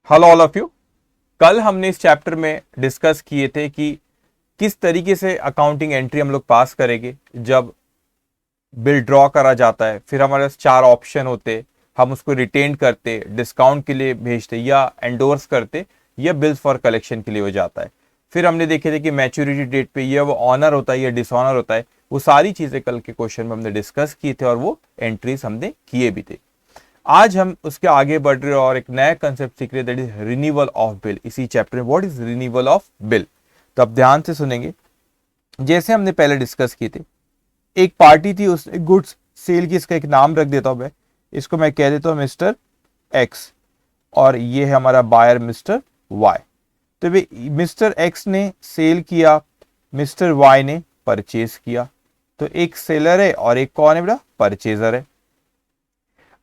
Hello all of you. कल हमने इस चैप्टर में डिस्कस किए थे कि किस तरीके से अकाउंटिंग एंट्री हम लोग पास करेंगे जब बिल ड्रॉ करा जाता है। फिर हमारे पास चार ऑप्शन होते, हम उसको रिटेन करते, डिस्काउंट के लिए भेजते या एंडोर्स करते या बिल्स फॉर कलेक्शन के लिए हो जाता है। फिर हमने देखे थे कि मैच्योरिटी डेट पे ये वो ऑनर होता है या डिसऑनर होता है। वो सारी चीजें कल के क्वेश्चन में हमने डिस्कस किए थे और वो एंट्रीज हमने किए भी थे। आज हम उसके आगे बढ़ रहे और एक नया कंसेप्ट सीख रहे, that is renewal of bill. इसी चैप्टर में what is renewal of bill, तो अब ध्यान से सुनेंगे। जैसे हमने पहले डिस्कस किए थे, एक पार्टी थी, उसने गुड्स सेल की, इसका एक नाम रख देता हूं मैं, इसको मैं कह देता हूं मिस्टर एक्स, और ये है हमारा बायर मिस्टर वाई। तो भाई मिस्टर एक्स ने सेल किया, मिस्टर वाई ने परचेज किया, तो एक सेलर है और एक कौन है बेटा, परचेजर है।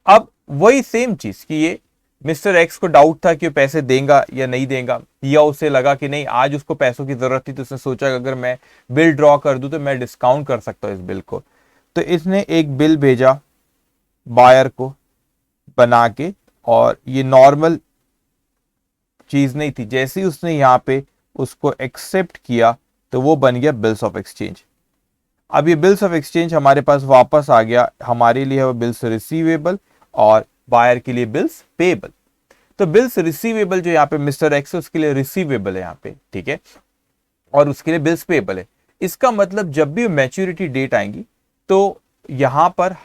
अब वही सेम चीज कि ये मिस्टर एक्स को डाउट था कि वो पैसे देगा या नहीं देगा, या उसे लगा कि नहीं आज उसको पैसों की जरूरत थी, तो उसने सोचा कि अगर मैं बिल ड्रॉ कर दूं तो मैं डिस्काउंट कर सकता हूं इस बिल को। तो इसने एक बिल भेजा बायर को बना के, और ये नॉर्मल चीज नहीं थी। जैसे ही उसने यहाँ पे उसको एक्सेप्ट किया तो वो बन गया बिल्स ऑफ एक्सचेंज। अब ये बिल्स ऑफ एक्सचेंज हमारे पास वापस आ गया, हमारे लिए है वो बिल्स रिसीवेबल और बायर के लिए बिल्स पेएबल। तो बिल्स रिसीवेबल जो यहाँ पे मिस्टर एक्स है उसके लिए रिसीवेबल है यहाँ पे, ठीक है, और उसके लिए बिल्स पेएबल है। इसका मतलब जब भी मैच्योरिटी डेट आएंगी तो यहां पर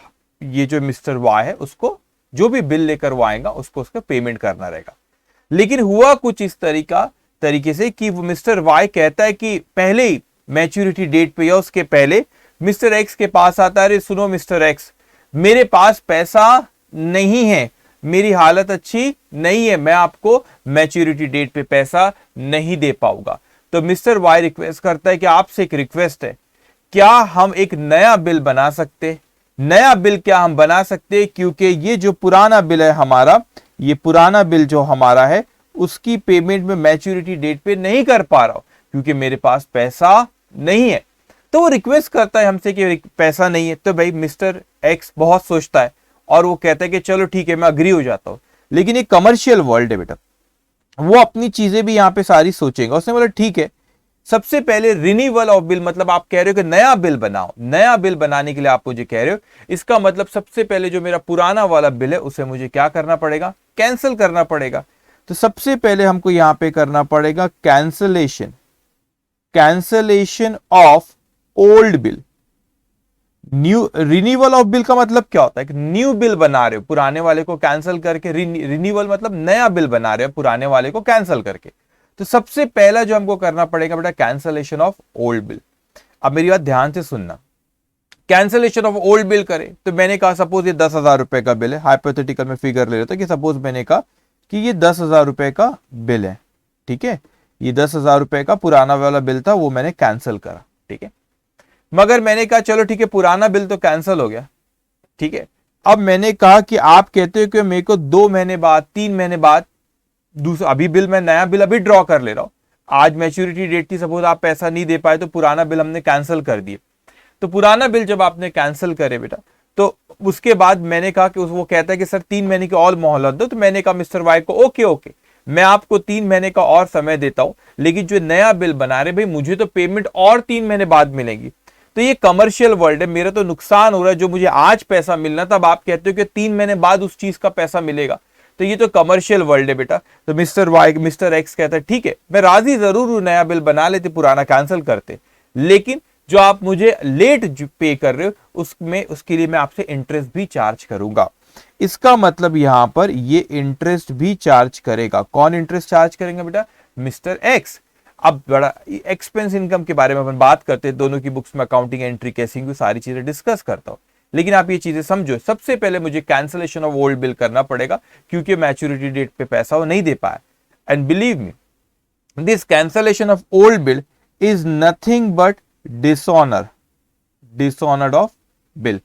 ये जो मिस्टर वाई है उसको जो भी बिल लेकर वो आएगा उसको उसका पेमेंट करना रहेगा। लेकिन हुआ कुछ इस तरीके से कि वो मिस्टर वाई कहता है कि पहले ही मैच्योरिटी डेट पे या उसके पहले मिस्टर एक्स के पास आता है, अरे सुनो मिस्टर एक्स, मेरे पास पैसा नहीं है, मेरी हालत अच्छी नहीं है, मैं आपको मैच्योरिटी डेट पे पैसा नहीं दे पाऊंगा। तो मिस्टर वाई रिक्वेस्ट करता है कि आपसे एक रिक्वेस्ट है, क्या हम एक नया बिल बना सकते? नया बिल क्या हम बना सकते, क्योंकि ये जो पुराना बिल है हमारा, ये पुराना बिल जो हमारा है उसकी पेमेंट में मैच्योरिटी डेट पे नहीं कर पा रहा हूं क्योंकि मेरे पास पैसा नहीं है। तो वो रिक्वेस्ट करता है हमसे कि पैसा नहीं है। तो भाई मिस्टर एक्स बहुत सोचता है और वो कहता है कि चलो ठीक है मैं अग्री हो जाता हूं। लेकिन ये कमर्शियल वर्ल्ड है बेटा, वो अपनी चीजें भी यहां पे सारी सोचेगा। उसने बोला ठीक है, सबसे पहले रिन्यूअल ऑफ बिल, मतलब आप कह रहे हो कि नया बिल बनाओ। नया बिल बनाने के लिए आप मुझे कह रहे हो, इसका मतलब सबसे पहले जो मेरा पुराना वाला बिल है उसे मुझे क्या करना पड़ेगा, कैंसिल करना पड़ेगा। तो सबसे पहले हमको यहां पे करना पड़ेगा cancellation of old bill. New renewal of bill का मतलब क्या होता है कि न्यू बिल बना रहे हो, पुराने वाले को कैंसिल करके। रिन्यूअल मतलब नया बिल बना रहे हो पुराने वाले को कैंसिल करके। तो सबसे पहला जो हमको करना पड़ेगा बेटा, कैंसलेशन ऑफ ओल्ड बिल। अब मेरी बात ध्यान से सुनना, कैंसलेशन ऑफ ओल्ड बिल करें तो मैंने कहा सपोज ये 10,000 रुपए का बिल है, हाइपोथेटिकल में फिगर ले लेता हूं कि सपोज मैंने कहा कि ये 10,000 रुपए का बिल है, ठीक है, ये 10,000 रुपए का पुराना वाला बिल था, वो मैंने कैंसिल करा, ठीक है। मगर मैंने कहा चलो ठीक है पुराना बिल तो कैंसिल हो गया, ठीक है। अब मैंने कहा कि आप कहते हो कि मेरे को 2 महीने बाद 3 महीने बाद दूसरा अभी बिल, मैं नया बिल अभी ड्रॉ कर ले रहा हूं, आज मैच्योरिटी डेट थी, सपोज आप पैसा नहीं दे पाए तो पुराना बिल हमने कैंसिल कर दिए। तो पुराना बिल जब आपने कैंसिल करे बेटा, तो उसके बाद मैंने कहा कि वो कहता है कि सर 3 महीने की और मोहलत दो। तो मैंने कहा मिस्टर वाई को ओके ओके, मैं आपको 3 महीने का और समय देता हूं, लेकिन जो नया बिल बना रहे भाई मुझे तो पेमेंट और 3 महीने बाद मिलेगी। तो ये कमर्शियल वर्ल्ड है, मेरा तो नुकसान हो रहा है, जो मुझे आज पैसा मिलना था अब आप कहते हो कि 3 महीने बाद उस चीज का पैसा मिलेगा। तो ये तो कमर्शियल वर्ल्ड है बेटा। तो मिस्टर एक्स कहता है ठीक है मैं राजी जरूर हूं, नया बिल बना लेते, पुराना कैंसिल करते, लेकिन जो आप मुझे लेट पे कर रहे हो उसमें उसके लिए मैं आपसे इंटरेस्ट भी चार्ज करूंगा। इसका मतलब यहां पर ये इंटरेस्ट भी चार्ज करेगा। कौन इंटरेस्ट चार्ज करेंगे बेटा, मिस्टर एक्स। अब बड़ा एक्सपेंस इनकम के बारे में अपन बात करते हैं, दोनों की बुक्स में अकाउंटिंग एंट्री कैसी हुई सारी चीजें डिस्कस करता हूं। लेकिन आप ये चीजें समझो, सबसे पहले मुझे कैंसलेशन ऑफ ओल्ड बिल करना पड़ेगा क्योंकि मैच्योरिटी डेट पे पैसा वो नहीं दे पाया। And believe me, this cancellation of old bill is nothing but dishonour of bill.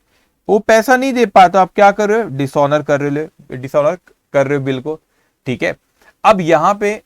वो पैसा नहीं दे पाया तो आप क्या कर रहे हो, डिसऑनर कर रहे हो बिल को, ठीक है। अब यहां पे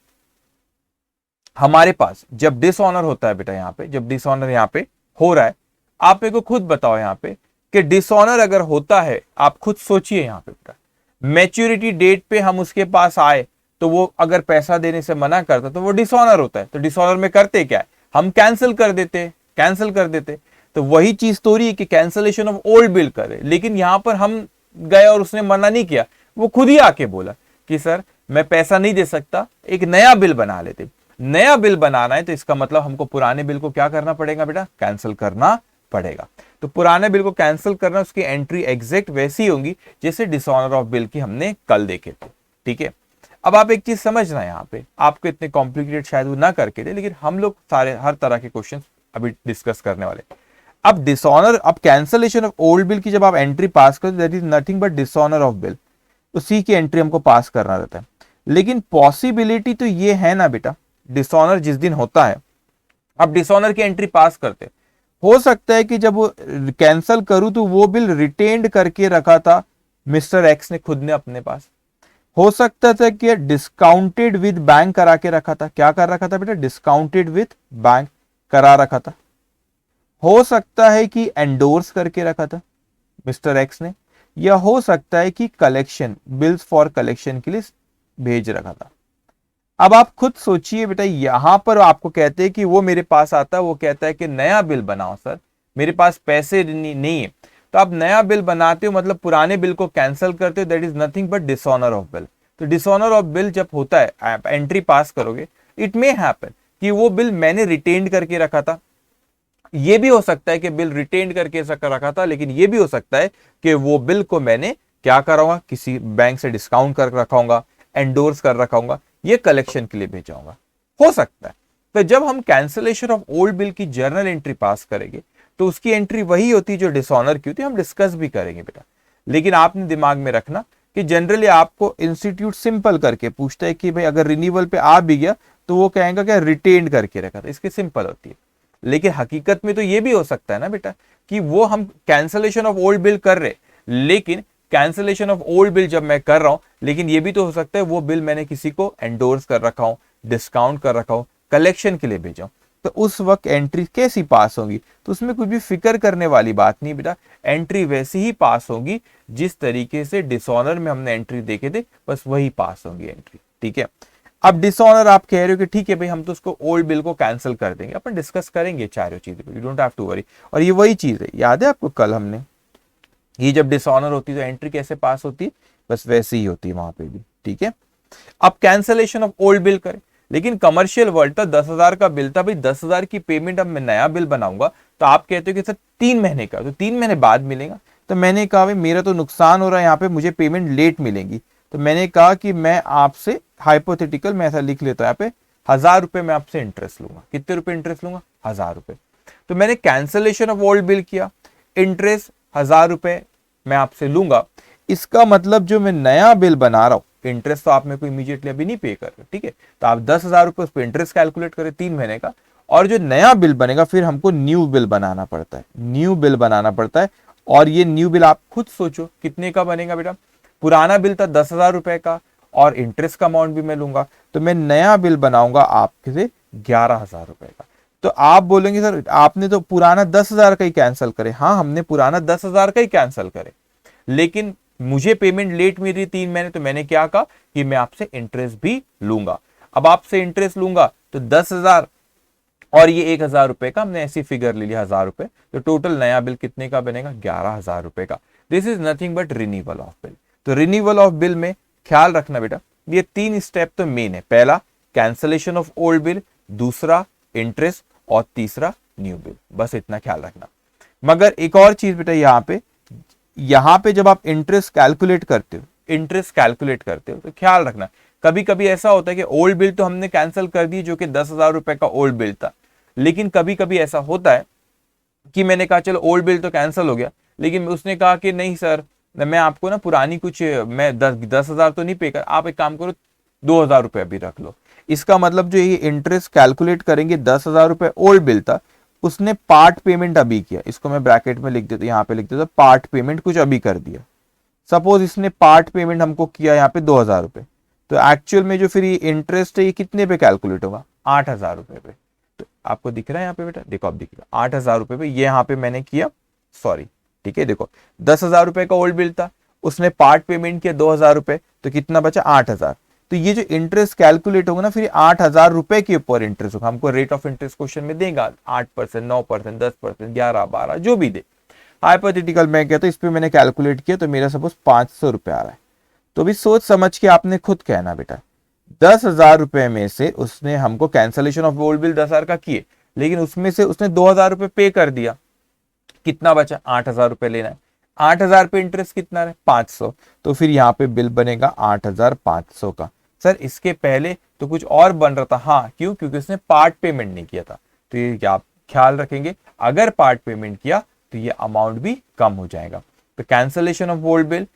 हमारे पास जब डिसऑनर होता है बेटा, यहां पे जब डिसऑनर यहां पे हो रहा है, आप मेरे को खुद बताओ यहां पे कि डिसऑनर अगर होता है, आप खुद सोचिए यहां पे बेटा, मैच्योरिटी डेट पे हम उसके पास आए, तो वो अगर पैसा देने से मना करता तो वो डिसऑनर होता है। तो डिसऑनर में करते क्या है, हम कैंसिल कर देते। तो वही चीज तो रही है कि कैंसिलेशन ऑफ ओल्ड बिल करे, लेकिन यहां पर हम गए और उसने मना नहीं किया, वो खुद ही आके बोला कि सर मैं पैसा नहीं दे सकता, एक नया बिल बना लेते। नया बिल बनाना है तो इसका मतलब हमको पुराने बिल को क्या करना पड़ेगा बेटा, कैंसिल करना पड़ेगा। तो पुराने बिल को कैंसिल करना, उसकी एंट्री एग्जैक्ट वैसी होगी जैसे डिसऑनर ऑफ बिल की हमने कल देखे थे। ठीक है, अब आप एक चीज समझना, यहाँ पे आपको इतने कॉम्प्लिकेटेड शायद वो ना करके दे, लेकिन हम लोग सारे हर तरह के क्वेश्चन अभी डिस्कस करने वाले। अब डिसऑनर, अब कैंसिलेशन ऑफ ओल्ड बिल की जब आप एंट्री पास करते, that is nothing but dishonour of bill, उसी की एंट्री हमको पास करना रहता है। लेकिन पॉसिबिलिटी तो ये है ना बेटा, डिसऑनर जिस दिन होता है, अब डिसऑनर की एंट्री पास करते, हो सकता है कि जब वो कैंसिल करूं तो वो बिल रिटेन्ड करके रखा था मिस्टर एक्स ने खुद ने अपने पास। हो सकता था कि डिस्काउंटेड विद बैंक करा के रखा था। क्या कर रखा था बेटा, डिस्काउंटेड विद बैंक करा रखा था। हो सकता है कि एंडोर्स करके रखा था मिस्टर एक्स ने, या हो सकता है कि कलेक्शन, बिल्स फॉर कलेक्शन के लिए भेज रखा था। अब आप खुद सोचिए बेटा, यहां पर आपको कहते हैं कि वो मेरे पास आता है, वो कहता है कि नया बिल बनाओ सर, मेरे पास पैसे नहीं है। तो आप नया बिल बनाते हो मतलब पुराने बिल को कैंसिल करते हो, that is nothing but dishonour of bill. तो डिसऑनर ऑफ बिल जब होता है, आप एंट्री पास करोगे, इट मे हैपन कि वो बिल मैंने रिटेन करके रखा था। ये भी हो सकता है कि बिल रिटेन करके रखा था, लेकिन ये भी हो सकता है कि वो बिल को मैंने क्या कराऊंगा, किसी बैंक से डिस्काउंट कर रखाऊंगा, एंडोर्स कर रखाऊंगा, ये कलेक्शन के लिए भेजाऊंगा, हो सकता है। तो जब हम कैंसिलेशन ऑफ ओल्ड बिल की जर्नल एंट्री पास करेंगे तो उसकी एंट्री वही होती है जो डिसऑनर की होती है, हम डिस्कस भी करेंगे बेटा। लेकिन आपने दिमाग में रखना कि जनरली आपको इंस्टीट्यूट सिंपल करके पूछता है कि भाई अगर रिन्यूअल पे आ भी गया तो वो कहेगा क्या रिटेन करके रखा था, इसकी सिंपल होती है। लेकिन हकीकत में तो ये भी हो सकता है ना बेटा कि वो हम कैंसिलेशन ऑफ ओल्ड बिल कर रहे, लेकिन कैंसिलेशन ऑफ ओल्ड बिल जब मैं कर रहा हूं, लेकिन ये भी तो हो सकता है वो बिल मैंने किसी को एंडोर्स कर रखा हूं, डिस्काउंट कर रखा हूं, कलेक्शन के लिए भेजा हूं। तो उस वक्त एंट्री कैसी पास होगी, तो उसमें कुछ भी फिक्र करने वाली बात नहीं बेटा, एंट्री वैसी ही पास होगी जिस तरीके से डिसऑनर में हमने एंट्री देखे थे, बस वही पास होगी एंट्री। ठीक है, अब डिसऑनर आप कह रहे हो कि ठीक है भाई हम तो उसको ओल्ड बिल को कैंसिल कर देंगे, अपन डिस्कस करेंगे चारों चीजें, you don't have to worry. और ये वही चीज है, याद है आपको कल हमने, ये जब डिसऑनर होती है तो एंट्री कैसे पास होती है, बस वैसे ही होती है वहां पे भी। ठीक है, अब कैंसिलेशन ऑफ ओल्ड बिल करें, लेकिन कमर्शियल वर्ल्ड था 10,000 का बिल था भाई, 10,000 की पेमेंट अब मैं नया बिल बनाऊंगा तो आप कहते हो कि सर 3 महीने का, तो 3 महीने बाद मिलेगा। तो मैंने कहा भाई मेरा तो नुकसान हो रहा है यहाँ पे, मुझे पेमेंट लेट मिलेगी। तो मैंने कहा कि मैं आपसे हाइपोथेटिकल, मैं ऐसा लिख लेता हूं यहाँ पे, 1,000 रुपए मैं आपसे इंटरेस्ट लूंगा। कितने रुपए इंटरेस्ट लूंगा, 1,000 रुपए। तो मैंने कैंसिलेशन ऑफ ओल्ड बिल किया, इंटरेस्ट 1,000 रुपए मैं आपसे लूंगा। इसका मतलब जो मैं नया बिल बना रहा हूं, इंटरेस्ट तो आप मेरे को इमीडिएटली अभी नहीं पे कर रहे, ठीक है, तो आप 10,000 रुपए उस पर इंटरेस्ट कैलकुलेट करें 3 महीने का, और जो नया बिल बनेगा फिर हमको न्यू बिल बनाना पड़ता है, न्यू बिल बनाना पड़ता है। और ये न्यू बिल आप खुद सोचो कितने का बनेगा बेटा, पुराना बिल था 10,000 रुपए का और इंटरेस्ट का अमाउंट भी मैं लूंगा, तो मैं नया बिल बनाऊंगा आपसे 11,000 रुपए का। तो आप बोलेंगे सर आपने तो पुराना 10,000 का ही कैंसिल करे। हाँ, हमने पुराना 10,000 का ही कैंसिल करे, लेकिन मुझे पेमेंट लेट मिल रही 3 महीने, तो मैंने क्या कहा कि मैं आपसे इंटरेस्ट भी लूंगा। अब आपसे इंटरेस्ट लूंगा तो 10,000 और ये 1,000 रुपए का, हमने ऐसी फिगर ले लिया 1,000 रुपए, तो टोटल नया बिल कितने का बनेगा, 11,000 रुपए का। This is nothing but renewal of bill. तो रिन्यूअल ऑफ बिल में ख्याल रखना बेटा, ये 3 स्टेप तो मेन है, पहला कैंसिलेशन ऑफ ओल्ड बिल, दूसरा इंटरेस्ट, और तीसरा न्यू बिल, बस इतना ख्याल रखना। मगर एक और चीज बेटा, यहाँ पे जब आप इंटरेस्ट कैलकुलेट करते हो तो ख्याल रखना, कभी कभी ऐसा होता है कि ओल्ड बिल तो हमने कैंसिल कर दी जो कि 10,000 रुपए का ओल्ड बिल था, लेकिन कभी कभी ऐसा होता है कि मैंने कहा चलो ओल्ड बिल तो कैंसिल हो गया, लेकिन उसने कहा कि नहीं सर मैं आपको ना पुरानी कुछ, मैं 10,000 तो नहीं पे कर, आप एक काम करो 2,000 रुपए अभी रख लो। इसका मतलब जो ये इंटरेस्ट कैलकुलेट करेंगे, 10,000 रुपए ओल्ड बिल था, उसने पार्ट पेमेंट अभी किया, इसको मैं ब्रैकेट में लिख देता, यहाँ पे लिख देता पार्ट पेमेंट कुछ अभी कर दिया। सपोज इसने पार्ट पेमेंट हमको किया यहाँ पे 2,000 रुपए, तो एक्चुअल में जो फिर ये इंटरेस्ट है ये कितने पे कैलकुलेट होगा, 8,000 रुपए पे। तो आपको दिख रहा है यहाँ पे बेटा, देखो आप दिख रहा है 8,000 रुपए पे, ये यहाँ पे मैंने किया, सॉरी, ठीक है, देखो 10,000 रुपए का ओल्ड बिल था, उसने पार्ट पेमेंट किया 2,000 रुपए, तो कितना बचा 8,000। तो ये जो इंटरेस्ट कैलकुलेट होगा ना, फिर 8,000 रुपए के ऊपर इंटरेस्ट होगा। हमको रेट ऑफ इंटरेस्ट क्वेश्चन में देगा 8%, 9%, 10%, 11, 12 जो भी दे। हाइपोथेटिकल मैं कहता हूं इस पे मैंने कैलकुलेट किया तो मेरा सपोज 500 रुपए आ रहा है। तो भी सोच समझ के आपने खुद कहना बेटा, 10,000 रुपए में से उसने हमको कैंसलेशन ऑफ ओल्ड बिल 10,000 का किए, लेकिन उसमें से उसने 2,000 रुपए पे कर दिया, कितना बचा? 8,000 रुपए लेना है। 8,000 पे इंटरेस्ट कितना है? 500। तो फिर यहाँ पे बिल बनेगा 8,500 का। सर इसके पहले तो कुछ और बन रहा था। हाँ, क्यों? क्योंकि उसने पार्ट पेमेंट नहीं किया था। तो ये आप ख्याल रखेंगे, अगर पार्ट पेमेंट किया तो ये अमाउंट भी कम हो जाएगा। तो कैंसलेशन ऑफ ओल्ड बिल,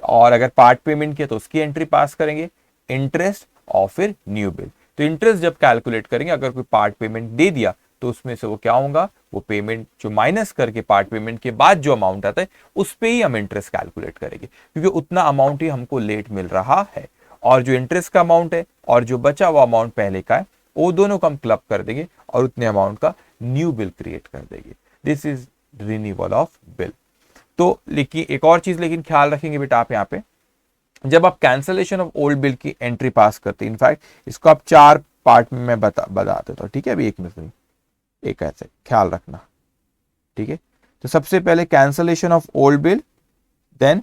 और अगर पार्ट पेमेंट किया तो उसकी एंट्री पास करेंगे, इंटरेस्ट और फिर न्यू बिल। तो इंटरेस्ट जब कैलकुलेट करेंगे, अगर कोई पार्ट पेमेंट दे दिया तो उसमें से वो क्या होगा, वो पेमेंट जो माइनस करके पार्ट पेमेंट के बाद जो अमाउंट आता है उस पे ही हम इंटरेस्ट कैलकुलेट करेंगे, क्योंकि उतना अमाउंट ही हमको लेट मिल रहा है। और जो इंटरेस्ट का अमाउंट है और जो बचा हुआ अमाउंट पहले का है, वो दोनों को हम क्लब कर देंगे और उतने अमाउंट का न्यू बिल क्रिएट कर देंगे। This is renewal of bill. तो लेकिन एक और चीज लेकिन ख्याल रखेंगे बेटा आप यहाँ पे, जब आप कैंसलेशन ऑफ ओल्ड बिल की एंट्री पास करते हैं, इनफैक्ट इसको आप 4 पार्ट में मैं बता देता हूं, ठीक है? अभी एक में से एक ऐसे ख्याल रखना, ठीक है? तो सबसे पहले cancellation of old bill, then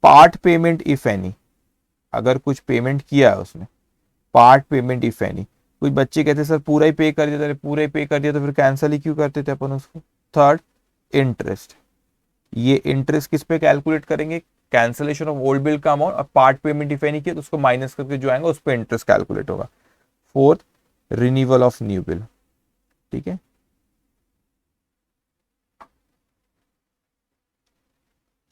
part payment if any, अगर कुछ पेमेंट किया है उसने, पार्ट पेमेंट इफ एनी। कुछ बच्चे कहते सर पूरा ही पे कर दिया, पूरा ही पे कर दिया तो फिर कैंसिल ही क्यों करते थे अपन उसको? Third, interest. ये इंटरेस्ट किस पे कैलकुलेट करेंगे? कैंसलेशन ऑफ ओल्ड बिल का अमाउंट, और पार्ट पेमेंट इफ एनी किया तो उसको माइनस करके जो आएगा उस पर इंटरेस्ट कैलकुलेट होगा। Fourth, renewal of new bill, ठीक है?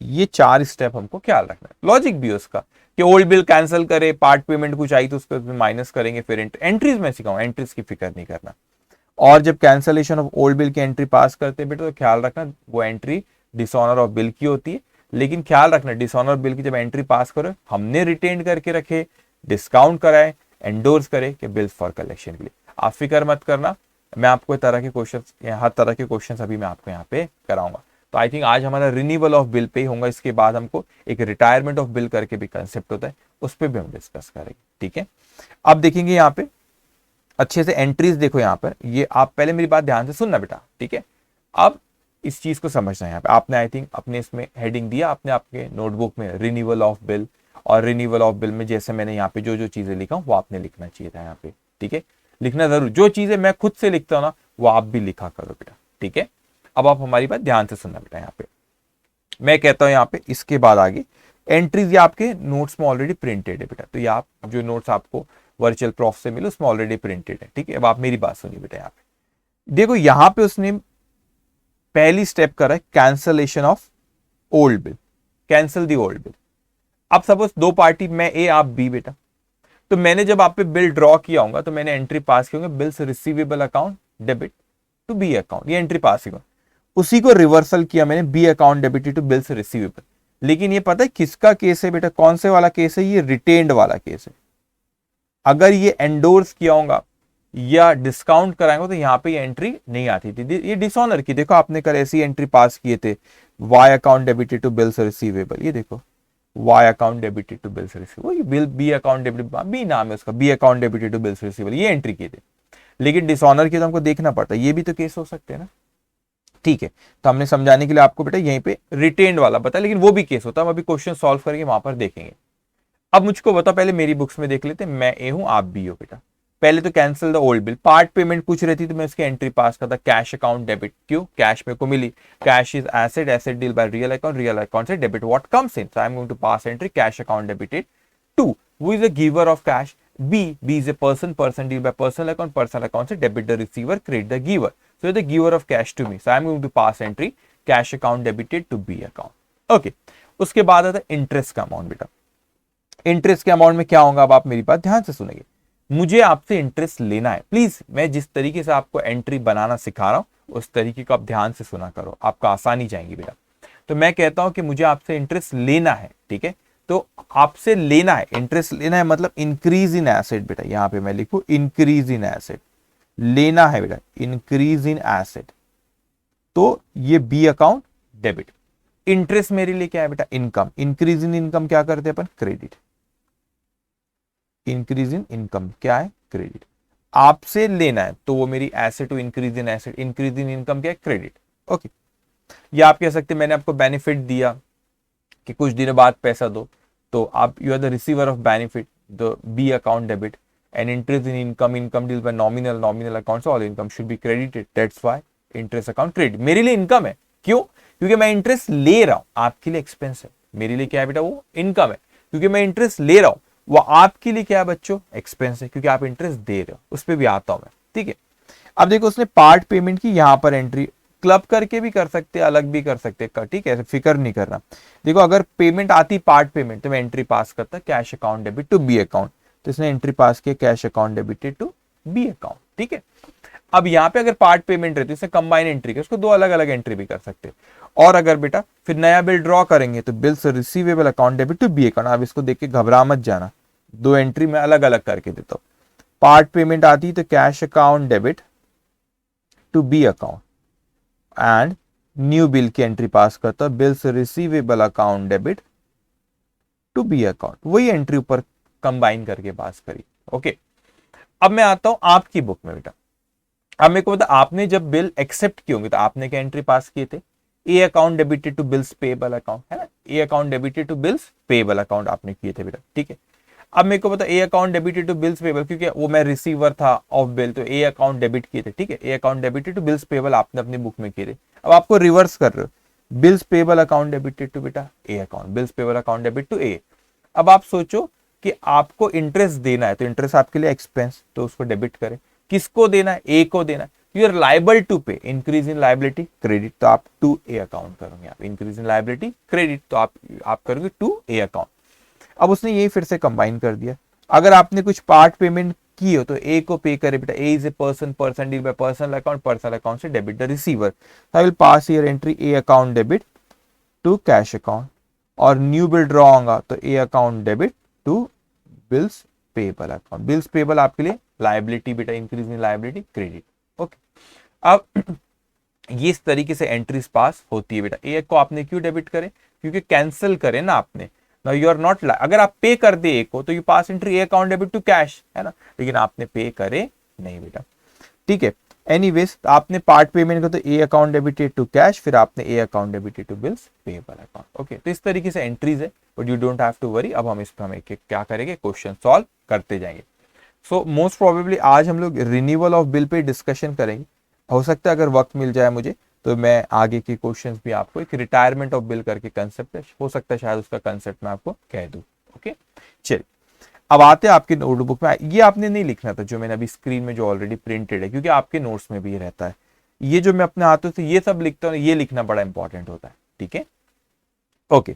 ये 4 स्टेप हमको ख्याल रखना है। लॉजिक भी उसका कि ओल्ड बिल कैंसिल करे, पार्ट पेमेंट कुछ आई तो उसको माइनस करेंगे, फिर एंट्रीज में सिखाऊं, एंट्रीज की फिक्र नहीं करना। और जब कैंसलेशन ऑफ ओल्ड बिल की एंट्री पास करते हैं बेटा, तो ख्याल रखना वो एंट्री डिसऑनर ऑफ बिल की होती है। लेकिन ख्याल रखना, डिसऑनर बिल की जब एंट्री पास करो, हमने रिटेन करके रखे, डिस्काउंट कराए, एंडोर्स करे कि बिल्स फॉर कलेक्शन के लिए। आप फिक्र मत करना, मैं आपको तरह के क्वेश्चन, हर तरह के क्वेश्चन अभी मैं आपको यहाँ पे कराऊंगा। तो आई थिंक आज हमारा रिन्यूअल ऑफ बिल पे ही होगा। इसके बाद हमको एक रिटायरमेंट ऑफ बिल करके भी कंसेप्ट होता है, उस पर भी हम डिस्कस करेंगे, ठीक है? अब देखेंगे यहाँ पे अच्छे से एंट्रीज। देखो यहाँ पर, ये आप पहले मेरी बात ध्यान से सुनना बेटा, ठीक है? अब इस चीज को समझना है। यहाँ पे आपने आई थिंक अपने इसमें हेडिंग दिया, आपने आपके नोटबुक में रिन्यूअल ऑफ बिल, और रिन्यूअल ऑफ बिल में जैसे मैंने यहाँ पे जो जो चीजें लिखा वो आपने लिखना चाहिए था यहाँ पे, ठीक है? लिखना जरूर, जो चीजें मैं खुद से लिखता हूँ ना वो आप भी लिखा करो बेटा, ठीक है? अब आप हमारी बात ध्यान से सुनना बेटा। यहाँ पे मैं कहता हूँ यहाँ पे इसके बाद आगे एंट्रीज ये आपके नोट्स में ऑलरेडी प्रिंटेड है बेटा। तो ये आप जो नोट्स आपको वर्चुअल प्रॉफ से मिले उसमें ऑलरेडी प्रिंटेड है, ठीक है? अब आप मेरी बात सुनिए बेटा। यहाँ पे देखो, यहाँ पे उसने पहली स्टेप करा है cancellation of old bill, cancel the old bill. अब सपोज दो पार्टी, मैं ए आप बी बेटा, तो मैंने जब आप पे बिल ड्रॉ किया होगा तो मैंने एंट्री पास की होगी, bills receivable account debit to B account, ये एंट्री पास होगा। उसी को रिवर्सल किया मैंने, B account debited to bills receivable. लेकिन ये पता है किसका केस है बेटा? कौन से वाला केस है? ये रिटेन्ड वाला केस है। अगर ये एंडोर्स किया होगा या डिस्काउंट कराएंगे तो यहाँ पे ये एंट्री नहीं आती थी, ये डिसऑनर की। देखो आपने कल ऐसी एंट्री पास किए थे, Y account debited to bills receivable, ये देखो Y account debited to bills receivable, bill B account debited, B नाम है उसका, B account debited to bills receivable, ये एंट्री किए थे। लेकिन डिसऑनर की तो हमको देखना पड़ता है, ये भी तो केस हो सकते हैं ना, ठीक है? तो हमने समझाने के लिए आपको बेटा यहीं पे रिटेन्ड वाला बताया, लेकिन वो भी केस होता है, हम अभी क्वेश्चन सॉल्व करके वहां पर देखेंगे। अब मुझको बताओ, पहले मेरी बुक्स में देख लेते, मैं ए हूं आप बी हो बेटा। पहले तो cancel the old bill, part payment कुछ रहती तो मैं इसकी एंट्री पास करता, कैश अकाउंट डेबिट, क्यों? कैश मेरे को मिली, cash is asset, asset deal by real account, real account से debit what comes in, so I am going to pass entry cash account debited to who is the giver of cash, B, B is a person, person deal by personal account, personal account से debit the receiver, credit the giver, so the giver of cash to me, so I am going to pass entry cash account debited to B account. Okay, उसके बाद आता है interest का amount बेटा। Interest के amount में क्या होगा, अब आप मेरी बात ध्यान से सुनेंगे। मुझे आपसे इंटरेस्ट लेना है, प्लीज मैं जिस तरीके से आपको एंट्री बनाना सिखा रहा हूं उस तरीके को आप ध्यान से सुना करो, आपको आसानी जाएंगी बेटा। तो मैं कहता हूं कि मुझे आपसे इंटरेस्ट लेना है, ठीक है? तो आपसे लेना है, इंटरेस्ट लेना है मतलब इंक्रीज इन एसेट बेटा। यहां पे मैं लिखूं इंक्रीज इन एसेट, लेना है बेटा इंक्रीज इन एसेट, तो ये बी अकाउंट डेबिट। इंटरेस्ट मेरे लिए क्या है बेटा? इनकम, इंक्रीज इन इनकम क्या करते हैं अपन? क्रेडिट। इंक्रीज इन इनकम क्या है, क्रेडिट। आपसे लेना है तो वो मेरी asset to increase in asset, increase in income क्या है, क्रेडिट। ओके, या आप कह सकते हैं मैंने आपको बेनिफिट दिया कि कुछ दिनों बाद पैसा दो, तो आप you are the receiver of benefit, the B account debit, and interest in income, income deal by nominal, nominal accounts all income should be credited, that's why interest account credit. मेरे लिए इनकम है, क्यों, क्योंकि मैं interest ले रहा हूं, आपके लिए एक्सपेंस है, मेरे लिए क्या है बेटा, वो इनकम है, क्योंकि मैं इंटरेस्ट ले रहा हूं। वो आपके लिए क्या है बच्चों, एक्सपेंस है, क्योंकि आप इंटरेस्ट दे रहे हो। उस पर भी आता हूं मैं, ठीक है। अब देखो उसने पार्ट पेमेंट की यहां पर एंट्री क्लब करके भी कर सकते हैं, अलग भी कर सकते हैं, ठीक है, फिक्र नहीं करना। देखो अगर पेमेंट आती पार्ट पेमेंट तो मैं एंट्री पास करता cash account debit to B account, तो इसने एंट्री पास किया cash account debited to B account, ठीक है। अब यहाँ पे अगर पार्ट पेमेंट रहती है इससे कंबाइन एंट्री कर, उसको दो अलग अलग एंट्री भी कर सकते हैं। और अगर बेटा फिर नया बिल ड्रॉ करेंगे तो bills receivable account debit to B account. अब इसको देख के घबरा मत जाना, दो एंट्री में अलग अलग करके देता हूं। पार्ट पेमेंट आती तो cash account debit to B account and new bill की एंट्री पास करता, bills receivable account debit to B account, वही एंट्री ऊपर कंबाइन करके पास करी। ओके, अब मैं आता हूं आपकी बुक में बेटा। अब मेरे को बता, आपने जब बिल एक्सेप्ट किए होंगे तो आपने क्या एंट्री पास किए थे, A account debited to bills payable account, है ना, A account debited to bills payable account आपने किए थे बेटा, ठीक है। अब मेरे को पता A account debited to bills payable, क्योंकि वो मैं रिसीवर था ऑफ बिल, तो ए अकाउंट डेबिट किए थे, ठीक है। A account debited to bills payable आपने अपनी बुक में किए थे। अब आपको रिवर्स कर रहे हो, bills payable account debited to बेटा A account, bills payable account debit to A. अब आप सोचो कि आपको इंटरेस्ट देना है, तो इंटरेस्ट आपके लिए एक्सपेंस, तो उसको डेबिट करें। किसको देना है, ए को देना है, यू आर लाइबल टू पे, इंक्रीज इन लाइबिलिटी क्रेडिट, तो आप टू ए अकाउंट करोगे, आप इंक्रीज इन लाइबिलिटी क्रेडिट, तो आप करोगे टू ए अकाउंट। अब उसने ये फिर से कंबाइन कर दिया। अगर आपने कुछ पार्ट पेमेंट की हो तो ए को पे करे बेटा, A is a person, person deal by personal account, personal account से debit the receiver, I will pass here entry A account debit to cash account, और न्यू बिल ड्रॉ होगा तो A account debit to bills payable account. Bills payable आपके लिए liability बेटा, increase in liability credit. Okay, अब ये इस तरीके से एंट्रीज पास होती है बेटा। ए को आपने क्यों डेबिट करे, क्योंकि कैंसिल करे ना आपने, नाउ यू आर नॉट, अगर आप पे कर दे ए को तो you pass entry A account debit to cash, है ना, लेकिन आपने पे करे नहीं बेटा, ठीक है। एनीवेज आपने पार्ट पेमेंट को तो A account debited to cash, फिर आपने A account debited to bills payable account. Okay, तो इस तरीके से एंट्रीज है, but you don't have to worry. अब हम इस पर हम एक क्या करेंगे, क्वेश्चन सॉल्व करते जाएंगे। सो मोस्ट प्रोबेबली आज हम लोग renewal of bill pay discussion करेंगे। हो सकता है अगर वक्त मिल जाए मुझे तो मैं आगे के क्वेश्चंस भी आपको, एक रिटायरमेंट ऑफ बिल करके कंसेप्ट है, हो सकता है शायद उसका कंसेप्ट मैं आपको कह दूं। ओके, चलिए अब आते हैं आपकी नोटबुक में। ये आपने नहीं लिखना था जो मैंने अभी स्क्रीन में जो ऑलरेडी प्रिंटेड है, क्योंकि आपके नोट्स में भी ये रहता है। ये जो मैं अपने हाथों से ये सब लिखता हूँ, ये लिखना बड़ा इंपॉर्टेंट होता है, ठीक है। ओके,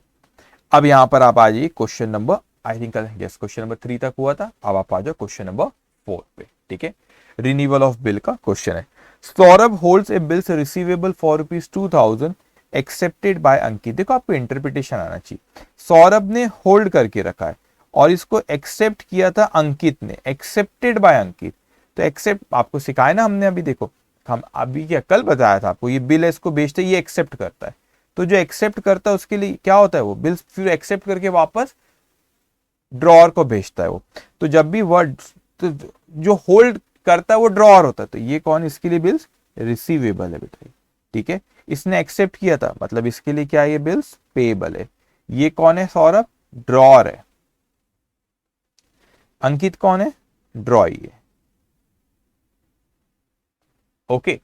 अब यहां पर आप आ जाइए question number, I think yes question number 3 तक हुआ था, अब आप आ जाओ क्वेश्चन नंबर 4 पे, ठीक है। रिन्यूअल ऑफ बिल का क्वेश्चन है। Saurabh holds a bills receivable for ₹2000 accepted by Ankit. देखो आपको इंटरप्रिटेशन आना चाहिए। सौरभ ने होल्ड करके रखा है और इसको एक्सेप्ट किया था अंकित ने, एक्सेप्टेड बाय अंकित। तो एक्सेप्ट आपको सिखाया ना हमने अभी, देखो हम अभी क्या कल बताया था आपको, ये बिल है इसको बेचते ये एक्सेप्ट करता है, तो जो एक्सेप्ट करता है उसके लिए क्या होता है, वो बिल फिर एक्सेप्ट करके वापस ड्रॉअर को भेजता है वो। तो जब भी वर्ड तो जो होल्ड करता है वो ड्रॉअर होता है, तो ये कौन, इसके लिए बिल्स रिसीवेबल है बेटा, ठीक है। इसने एक्सेप्ट किया था मतलब इसके लिए क्या है, ये बिल्स पेएबल है। ये कौन है, सौरभ, ड्रॉअर है। अंकित कौन है, ड्रॉई है। Okay,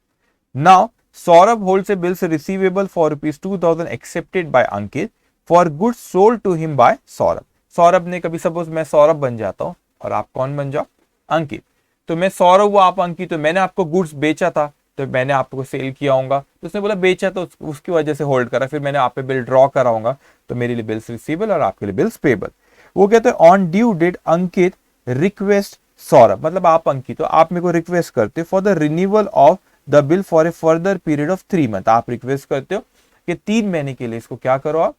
now Saurabh holds a bills receivable for ₹2000 accepted by Ankit for goods sold to him by Saurabh. Saurabh ने, कभी सपोज मैं सौरभ बन जाता हूं और आप कौन बन जाओ, अंकित, तो मैं सौरभ हुआ आप अंकित, तो मैंने आपको गुड्स बेचा था, तो मैंने आपको सेल किया होगा, तो उसने बोला बेचा तो उसकी वजह से होल्ड करा, फिर मैंने आप पे बिल ड्रॉ कराऊंगा, तो मेरे लिए बिल्स रिसीवेबल और आपके लिए बिल्स पेएबल। वो कहते हैं on due date Ankit request Saurabh, मतलब आप अंकित हो, आप मेरे को रिक्वेस्ट करते for the renewal of the bill for a further period of 3 month. आप रिक्वेस्ट करते हो कि 3 महीने के लिए इसको क्या करो, आप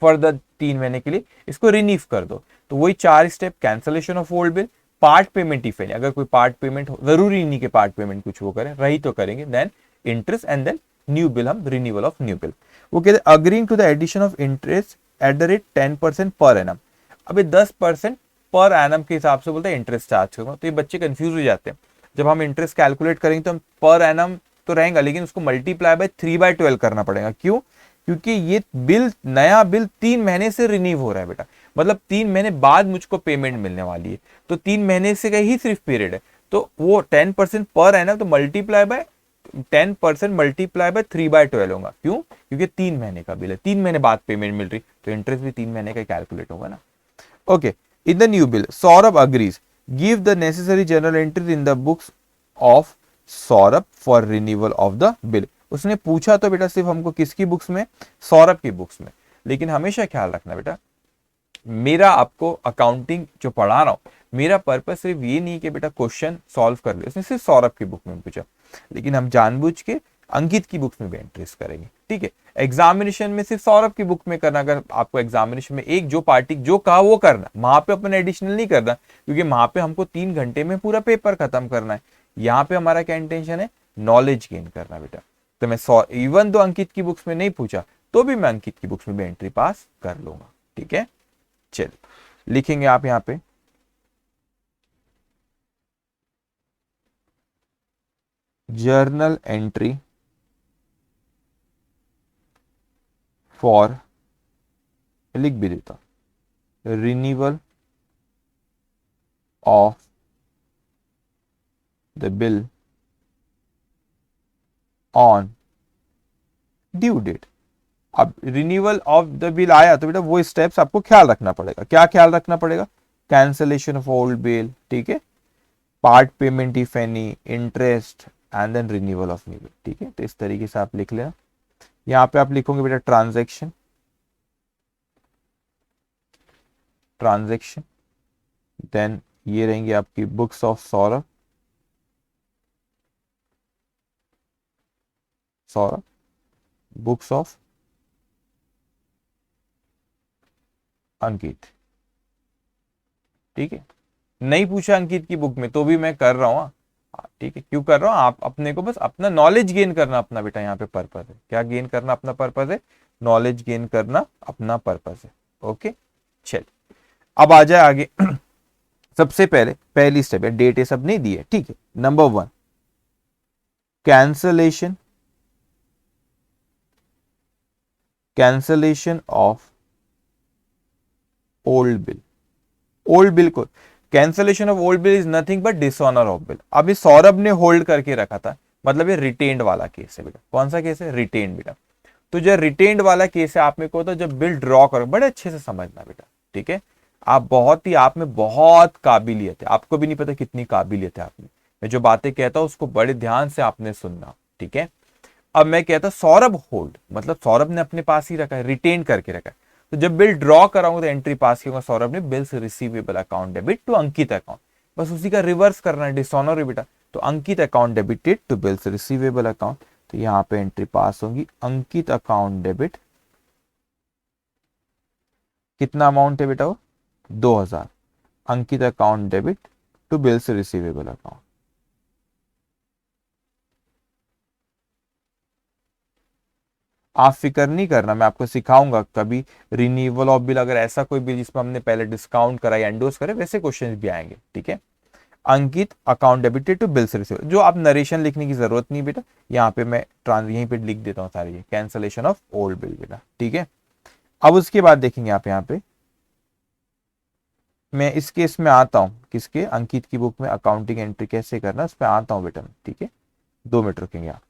फर्दर 3 महीने के लिए इसको रिन्यू कर दो। तो वही 4 step, cancellation of old bill, part payment if any, अगर कोई पार्ट पेमेंट जरूरी नहीं कि पार्ट पेमेंट कुछ वो करे, रही तो करेंगे, then interest and then new bill, हम रिन्यूअल ऑफ न्यू बिल। वो कहते हैं agreeing to the addition of interest at the rate 10% per annum. अबे 10% पर एनम के हिसाब से बोलता है इंटरेस्ट चार्ज करूंगा। तो ये बच्चे कंफ्यूज हो जाते हैं, जब हम इंटरेस्ट कैलकुलेट करेंगे तो हम पर एनम तो रहेगा, लेकिन उसको मल्टीप्लाई बाय 3/12 करना पड़ेगा। क्यों? क्योंकि ये बिल, नया बिल 3 महीने से रिन्यू हो रहा है बेटा, मतलब 3 महीने बाद मुझको पेमेंट मिलने वाली है, तो 3 महीने से का ही सिर्फ पीरियड है। तो वो 10% पर एनम, तो मल्टीप्लाई बाय 10% मल्टीप्लाई बाय 3/12 होगा। क्यों? क्योंकि 3 महीने का बिल है, 3 महीने बाद पेमेंट मिल रही, तो इंटरेस्ट भी 3 महीने का कैलकुलेट होगा ना। Okay, in the new bill Saurabh agrees give the necessary journal entry in the books of Saurabh for renewal of the bill. उसने पूछा तो बेटा सिर्फ हमको किसकी बुक्स में? सौरभ की बुक्स में। लेकिन हमेशा ख्याल रखना बेटा, मेरा आपको अकाउंटिंग जो पढ़ा रहा हूं, मेरा पर्पस सिर्फ ये नहीं कि बेटा क्वेश्चन सॉल्व कर ले। उसने सिर्फ सौरभ की बुक में पूछा, लेकिन हम जानबूझ के अंकित की बुक्स में भी एंट्रीज करेंगे। ठीक है, एग्जामिनेशन में सिर्फ सौरभ की बुक में करना। अगर आपको एग्जामिनेशन में एक जो पार्टी जो कहा वो करना, वहां पे अपन एडिशनल नहीं करना, क्योंकि वहां पे हमको 3 घंटे में पूरा पेपर खत्म करना है। यहाँ पे हमारा क्या इंटेंशन है? नॉलेज गेन करना बेटा। तो मैं इवन दो अंकित की बुक्स में नहीं पूछा, तो भी मैं अंकित की बुक्स में भी एंट्री पास कर लूंगा। ठीक है, चलिए लिखेंगे आप यहाँ पे जर्नल एंट्री फॉर, लिख भी देता, renewal of the bill on due date. अब रिन्यूअल ऑफ द बिल आया तो बेटा वो स्टेप्स आपको ख्याल रखना पड़ेगा। क्या ख्याल रखना पड़ेगा? कैंसलेशन ऑफ ओल्ड बिल, ठीक है, part payment if any, interest and then renewal of new bill. ठीक है, तो इस तरीके से आप लिख लेना। यहां पे आप लिखोगे बेटा ट्रांजैक्शन, ट्रांजैक्शन, देन ये रहेंगी आपकी books of Saurabh, Saurabh, books of Ankit. ठीक है, नहीं पूछा अंकित की बुक में तो भी मैं कर रहा हूं। ठीक है, क्यों कर रहा हूं? आप अपने को बस अपना नॉलेज गेन करना अपना बेटा यहाँ पे पर्पज है। क्या गेन करना अपना पर्पज है? नॉलेज गेन करना अपना पर्पज है। ओके, चलिए अब आ जाए आगे। सबसे पहले पहली स्टेप है, डेट ये सब नहीं दी है। ठीक है, number 1 cancellation, cancellation of old bill. Old bill को cancellation of old bill is nothing but dishonour of bill. अभी सौरभ ने होल्ड करके रखा था, मतलब ये रिटेन्ड वाला केस है बेटा। कौन सा केस है? रिटेन्ड बेटा। तो जो रिटेन्ड वाला केस है, आप में को तो जब बिल ड्रॉ करो बड़े अच्छे से समझना बेटा। ठीक है, आप बहुत ही, आप में बहुत काबिलियत है, आपको भी नहीं पता कितनी काबिलियत है आप में। मैं जो बातें कहता हूं उसको बड़े ध्यान से आपने सुनना। ठीक है, अब मैं कहता सौरभ होल्ड, मतलब सौरभ ने अपने पास ही रखा है, रिटेन करके रखा है। तो जब बिल ड्रॉ कराऊंगा तो एंट्री पास की होगा सौरभ ने, bills receivable account debit to Ankit account. बस उसी का रिवर्स करना है, डिसऑनर है बेटा। तो Ankit account debited to bills receivable account. तो यहां पे एंट्री पास होगी अंकित अकाउंट डेबिट। कितना अमाउंट है बेटा? वो 2000। Ankit account debit to bills receivable account. आप फिक्र नहीं करना, मैं आपको सिखाऊंगा कभी रिन्यूअल ऑफ बिल, अगर ऐसा कोई बिल जिसमें हमने पहले डिस्काउंट कराई, एंडोर्स करे, वैसे क्वेश्चन भी आएंगे। ठीक है, Ankit account debited to bills receive, जो आप नरेशन लिखने की जरूरत नहीं बेटा, यहाँ पे मैं यहीं पे लिख देता हूँ सारी, कैंसलेशन ऑफ ओल्ड बिल बेटा। ठीक है, अब उसके बाद देखेंगे आप यहाँ पे, मैं इस केस में आता हूँ, किसके? अंकित की बुक में अकाउंटिंग एंट्री कैसे करना उस पर आता हूँ बेटा। ठीक है, 2 मिनट रुकेंगे आप।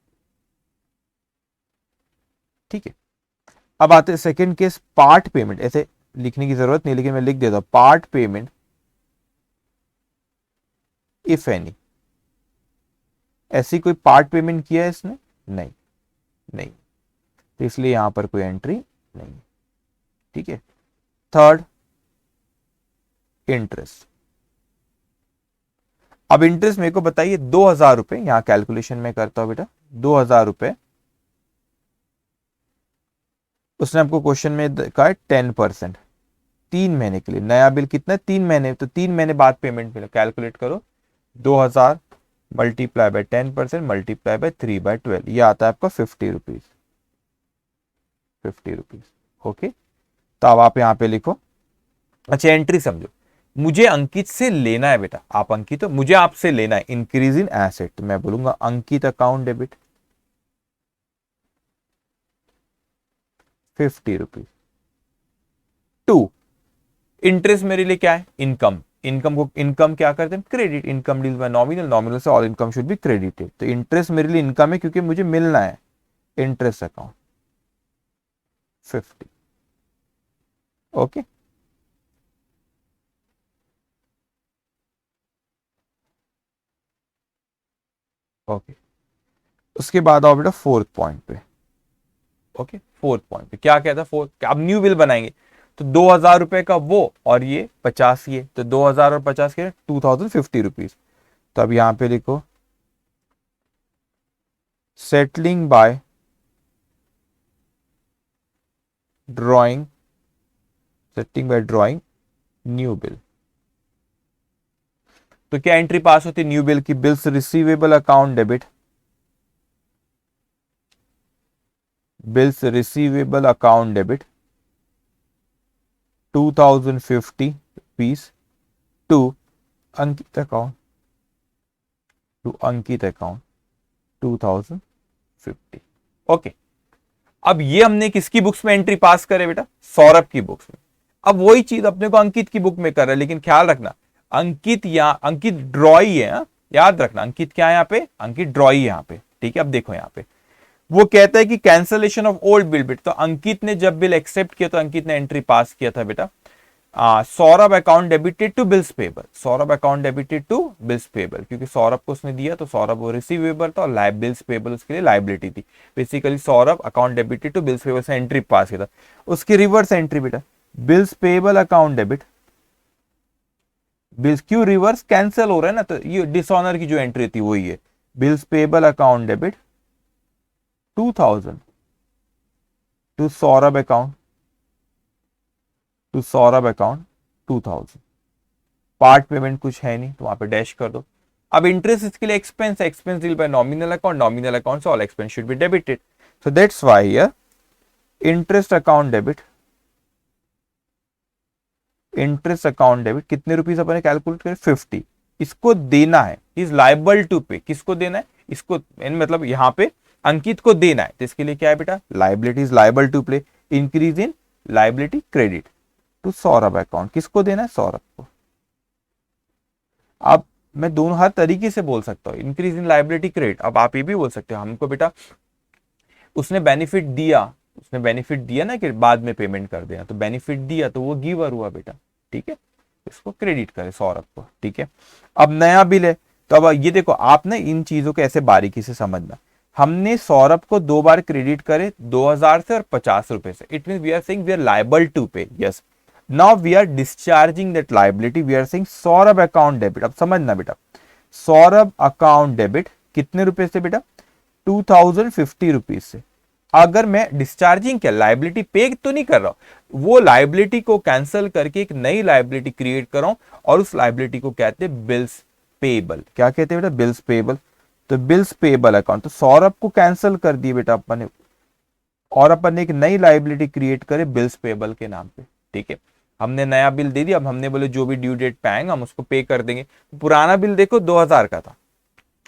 ठीक है, अब आते हैं सेकेंड केस, पार्ट पेमेंट। ऐसे लिखने की जरूरत नहीं, लेकिन मैं लिख देता हूं, पार्ट पेमेंट इफ एनी। ऐसी कोई पार्ट पेमेंट किया है इसने? नहीं, नहीं, तो इसलिए यहां पर कोई एंट्री नहीं। ठीक है, थर्ड इंटरेस्ट। अब इंटरेस्ट मेरे को बताइए 2000 रुपए, यहां कैलकुलेशन में करता हूं बेटा, 2000 रुपए उसने आपको क्वेश्चन में कहा 10%, 3 महीने के लिए। नया बिल कितना है? 3 महीने, तो 3 महीने बाद पेमेंट मिला। कैलकुलेट करो, 2000 मल्टीप्लाई बाय 10% मल्टीप्लाई बाय 3/12, ये आता है आपका 50 रुपीज, 50 रुपीज। ओके, तो अब आप यहां पे लिखो। अच्छा, एंट्री समझो, मुझे अंकित से लेना है बेटा, आप अंकित हो, मुझे आपसे लेना है, इंक्रीज इन एसेट, तो मैं बोलूंगा Ankit account debit 50 rupees. To, interest मेरे लिए क्या है, इनकम, इनकम को, इनकम क्या करते हैं, credit, income deal by nominal, nominal से all income should be credited, तो इंटरेस्ट मेरे लिए इनकम है क्योंकि मुझे मिलना है, इंटरेस्ट अकाउंट 50। ओके, ओके, उसके बाद आओ बेटा फोर्थ पॉइंट पे। ओके, फोर्थ पॉइंट पे क्या कहता है, फोर्थ, अब न्यू बिल बनाएंगे तो 2,000 रुपए का वो और ये 50 ये, तो 2,000 और 50 के 2,050 रुपीज। तो अब यहां पे लिखो settling by drawing, setting by drawing new bill. तो क्या एंट्री पास होती है न्यू बिल की, bills receivable account debit, bills receivable account debit 2,050 to Ankit account, to Ankit account 2,050। Okay, अब ये हमने किसकी बुक्स में एंट्री पास करे बेटा, सौरभ की बुक्स में। अब वही चीज अपने को अंकित की बुक में कर रहा है, लेकिन ख्याल रखना अंकित या अंकित ड्रॉई है, याद रखना अंकित क्या है यहाँ पे, अंकित ड्रॉई यहाँ पे, ठीक है। अब देखो यहाँ पे वो कहता है कि कैंसलेशन ऑफ ओल्ड बिल बेटा, तो अंकित ने जब बिल एक्सेप्ट किया तो अंकित ने एंट्री पास किया था बेटा, Saurabh account debited to bills payable, Saurabh account debited to bills payable, क्योंकि सौरभ को उसने दिया तो सौरभ वो रिसीवेबल था और बिल्स पेबल उसके लिए लाइबिलिटी थी। Basically Saurabh account debited to bills payable से एंट्री पास किया था। उसकी रिवर्स एंट्री बेटा, bills payable account debit, bills क्यों रिवर्स, कैंसिल हो रहा है ना, तो ये डिसऑनर की जो एंट्री थी वही है, bills payable account debit 2,000 to Saurabh account, to Saurabh account 2,000। Part payment कुछ है नहीं तो वहां पे डैश कर दो। अब इंटरेस्ट इसके लिए एक्सपेंस है, expense deal by nominal account, nominal account से all expense should be debited, so that's why here interest account debit, interest account debit कितने रुपीस अपने कैलकुलेट करें 50, इसको देना है, इज लाइबल टू पे, किसको देना है, इसको मतलब यहां पे अंकित को देना है, तो इसके लिए क्या है बेटा, liability is liable to play, increase in liability credit to Saurabh account, किसको देना है, सौरभ को। अब मैं दोनों हर तरीके से बोल सकता हूँ, इंक्रीज इन लाइबिलिटी क्रेडिट। अब आप ये भी बोल सकते हो हमको बेटा उसने बेनिफिट दिया, उसने बेनिफिट दिया ना कि बाद में पेमेंट कर देना, तो बेनिफिट दिया तो वो गिवर हुआ बेटा, ठीक है, इसको क्रेडिट करे सौरभ को, ठीक है। अब नया बिल है, तो अब ये देखो आपने इन चीजों को ऐसे बारीकी से समझना, हमने सौरभ को 2 बार क्रेडिट करे 2,000 से और 50 रुपए से, it mean we are saying we are liable to pay, yes, now we are discharging that liability, we are saying Saurabh account debit. अब समझना बेटा, सौरभ अकाउंट डेबिट कितने रुपए से बेटा, 2,050 रुपीज से। अगर मैं डिस्चार्जिंग क्या, लाइबिलिटी पे तो नहीं कर रहा हूं, वो लाइबिलिटी को कैंसिल करके एक नई लाइबिलिटी क्रिएट कर रहा हूं और उस लाइबिलिटी को कहते हैं बिल्स पेबल। क्या कहते हैं बेटा, बिल्स पेबल। तो बिल्स पेबल अकाउंट, तो सौरभ को कैंसिल कर दिए बेटा अपन ने, और अपन ने एक नई लाइबिलिटी क्रिएट करे बिल्स पेबल के नाम पे, ठीक है। हमने नया बिल दे दिया, अब हमने बोले जो भी ड्यू डेट पे आएंगे हम उसको पे कर देंगे। पुराना बिल देखो 2,000 का था,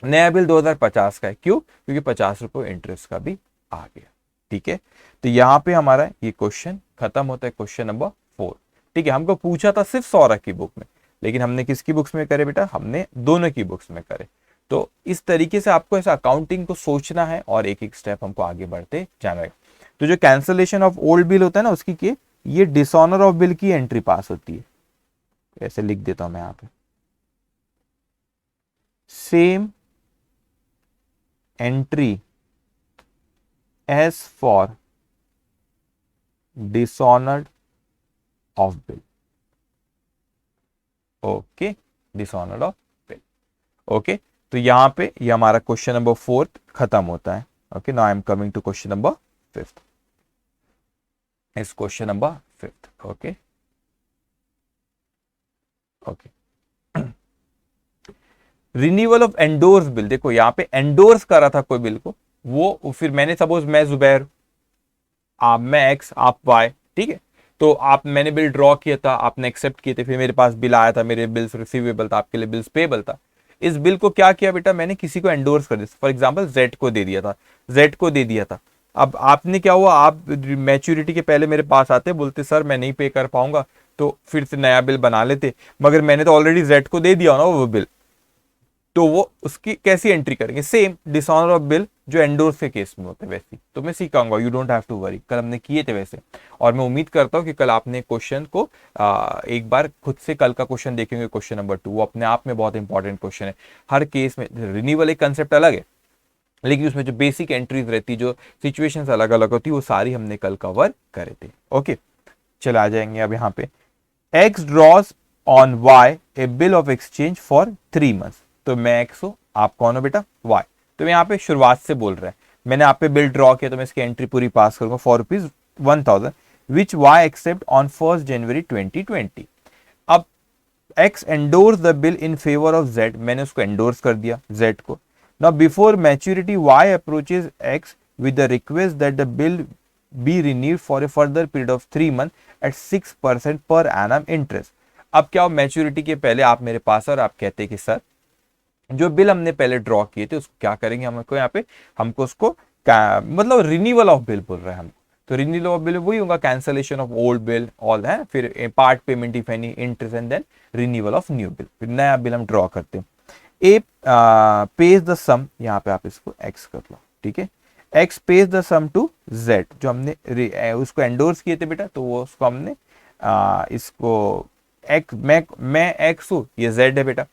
नया बिल 2,050 का है, क्यों, क्योंकि 50 रुपए इंटरेस्ट का भी आ गया, ठीक है। तो यहां पे हमारा ये क्वेश्चन खत्म होता है, क्वेश्चन नंबर 4, ठीक है। हमको पूछा था सिर्फ सौरभ की बुक में, लेकिन हमने किसकी बुक्स में करे बेटा, हमने दोनों की बुक्स में करे। तो इस तरीके से आपको ऐसा अकाउंटिंग को सोचना है और एक एक स्टेप हमको आगे बढ़ते जाना है। तो जो कैंसलेशन ऑफ ओल्ड बिल होता है ना उसकी के ये डिसऑनर ऑफ बिल की एंट्री पास होती है, ऐसे लिख देता हूं मैं यहां पे, same entry as for dishonored of bill, okay, dishonored of bill, okay. तो यहां पे ये हमारा क्वेश्चन नंबर 4 खत्म होता है, okay. Now I am coming to question number 5, इस question number 5, okay, okay. Renewal of endorse bill, देखो यहां पे एंडोर्स करा था कोई बिल को, वो फिर मैंने सपोज मैं जुबैर, आप मैं एक्स आप वाई, ठीक है, तो मैंने बिल ड्रॉ किया था, आपने एक्सेप्ट किए थे, फिर मेरे पास बिल आया था, मेरे बिल्स रिसीवेबल था, आपके लिए बिल्स पेबल था। इस बिल को क्या किया बेटा, मैंने किसी को एंडोर्स कर दिया, फॉर एग्जाम्पल जेड को दे दिया था, जेड को दे दिया था। अब आपने क्या हुआ, आप मैच्योरिटी के पहले मेरे पास आते, बोलते सर मैं नहीं पे कर पाऊंगा, तो फिर से नया बिल बना लेते, मगर मैंने तो ऑलरेडी जेड को दे दिया ना वो बिल, तो वो उसकी कैसी एंट्री करेंगे, सेम डिसऑनर ऑफ बिल जो एंडोर्स के केस में होते हैं वैसी। तो मैं सिखाऊंगा, you don't have to worry, कल हमने किए थे वैसे। और मैं उम्मीद करता हूँ कि कल आपने क्वेश्चन को एक बार खुद से कल का क्वेश्चन देखेंगे, क्वेश्चन नंबर 2, वो अपने आप में बहुत इंपॉर्टेंट क्वेश्चन है। हर केस में रिन्यूअल एक कंसेप्ट अलग है, लेकिन उसमें जो बेसिक एंट्रीज रहती, जो सिचुएशंस अलग अलग होती, वो सारी हमने कल कवर करे थे। ओके, चले आ जाएंगे अब यहाँ पे, X draws on Y a bill of exchange for 3 months। तो मैं एक्स हूं, आप कौन हो बेटा, वाई। तो मैं यहाँ पे शुरुआत से बोल रहा है, मैंने आप पे बिल ड्रॉ किया, तो मैं इसकी एंट्री पूरी पास करूंगा, ₹4,1000 which Y accept on 1st January 2020। अब X endorse the bill in favour of Z, मैंने उसको एंडोर्स कर दिया जेड को। Now before maturity Y approaches X with the request that the bill be renewed for a further period of 3 months at 6% per annum interest. अब क्या हो, maturity के पहले आप मेरे पास और आप कहते कि सर जो बिल हमने पहले ड्रॉ किए थे उसको क्या करेंगे, हमको यहाँ पे हमको उसको मतलब रिन्यूअल ऑफ बिल बोल रहे हैं हम। तो रिन्यूअल ऑफ बिल वही होगा, cancellation of old bill all है, फिर part payment if any interest and then renewal of new bill, फिर नया बिल हम ड्रॉ करते हैं। ए पेज द सम, यहाँ पे आप इसको एक्स कर लो, ठीक है, X pays the sum to Z, जो हमने उसको एंडोर्स किए थे बेटा, तो वो उसको हमने इसको एक्स, मैं एक्स हूं, ये जेड है बेटा।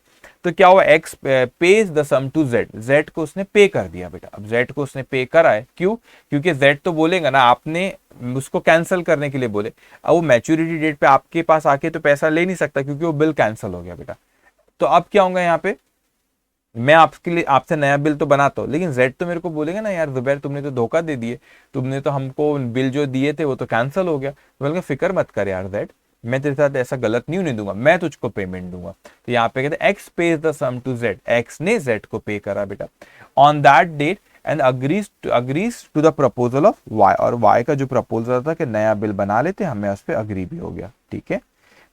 तो क्या हुआ, X pays the sum to Z, Z को उसने पे कर दिया बेटा। अब जेड को उसने पे करा है, क्यों, क्योंकि जेड तो बोलेगा ना, आपने उसको कैंसिल करने के लिए बोले, अब वो मैच्योरिटी डेट पे आपके पास आके तो पैसा ले नहीं सकता, क्योंकि वो बिल कैंसिल हो गया बेटा। तो अब क्या होगा यहाँ पे, मैं आपके लिए आपसे नया बिल तो बनाता हूँ, लेकिन जेड तो मेरे को बोलेगा ना, यार जुबैर तुमने तो धोखा दे दिए, तुमने तो हमको बिल जो दिए थे वो तो कैंसिल हो गया। तो बोलेगा फिक्र मत कर यार जेड, मैं तेरे साथ ऐसा गलत नहीं होने दूंगा, मैं तुझको पेमेंट दूंगा। तो यहाँ पे कहते हैं X pays the sum to Z, X ने जेड को पे करा बेटा on that date and agrees to the proposal of Y, और वाई का जो प्रपोजल था कि नया बिल बना लेते, हमें उस पर अग्री भी हो गया, ठीक है।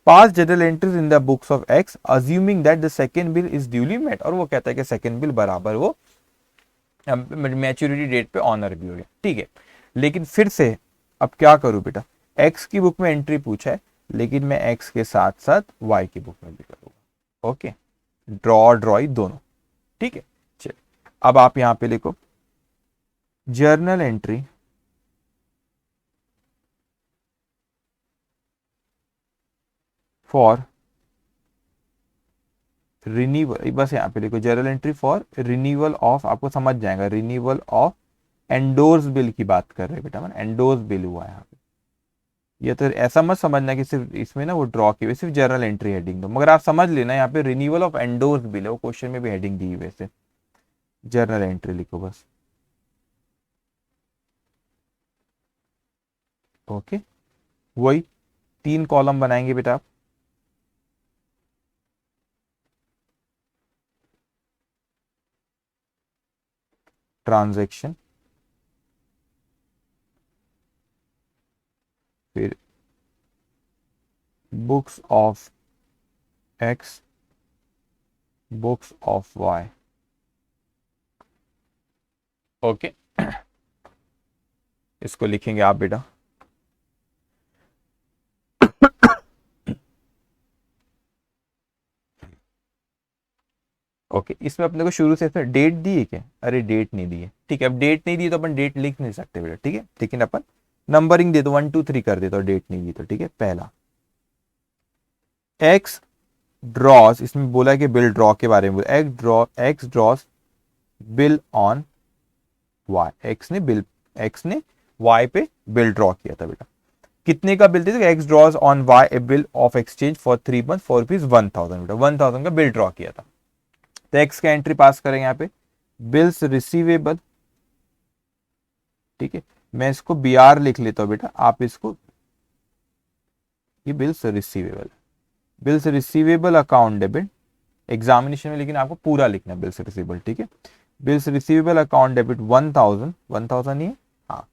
Pass journal entries in the books of X assuming that the second bill is duly met, और वो कहता है कि सेकंड बिल बराबर वो मैच्योरिटी डेट पे ऑनर भी हो गया, ठीक है। लेकिन फिर से अब क्या करूं बेटा, एक्स की बुक में एंट्री पूछा है, लेकिन मैं एक्स के साथ साथ वाई की बुक में भी करूंगा, ओके, ड्रॉई दोनों, ठीक है। चलिए अब आप यहां पे लिखो जर्नल एंट्री फॉर रिन्यूअल, बस यहाँ पे लिखो journal entry for renewal of, आपको समझ जाएगा, रिन्यूअल ऑफ एंडोर्स बिल की बात कर रहे हैं बेटा, मैंने एंडोर्स बिल हुआ है यहाँ पे। ये तो ऐसा मत समझना कि सिर्फ इसमें ना वो ड्रॉ की, सिर्फ जर्नल एंट्री हेडिंग दो, मगर आप समझ लेना यहाँ पे रिन्यूअल ऑफ एंडोर्स बिल है, वो क्वेश्चन में भी हेडिंग दी है वैसे, जर्नल एंट्री लिखो बस, ओके। वही 3 कॉलम बनाएंगे बेटा आप, ट्रांजैक्शन, फिर books of X, books of Y, okay. इसको लिखेंगे आप बेटा, ओके। इसमें अपने को शुरू से डेट दी है क्या, अरे डेट नहीं दी है, ठीक है। अब डेट नहीं दी तो अपन डेट लिख नहीं सकते बेटा, ठीक है, लेकिन अपन नंबरिंग दे दो 1 2 3 कर दे, तो डेट नहीं दी तो ठीक है। पहला एक्स ड्रॉस, इसमें बोला है कि बिल ड्रॉ के बारे में बोला, X draws bill on Y, X ने वाई पे बिल ड्रॉ किया था बेटा, कितने का बिल थे, X draws on Y a bill of exchange for 3 months for ₹1,000 बेटा, 1,000 का बिल ड्रॉ किया था। तो एक्स का एंट्री पास करेंगे यहाँ पे, बिल्स रिसीवेबल, ठीक है, मैं इसको बी आर लिख लेता हूं बेटा, आप इसको, ये bills receivable, bills receivable account debit examination में, लेकिन आपको पूरा लिखना है बिल्स रिसीवेबल, ठीक है। बिल्स रिसीवेबल अकाउंट डेबिट 1,000 ही है, हाँ,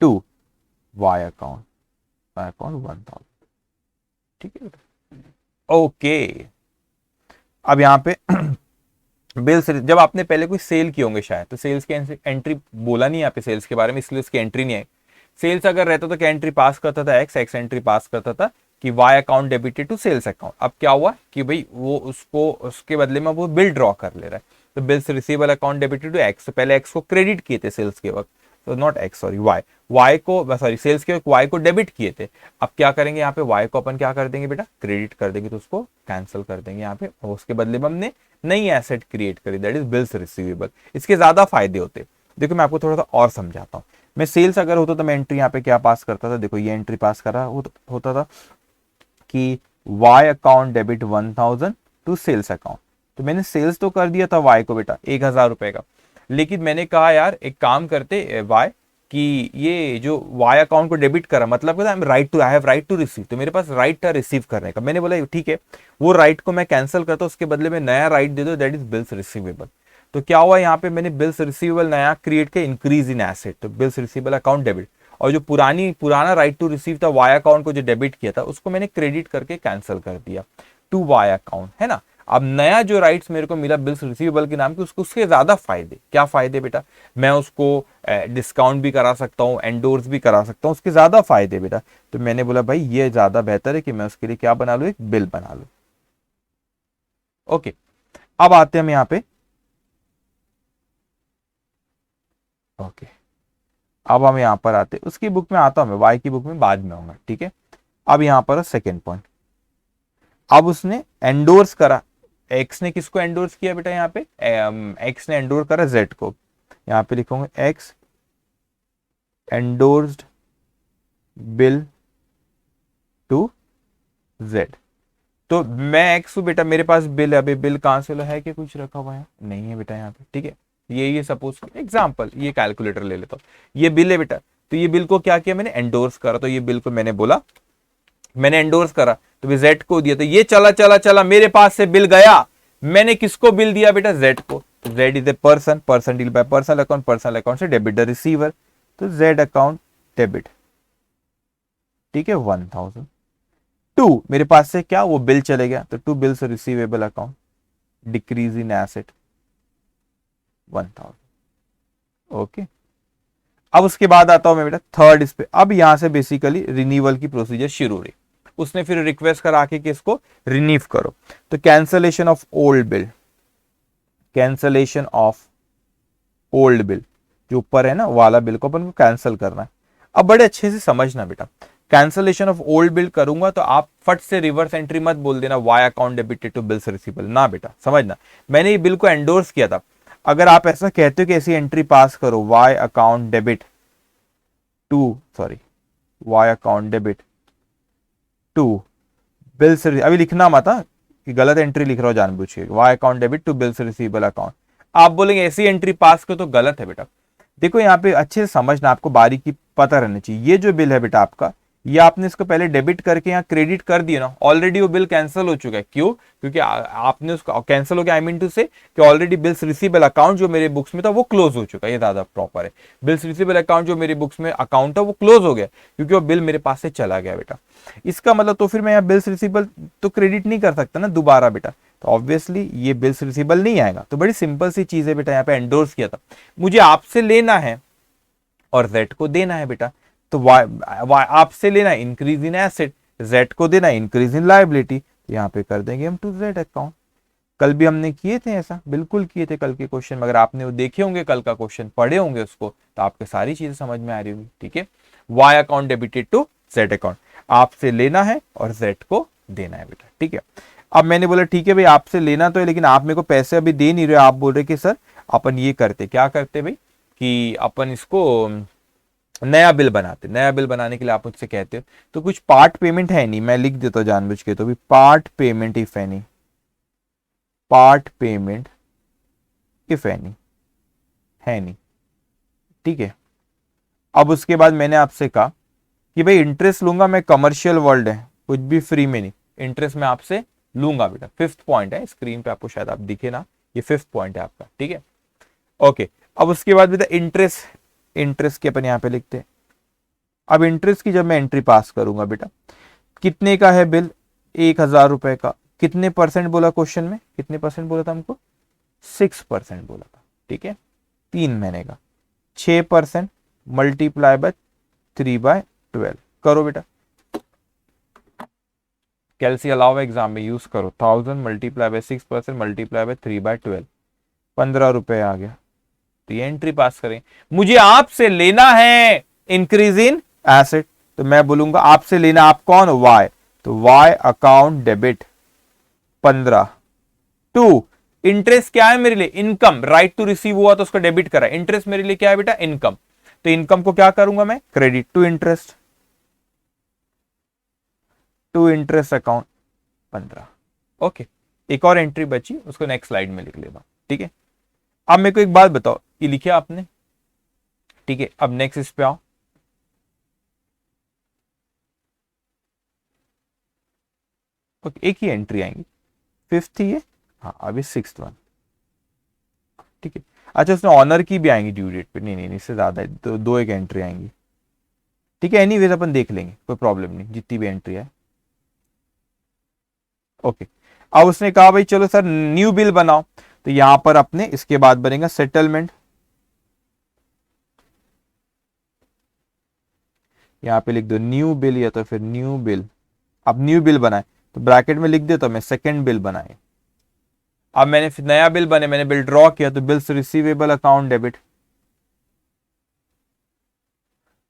टू वाई अकाउंट, अकाउंट 1000, ठीक है बेटा। ओके, अब यहाँ पे बिल्स, जब आपने पहले कोई सेल किए होंगे शायद, तो सेल्स की एंट्री बोला नहीं यहाँ पे सेल्स के बारे में, इसलिए उसकी एंट्री नहीं आई। सेल्स अगर रहता तो क्या एंट्री पास करता था, एक्स एंट्री पास करता था कि Y account debited to sales account. अब क्या हुआ कि भाई वो उसको उसके बदले में वो बिल ड्रॉ कर ले रहा है, तो bills receivable account debited to X, तो पहले एक्स को क्रेडिट किए थे सेल्स के वक्त, तो नॉट एक्स सॉरी वाई को, सॉरी सेल्स के वक्त वाई को डेबिट किए थे। अब क्या करेंगे यहाँ पे, वाई को अपन क्या कर देंगे बेटा, क्रेडिट कर देंगे, तो उसको कैंसिल कर देंगे यहाँ पे, और उसके बदले में हमने नई एसेट क्रिएट करी, दैट इज बिल्स रिसीवेबल। इसके ज्यादा फायदे होते, देखो मैं आपको थोड़ा सा और समझाता हूँ। मैं सेल्स अगर होता तो मैं एंट्री यहाँ पे क्या पास करता था, देखो ये एंट्री पास करा होता था कि Y account debit 1000 to sales account, तो मैंने सेल्स तो कर दिया था वाई को बेटा 1000 रुपए का, लेकिन मैंने कहा यार एक काम करते वाई कि ये जो वाई अकाउंट को डेबिट करा, मतलब I have right to receive, तो मेरे पास राइट था रिसीव करने का। मैंने बोला ठीक है, वो राइट को मैं कैंसिल करता हूँ, उसके बदले में नया राइट दे दो, दैट इज बिल्स रिसीवेबल। तो क्या हुआ यहाँ पे, मैंने बिल्स रिसीवेबल नया क्रिएट किया, इंक्रीज इन एसेट, तो बिल्स रिसीवेबल अकाउंट डेबिट, और जो पुराना राइट टू रिसीव था वाई अकाउंट को जो डेबिट किया था, उसको मैंने क्रेडिट करके कैंसिल कर दिया टू वाई अकाउंट, है ना। अब नया जो राइट्स मेरे को मिला बिल्स रिसीवेबल के नाम के, उसके ज्यादा फायदे, क्या फायदे बेटा, मैं उसको डिस्काउंट भी करा सकता हूँ, एंडोर्स भी करा सकता हूँ, उसके ज्यादा फायदे बेटा। तो मैंने बोला भाई ये ज्यादा बेहतर है कि मैं उसके लिए क्या बना लूँ, एक बिल बना लूँ। ओके, अब आते हैं हम यहाँ पे, ओके अब हम यहाँ पर आते, उसकी बुक में आता हूं मैं, वाई की बुक में बाद में आऊंगा, ठीक है। अब यहाँ पर सेकेंड पॉइंट, अब उसने एंडोर्स करा, एक्स ने किसको एंडोर्स किया बेटा, यहाँ पे एक्स ने एंडोर करा जेड को, यहाँ पे लिखूंगा X endorsed bill to Z. तो मैं एक्स हूं बेटा, मेरे पास बिल है, अभी बिल कहां से लो है कि कुछ रखा हुआ है, नहीं है बेटा यहाँ पे, ठीक है। ये सपोज एग्जांपल, ये कैलकुलेटर ले लेता हूं, ये बिल है बेटा, तो ये बिल को क्या किया मैंने, एंडोर्स करा, तो ये बिल को मैंने बोला, मैंने एंडोर्स करा, तो जेड को दिया, तो ये चला चला चला मेरे पास से बिल गया, मैंने किसको बिल दिया बेटा, जेड को। Z is a person, person deal by personal account, personal account से डेबिट द रिसीवर, तो जेड अकाउंट डेबिट, ठीक है 1000 टू, मेरे पास से क्या वो बिल चले गया, तो to bills receivable account, decrease in asset 1000। Okay, अब उसके बाद आता हूं मैं बेटा थर्ड इस पे, अब यहां से बेसिकली रिन्यूअल की प्रोसीजर शुरू हो रही। उसने फिर रिक्वेस्ट करा के कि इसको रिन्यू करो, तो cancellation of old bill, cancellation of old bill जो ऊपर है ना वाला बिल को अपन को कैंसिल करना है। अब बड़े अच्छे से समझना बेटा, कैंसलेशन ऑफ ओल्ड बिल करूंगा तो आप फट से रिवर्स एंट्री मत बोल देना Y account debited to bills receivable, ना बेटा समझना, मैंने ये बिल को एंडोर्स किया था। अगर आप ऐसा कहते हो कि ऐसी एंट्री पास करो, Y account debit to, sorry Y account debit to bills, अभी लिखना मत कि गलत एंट्री लिख रहा हो जानबूझ के, Y account debit to bills receivable account, आप बोलेंगे ऐसी एंट्री पास करो तो गलत है बेटा। देखो यहाँ पे अच्छे से समझना, आपको बारीकी पता रहनी चाहिए, ये जो बिल है बेटा आपका, ये आपने इसको पहले डेबिट करके यहाँ क्रेडिट कर दिया ना, ऑलरेडी वो बिल कैंसिल हो चुका है, क्यों, क्योंकि आपने उसको कैंसिल हो गया, आई मीन टू से कि ऑलरेडी बिल्स रिसीवेबल अकाउंट जो मेरे बुक्स में था वो क्लोज हो चुका है, ये ज्यादा प्रॉपर है, बिल्स रिसीवेबल अकाउंट जो मेरे बुक्स में अकाउंट था वो क्लोज हो गया, क्योंकि वो बिल मेरे पास से चला गया बेटा। इसका मतलब तो फिर मैं यहाँ बिल्स रिसीवेबल तो क्रेडिट नहीं कर सकता ना दोबारा बेटा, तो ऑब्वियसली ये बिल्स रिसीवेबल नहीं आएगा। तो बड़ी सिंपल सी चीज है बेटा, यहाँ पे एंडोर्स किया था, मुझे आपसे लेना है और जेड को देना है बेटा, तो वाई आपसे लेना है इंक्रीज इन एसेट, जेड को देना है इंक्रीज इन लायबिलिटी, तो यहाँ पे कर देंगे हम टू जेड अकाउंट। कल भी हमने किए थे ऐसा, बिल्कुल किए थे कल के क्वेश्चन में, अगर आपने वो देखे होंगे कल का क्वेश्चन पढ़े होंगे उसको, तो आपके सारी चीजें समझ में आ रही होगी, ठीक है। Y account debited to Z account, आपसे लेना है और जेड को देना है बेटा, ठीक है। अब मैंने बोला ठीक है भाई आपसे लेना तो है, लेकिन आप मेरे को पैसे अभी दे नहीं रहे, आप बोल रहे कि सर अपन ये करते, क्या करते भाई कि अपन इसको नया बिल बनाते, नया बिल बनाने के लिए आप मुझसे कहते हो तो कुछ पार्ट पेमेंट है नहीं, मैं लिख देता हूं जानबूझ के, तो भी part payment if any, part payment if any है नहीं, ठीक है। अब उसके बाद मैंने आपसे कहा कि भाई इंटरेस्ट लूंगा मैं, कमर्शियल वर्ल्ड है, कुछ भी फ्री में नहीं, इंटरेस्ट मैं आपसे लूंगा बेटा, फिफ्थ पॉइंट है स्क्रीन पे आपको शायद आप दिखे ना, ये फिफ्थ पॉइंट है आपका, ठीक है। ओके, अब उसके बाद बेटा इंटरेस्ट, इंटरेस्ट के अपन यहां पे लिखते हैं, अब इंटरेस्ट की जब मैं एंट्री पास करूंगा बेटा, कितने का है बिल, 1,000 रुपए का, कितने परसेंट बोला क्वेश्चन में, कितने परसेंट बोला था हमको, 6% बोला था, ठीक है, 3 महीने का, 6% मल्टीप्लाई बाय 3/12 करो बेटा, कैलसी अलावा एग्जाम में यूज करो, 1000 मल्टीप्लाई बाय 6% मल्टीप्लाई बाय 3/12, 15 रुपए आ गया। तो ये एंट्री पास करें। मुझे आपसे लेना है इंक्रीज इन एसेट, तो मैं बोलूंगा आपसे लेना, आप कौन, वाई, तो Y account debit 15। To, interest क्या है मेरे लिए, इनकम, राइट टू रिसीव हुआ तो उसको डेबिट करा, इंटरेस्ट मेरे लिए क्या है बेटा, इनकम, तो इनकम को क्या करूंगा मैं, credit to interest, to interest account 15। Okay, एक और एंट्री बची, उसको नेक्स्ट स्लाइड में लिख लेना, ठीक है। अब मेरे को एक बात बताओ, ये लिखा आपने, ठीक है, अब नेक्स्ट इस पे आओ, ओके, एक ही एंट्री आएंगी, फिफ्थ ही है, हाँ अभी सिक्स्थ वन, ठीक है। अच्छा, उसमें ऑनर की भी आएंगी ड्यू डेट पे, नहीं नहीं इससे ज्यादा है, तो दो एक एंट्री आएंगी, ठीक है, एनीवेज अपन देख लेंगे, कोई प्रॉब्लम नहीं, जितनी भी एंट्री है। ओके, अब उसने कहा भाई चलो सर न्यू बिल बनाओ, तो यहां पर अपने इसके बाद बनेगा सेटलमेंट, यहां पे लिख दो न्यू बिल या तो फिर न्यू बिल। अब न्यू बिल बनाए तो ब्रैकेट में लिख देता हूं मैं सेकंड बिल बनाए। अब मैंने नया बिल बने, मैंने बिल ड्रॉ किया, तो बिल्स रिसीवेबल अकाउंट डेबिट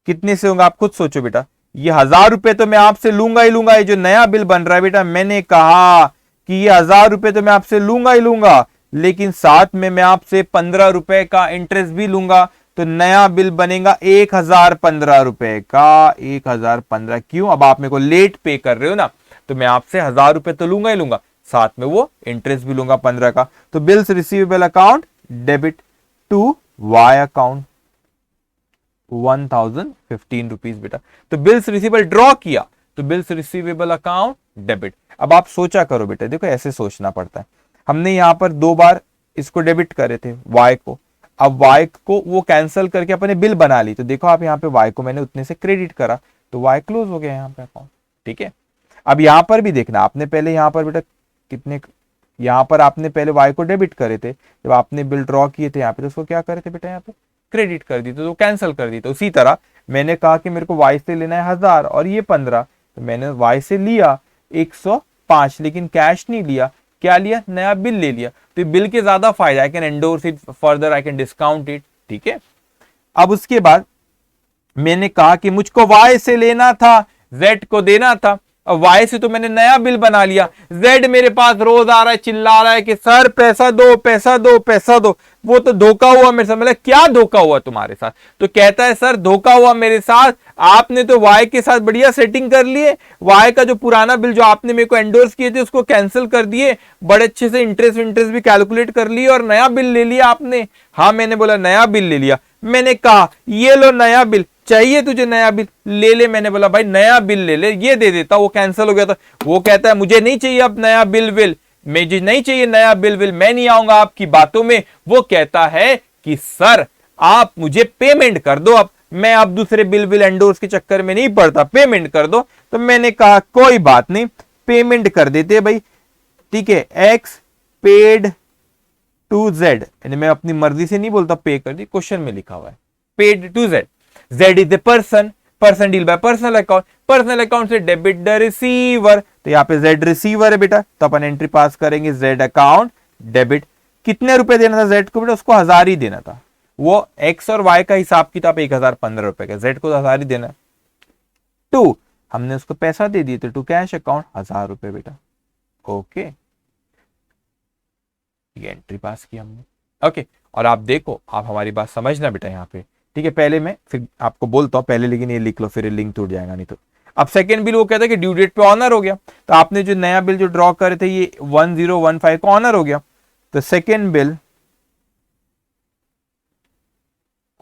कितने से होगा आप खुद सोचो बेटा, ये 1000 रुपए तो मैं आपसे लूंगा ही लूंगा, ये जो नया बिल बन रहा है बेटा, मैंने कहा कि ये 1000 रुपए तो मैं आपसे लूंगा ही लूंगा, लेकिन साथ में मैं आपसे 15 रुपए का इंटरेस्ट भी लूंगा, तो नया बिल बनेगा 1015 रुपए का, 1015। क्यों, अब आप मेरे को लेट पे कर रहे हो ना, तो मैं आपसे 1000 रुपए तो लूंगा ही लूंगा, साथ में वो इंटरेस्ट भी लूंगा 15 का, तो bills receivable account debit to Y account 1015 rupees बेटा। तो बिल्स रिसीवेबल ड्रॉ किया, तो बिल्स रिसीवेबल अकाउंट डेबिट। अब आप सोचा करो बेटा, देखो ऐसे सोचना पड़ता है, हमने यहां पर 2 बार इसको डेबिट करे थे वाई को, अब वाई को वो कैंसिल करके अपने बिल बना ली, तो देखो आप यहाँ पे वाई को मैंने उतने से क्रेडिट करा, तो वाई क्लोज हो गया यहाँ पे अकाउंट, ठीक है। अब यहां पर भी देखना, आपने पहले यहां पर बेटा कितने, यहां पर आपने पहले वाई को डेबिट करे थे, जब आपने बिल ड्रॉ किए थे यहाँ पे, तो उसको क्या करे थे बेटा, यहाँ पे क्रेडिट कर दी, तो कैंसिल कर दी। तो उसी तरह मैंने कहा कि मेरे को वाई से लेना है 1000 और ये 15, तो मैंने वाई से लिया 105, लेकिन कैश नहीं लिया, क्या लिया, नया बिल ले लिया, तो बिल के ज्यादा फायदा, I can endorse it further, I can discount it, ठीक है। अब उसके बाद मैंने कहा कि मुझको वाई से लेना था, जेड को देना था, अब वाई से तो मैंने नया बिल बना लिया, जेड मेरे पास रोज आ रहा है, चिल्ला रहा है कि सर पैसा दो पैसा दो पैसा दो, वो तो धोखा हुआ मेरे साथ। मतलब क्या धोखा हुआ तुम्हारे साथ, तो कहता है सर धोखा हुआ मेरे साथ, आपने तो वाई के साथ बढ़िया सेटिंग कर लिए, वाई का जो पुराना बिल जो आपने मेरे को एंडोर्स किए थे उसको कैंसिल कर दिए, बड़े अच्छे से इंटरेस्ट भी कैलकुलेट कर लिए और नया बिल ले लिया आपने। हाँ मैंने बोला नया बिल ले लिया, मैंने कहा ये लो नया बिल, चाहिए तुझे नया बिल ले ले, मैंने बोला भाई नया बिल ले ले, ये दे देता, वो कैंसिल हो गया था। वो कहता है मुझे नहीं चाहिए अब नया बिल विल, मुझे नहीं चाहिए नया बिल विल, मैं नहीं आऊंगा आपकी बातों में। वो कहता है कि सर आप मुझे पेमेंट कर दो, अब मैं अब दूसरे बिल विल एंडोर्स के चक्कर में नहीं पड़ता, पेमेंट कर दो। तो मैंने कहा कोई बात नहीं, पेमेंट कर देते भाई, ठीक है, एक्स पेड टू जेड, यानी मैं अपनी मर्जी से नहीं बोलता पे कर दी, क्वेश्चन में लिखा हुआ है paid to Z, Z is the person, person deal by personal account, personal account से डेबिट द रिसीवर, तो यहाँ पे जेड रिसीवर है बेटा, तो अपन एंट्री पास करेंगे जेड अकाउंट डेबिट। कितने रुपए देना था जेड को बेटा, उसको 1000 ही देना था, वो एक्स और वाई का हिसाब किताब 1015 रुपए का, जेड को 1000 ही देना। टू, हमने उसको पैसा दे दिए, तो टू कैश अकाउंट 1000 रुपए बेटा, ओके, ये एंट्री पास की हमने, ओके। और आप देखो, आप हमारी बात समझना बेटा यहाँ पे, ठीक है। पहले मैं फिर आपको बोलता हूं पहले, लेकिन ये लिख लो फिर लिंक टूट जाएगा नहीं तो। अब सेकंड बिल वो कहता है कि ड्यू डेट पे ऑनर हो गया, तो आपने जो नया बिल जो ड्रॉ करे थे ये 1015 को ऑनर हो गया, तो second bill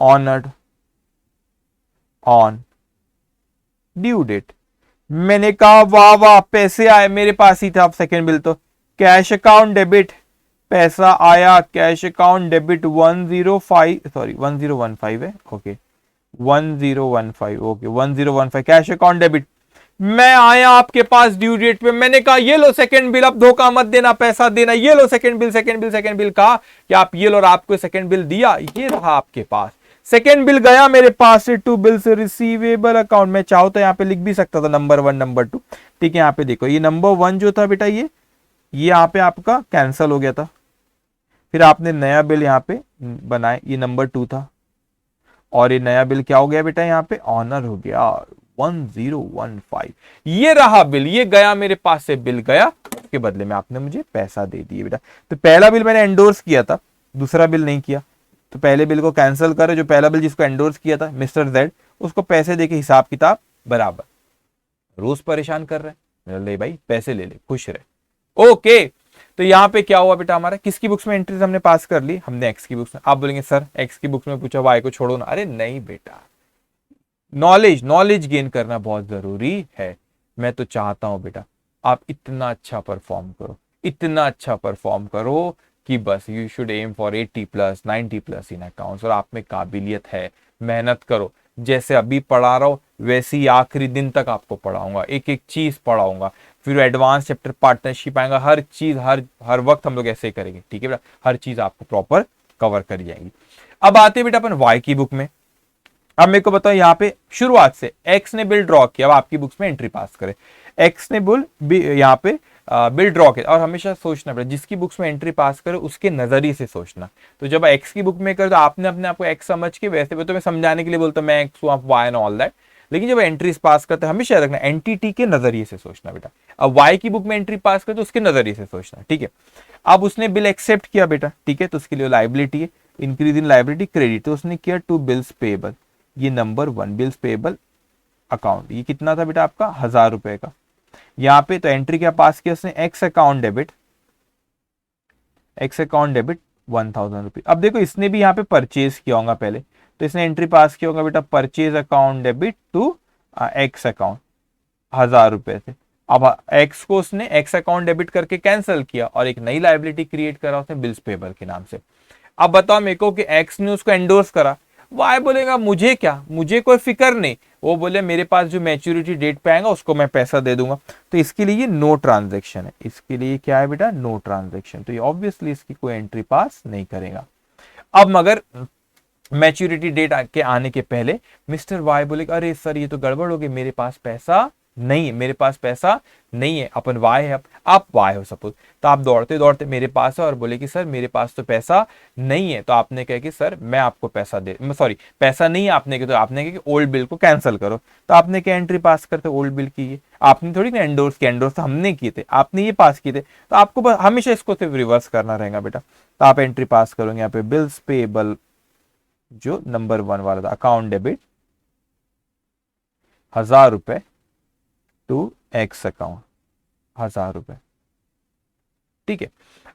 honoured on due date. मैंने कहा वाह वाह पैसे आए मेरे पास ही था, अब सेकंड बिल तो कैश अकाउंट डेबिट, पैसा आया, कैश अकाउंट डेबिट 1015 है, okay, 1015, okay 1015 cash account debit. मैं आया आपके पास ड्यू डेट पे, मैंने कहा ये लो सेकंड बिल, अब धोखा मत देना, पैसा देना, ये लो second bill, second bill, second bill. कहा कि आप ये लो, और आपको सेकंड बिल दिया, ये रहा आपके पास सेकंड बिल गया मेरे पास से टू बिल्स रिसीवेबल अकाउंट में। चाहो तो यहाँ पे लिख भी सकता था नंबर 1 नंबर 2, ठीक है। यहाँ पे देखो ये नंबर 1 जो था बेटा, ये यहाँ पे आपका कैंसिल हो गया था, फिर आपने नया बिल यहाँ पे बनाए, ये नंबर 2 था, और ये नया बिल क्या हो गया बेटा, यहाँ पे ऑनर हो गया 1015। ये रहा बिल, ये गया मेरे पास से, बिल गया, उसके बदले में आपने मुझे पैसा दे दिए बेटा। तो पहला बिल मैंने एंडोर्स किया था, दूसरा बिल नहीं किया, तो पहले बिल को कैंसिल करो, जो पहला बिल जिसको एंडोर्स किया था मिस्टर जेड, उसको पैसे देके हिसाब किताब बराबर। रोज परेशान कर रहे हैं, ले भाई पैसे ले ले, खुश रहे, ओके। तो यहाँ पे क्या हुआ बेटा, हमारा किसकी बुक्स में एंट्रीज हमने पास कर ली, हमने एक्स की बुक्स में। आप बोलेंगे सर एक्स की बुक्स में पूछा, वाई को छोड़ो ना। अरे नहीं बेटा, नॉलेज गेन करना बहुत जरूरी है। मैं तो चाहता हूं बेटा आप इतना अच्छा परफॉर्म करो, इतना अच्छा परफॉर्म करो कि बस you should aim for 80+ 90+ in accounts. और आप में काबिलियत है, मेहनत करो, जैसे अभी पढ़ा रहा हूं वैसे ही आखिरी दिन तक आपको पढ़ाऊंगा, एक एक चीज पढ़ाऊंगा, फिर एडवांस चैप्टर पार्टनरशिप आएगा, हर चीज हर वक्त हम लोग ऐसे ही करेंगे, ठीक है बेटा। हर चीज आपको प्रॉपर कवर करी जाएगी। अब आते बेटा अपन वाई की बुक में। अब मेरे को बताओ यहाँ पे शुरुआत से एक्स ने बिल ड्रॉ किया, अब आपकी बुक्स में एंट्री पास करे। एक्स ने यहाँ पे बिल ड्रॉ किया, और हमेशा सोचना पड़ेगा जिसकी बुक्स में एंट्री पास करे उसके नजरिए से सोचना। तो जब एक्स की बुक में कर, तो आपने अपने आपको एक्स समझ के, वैसे तो मैं समझाने के लिए बोलता हूँ मैं एक्स हूँ, आप वाई एंड ऑल दैट, लेकिन जब एंट्रीज पास करते हैं हमेशा रखना एंटिटी के नजरिए से सोचना बेटा। अब वाई की बुक में एंट्री पास करे तो उसके नजरिए से सोचना, ठीक है। अब उसने बिल एक्सेप्ट किया बेटा, ठीक है, तो उसके लिए लाइबिलिटी है, इंक्रीज इन लाइबिलिटी क्रेडिट, तो उसने किया टू बिल्स पेएबल, ये नंबर 1 बिल्स पेएबल अकाउंट, ये कितना था बेटा आपका 1000 रुपए का। यहाँ पे तो एंट्री क्या पास किया उसने, X account debit, x account debit 1000 rupees. अब देखो इसने भी यहाँ पे परचेज किया होगा पहले, तो इसने एंट्री पास किया होगा बेटा purchase account debit to X account 1000 रुपए से। अब एक्स को उसने एक्स अकाउंट डेबिट करके कैंसिल किया और एक नई लाइबिलिटी क्रिएट करा उसने बिल्स पेबल के नाम से। अब बताओ मेरे को कि एक्स ने उसको एंडोर्स करा, वाई बोलेगा मुझे क्या, मुझे कोई फिक्र नहीं, वो बोले मेरे पास जो मैच्योरिटी डेट पे आएगा उसको मैं पैसा दे दूंगा। तो इसके लिए ये नो ट्रांजेक्शन है, इसके लिए क्या है बेटा, नो ट्रांजेक्शन। तो ये ऑब्वियसली इसकी कोई एंट्री पास नहीं करेगा। अब मगर मैच्योरिटी डेट के आने के पहले मिस्टर वाई बोले अरे सर ये तो गड़बड़ हो गई, मेरे पास पैसा नहीं है, मेरे पास पैसा नहीं है। अपन वाई है, आप वाई हो सपोज, तो आप दौड़ते दौड़ते मेरे पास है और बोले कि सर मेरे पास तो पैसा नहीं है। तो आपने कहा कि सर मैं आपको पैसा दे, सॉरी पैसा नहीं है आपने कहा, तो आपने कहा कि ओल्ड बिल को कैंसिल करो। तो आपने क्या एंट्री पास करते ओल्ड बिल की, ये आपने थोड़ी ना एंडोर्स किया, एंडोर्स तो हमने किए थे, आपने ये पास किए थे, तो आपको हमेशा इसको सिर्फ रिवर्स करना रहेगा बेटा। तो आप एंट्री पास करोगे यहाँ पे बिल्स पेएबल जो नंबर 1 वाला था, अकाउंट डेबिट 1000 रुपए टू एक्स अकाउंट 1000 रुपए, ठीक है।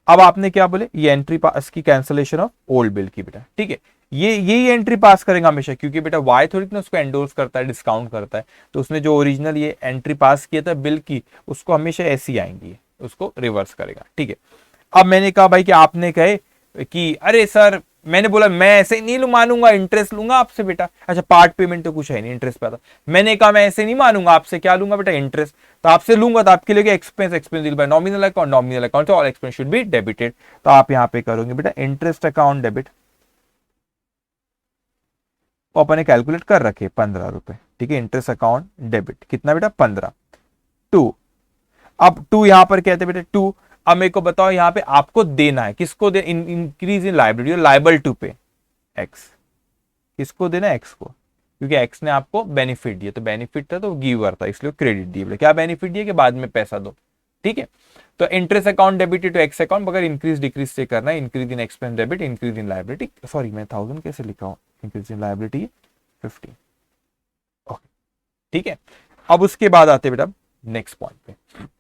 अब आपने क्या बोले, ये एंट्री पास की कैंसिलेशन ऑफ ओल्ड बिल की बेटा, ठीक है। ये एंट्री पास करेगा हमेशा, क्योंकि बेटा वाई थोड़ी ना उसको एंडोर्स करता है, डिस्काउंट करता है, तो उसने जो ओरिजिनल ये एंट्री पास किया था बिल की, उसको हमेशा ऐसी आएंगी, उसको रिवर्स करेगा, ठीक है। अब मैंने कहा भाई कि आपने कहे कि अरे सर, मैंने बोला मैं ऐसे नहीं मानूंगा, इंटरेस्ट लूंगा आपसे बेटा। अच्छा पार्ट पेमेंट तो कुछ है नहीं, इंटरेस्ट पे आता। मैंने कहा मैं ऐसे नहीं मानूंगा, आपसे क्या लूंगा बेटा, इंटरेस्ट। तो आपसे लूंगा तो आपके लिए expense, expense bye nominal account, nominal account all expense should be debited. तो आप यहाँ पे करोगे बेटा इंटरेस्ट अकाउंट डेबिट, और अपने कैलकुलेट कर रखे 15 रुपए, ठीक है। इंटरेस्ट अकाउंट डेबिट कितना बेटा 15 टू, अब टू यहां पर कहते बेटा टू। अब मेरे को बताओ यहाँ पे आपको देना है, किसको दे, increase in liability, liable to pay X, किसको देना है, एक्स को, क्योंकि एक्स ने आपको बेनिफिट दिया, तो बेनिफिट था तो गिवर था, इसलिए क्रेडिट दिया। क्या बेनिफिट दिया कि बाद में पैसा दो, ठीक है। तो interest account debited to X account, मगर इंक्रीज डिक्रीज से करना है, increase in expense debit, increase in liability, sorry मैं 1000 कैसे लिखा हूं, इंक्रीज इन लाइबिलिटी 50, ओके, ठीक है। अब उसके बाद आते बेटा नेक्स्ट पॉइंट पे,